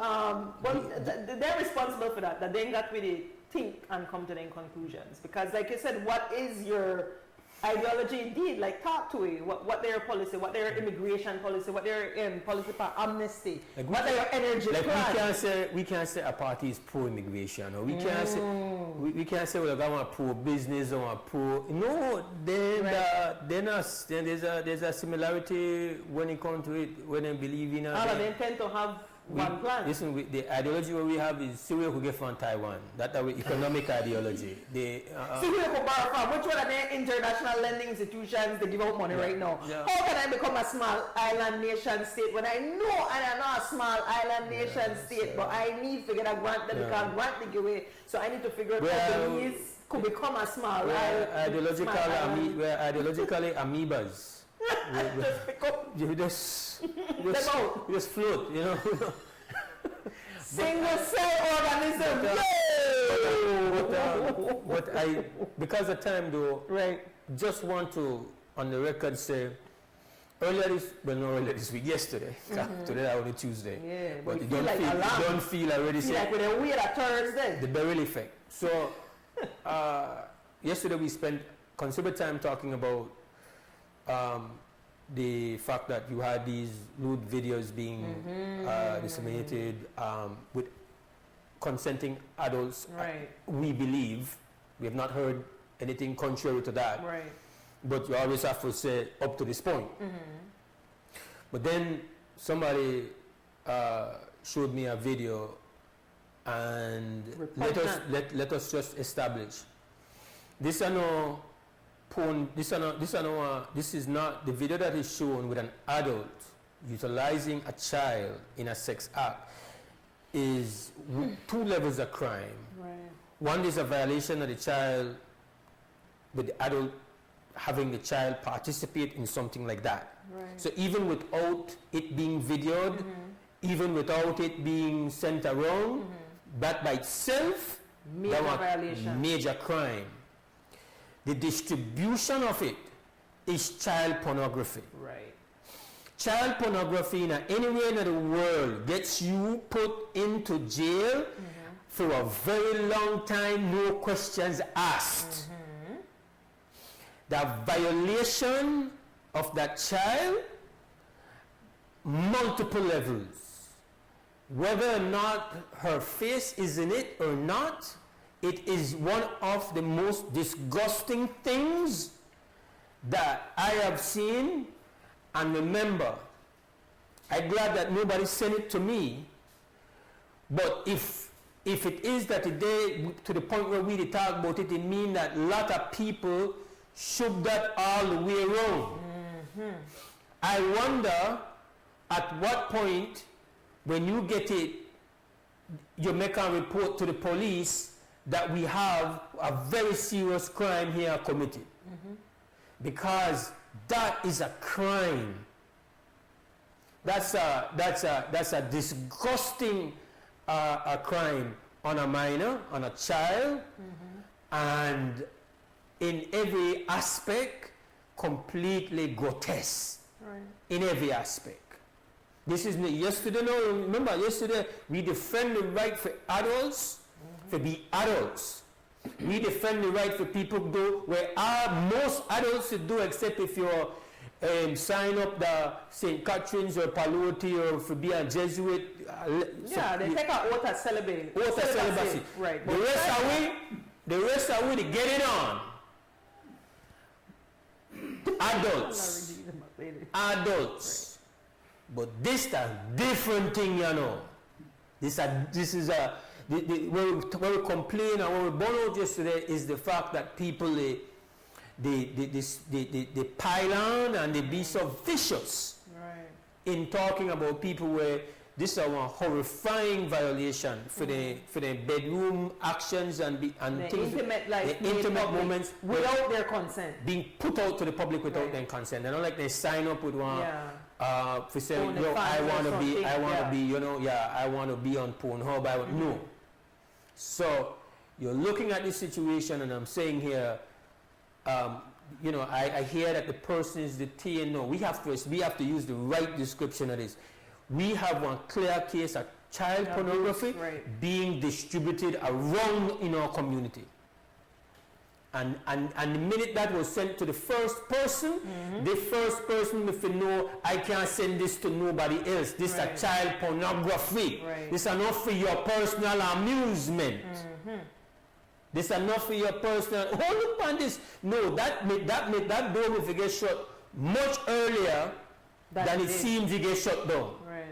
but they're responsible for that. That they ain't got really think and come to their conclusions. Because, like you said, what is your ideology indeed? Like, talk to it. What their policy, what their immigration policy, what their policy for amnesty, like what their energy like plan. we can't say a party is pro-immigration, or we can't say we can't say well, I want pro-business or pro. No, then there's a similarity when it comes to it, when they believe in. They tend to have one plan. Listen, the ideology what we have is Syria could get from Taiwan. That's our economic ideology. Syria could borrow from which one of the international lending institutions they give out money right now? Yeah. How can I become a small island nation state when I know I am not a small island nation state, but I need to get a grant that because grant the giveaway. So I need to figure out how Belize could become a small island. We're ideologically amoebas. You just float, you know. Single cell organism. But because of time though, just want to on the record say earlier this week, yesterday. Today I only Tuesday. Yeah, but you don't feel already say like with a weird Thursday. The Beryl effect. So yesterday we spent considerable time talking about the fact that you had these lewd videos being disseminated with consenting adults. We believe, we have not heard anything contrary to that. But you always have to say up to this point. But then somebody showed me a video, and let us just establish this is no porn. This is not the video that is shown with an adult utilizing a child in a sex act is two levels of crime. One is a violation of the child, with the adult having the child participate in something like that. So even without it being videoed, even without it being sent around, that by itself, major crime. The distribution of it is child pornography. Child pornography in anywhere in the world gets you put into jail for a very long time, no questions asked. The violation of that child, multiple levels. Whether or not her face is in it or not, it is one of the most disgusting things that I have seen. And remember, I'm glad that nobody sent it to me, but if it is that today, to the point where we talk about it, it means that a lot of people should that all the way around. I wonder at what point, when you get it, you make a report to the police that we have a very serious crime here committed. Because that is a crime. That's a disgusting a crime on a minor, on a child, and in every aspect, completely grotesque. In every aspect. This is yesterday. No, remember yesterday we defend the right for adults to be adults. We defend the right for people to do where most adults should do, except if you're sign up the St. Catherine's or Paloti or for be a Jesuit. They take out oath of celibacy. Right. The rest are we to get it on. Adults. But this is a different thing, you know. This is a where we complain and what we born out yesterday is the fact that people they pile on and they be so vicious in talking about people where this is a horrifying violation for the bedroom actions and things, intimate moments without their consent, being put out to the public without their consent. They don't like they sign up with one For saying, Porn yo, I fans or want to be, something, I want to yeah. be, you know, yeah, I want to be on Pornhub. No. So you're looking at this situation, and I'm saying here, you know, I hear that the person is the T, and no, we have to use the right description of this. We have one clear case of child pornography being distributed around in our community. And the minute that was sent to the first person, the first person, if you know, I can't send this to nobody else. This is a child pornography. This is not for your personal amusement. This is not for your personal. Oh, look on this. No, that door will get shut much earlier than it seems to get shut down. Right.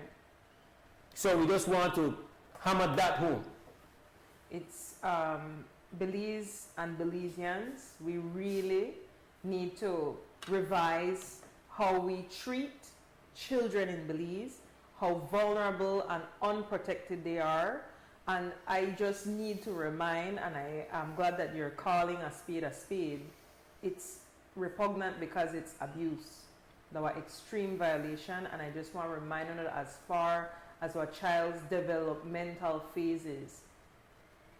So we just want to hammer that home. It's Belize and Belizeans, we really need to revise how we treat children in Belize, how vulnerable and unprotected they are. And I just need to remind, and I'm glad that you're calling a spade, it's repugnant because it's abuse. There were extreme violation, and I just want to remind you that as far as our child's developmental phases,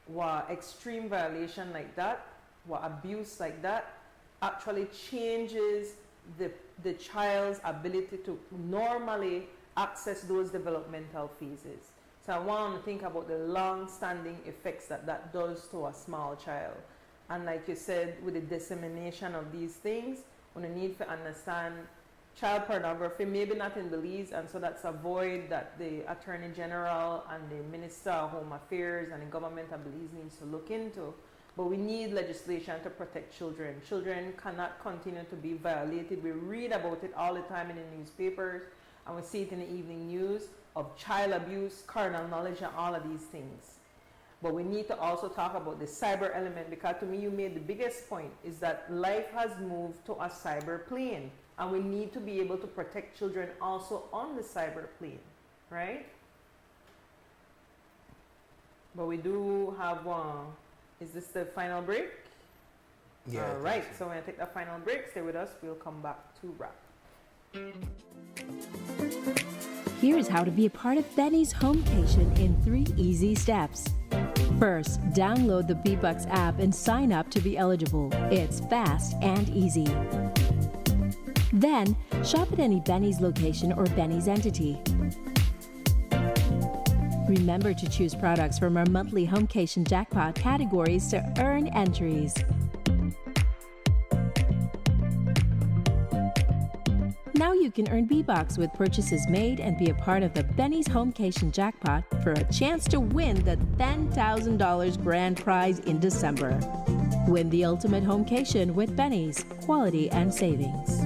what extreme violation like that, what abuse like that, actually changes the child's ability to normally access those developmental phases. So I want to think about the long-standing effects that does to a small child. And like you said, with the dissemination of these things, we need to understand child pornography, maybe not in Belize, and so that's a void that the Attorney General and the Minister of Home Affairs and the government of Belize needs to look into. But we need legislation to protect children. Children cannot continue to be violated. We read about it all the time in the newspapers, and we see it in the evening news of child abuse, carnal knowledge, and all of these things. But we need to also talk about the cyber element, because to me you made the biggest point, is that life has moved to a cyber plane. And we need to be able to protect children also on the cyber plane, right? But we do have one. Is this the final break? Yeah. All right, so we're going to take the final break. Stay with us. We'll come back to wrap. Here's how to be a part of Benny's Homecation in 3 easy steps. First, download the B-Bucks app and sign up to be eligible. It's fast and easy. Then, shop at any Benny's location or Benny's entity. Remember to choose products from our monthly Homecation Jackpot categories to earn entries. Now you can earn B-Bucks with purchases made and be a part of the Benny's Homecation Jackpot for a chance to win the $10,000 grand prize in December. Win the ultimate homecation with Benny's, quality and savings.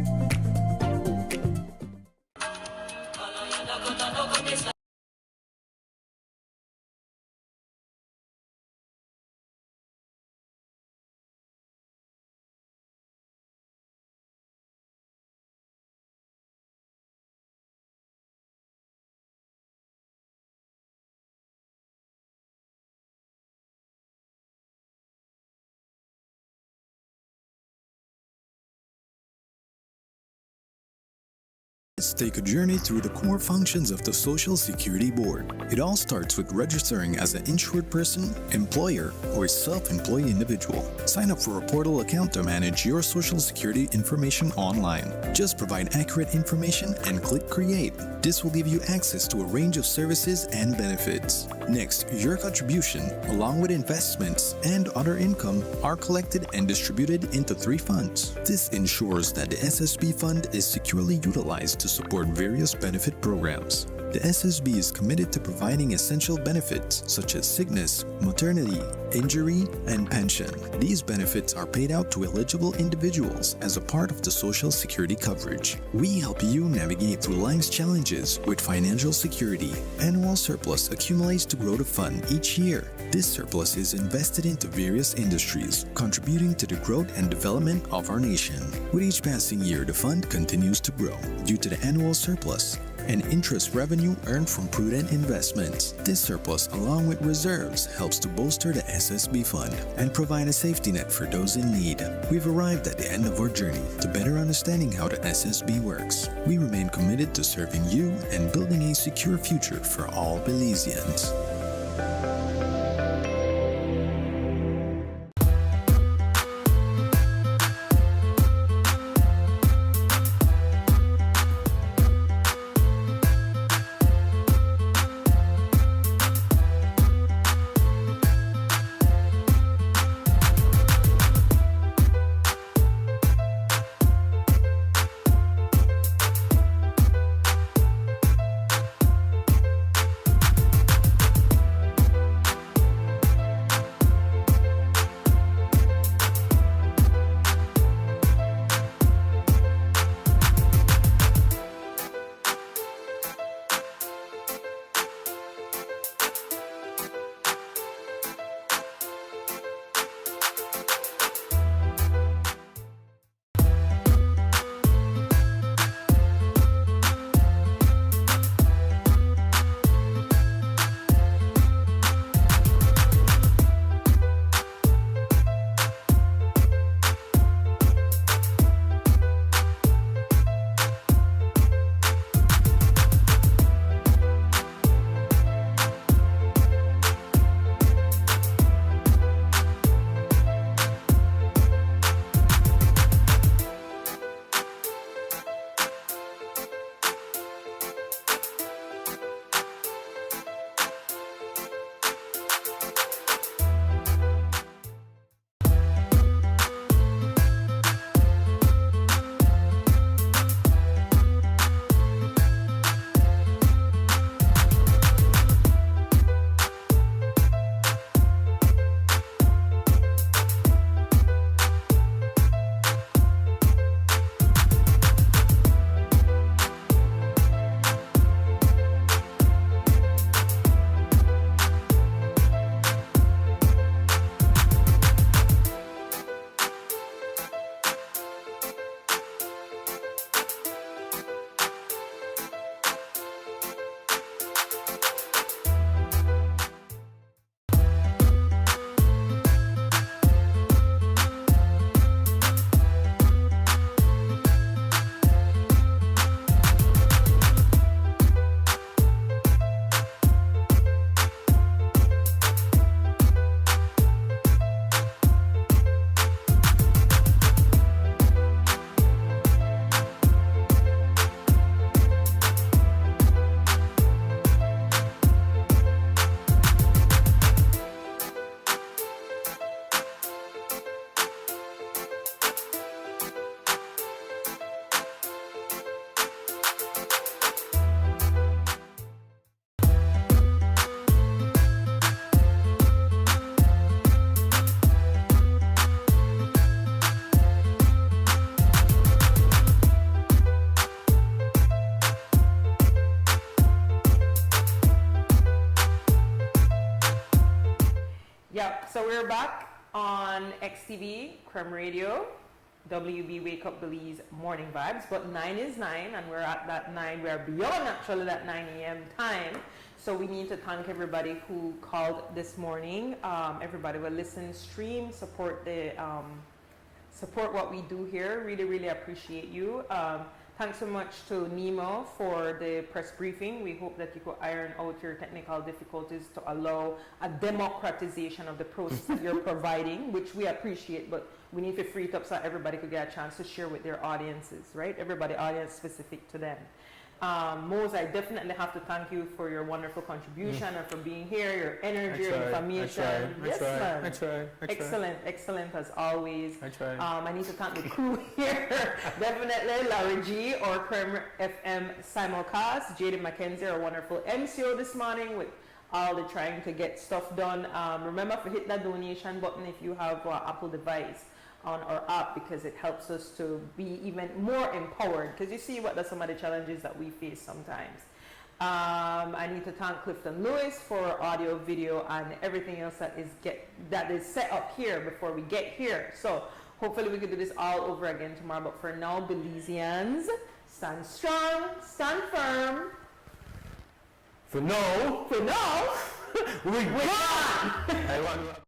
Let's take a journey through the core functions of the Social Security Board. It all starts with registering as an insured person, employer, or self-employed individual. Sign up for a portal account to manage your Social Security information online. Just provide accurate information and click Create. This will give you access to a range of services and benefits. Next, your contribution, along with investments and other income, are collected and distributed into 3 funds. This ensures that the SSB fund is securely utilized to support various benefit programs. The SSB is committed to providing essential benefits such as sickness, maternity, injury, and pension. These benefits are paid out to eligible individuals as a part of the Social Security coverage. We help you navigate through life's challenges with financial security. Annual surplus accumulates to grow the fund each year. This surplus is invested into various industries, contributing to the growth and development of our nation. With each passing year, the fund continues to grow. Due to the annual surplus, and interest revenue earned from prudent investments. This surplus, along with reserves, helps to bolster the SSB fund and provide a safety net for those in need. We've arrived at the end of our journey to better understanding how the SSB works. We remain committed to serving you and building a secure future for all Belizeans. So we're back on XTV, Creme Radio, WB Wake Up Belize Morning Vibes, but 9 is 9, and we're at that 9, we're beyond actually that 9 a.m. time. So we need to thank everybody who called this morning. Everybody will listen, stream, support what we do here. Really, really appreciate you. Thanks so much to NEMO for the press briefing. We hope that you could iron out your technical difficulties to allow a democratization of the process that you're providing, which we appreciate, but we need to free it up so everybody could get a chance to share with their audiences, right? Everybody, audience specific to them. Mose, I definitely have to thank you for your wonderful contribution and for being here, your energy, your information. I try. Excellent, excellent as always. I need to thank the crew here. Definitely Larry G, or Creme FM simulcast, Jaden McKenzie, our wonderful MCO this morning with all the trying to get stuff done. Remember to hit that donation button if you have an Apple device on our app, because it helps us to be even more empowered, because you see what are some of the challenges that we face sometimes. I need to thank Clifton Lewis for audio, video, and everything else that is set up here before we get here. So hopefully we can do this all over again tomorrow, but for now, Belizeans, stand strong, stand firm. For now, For now, we're gone. I want to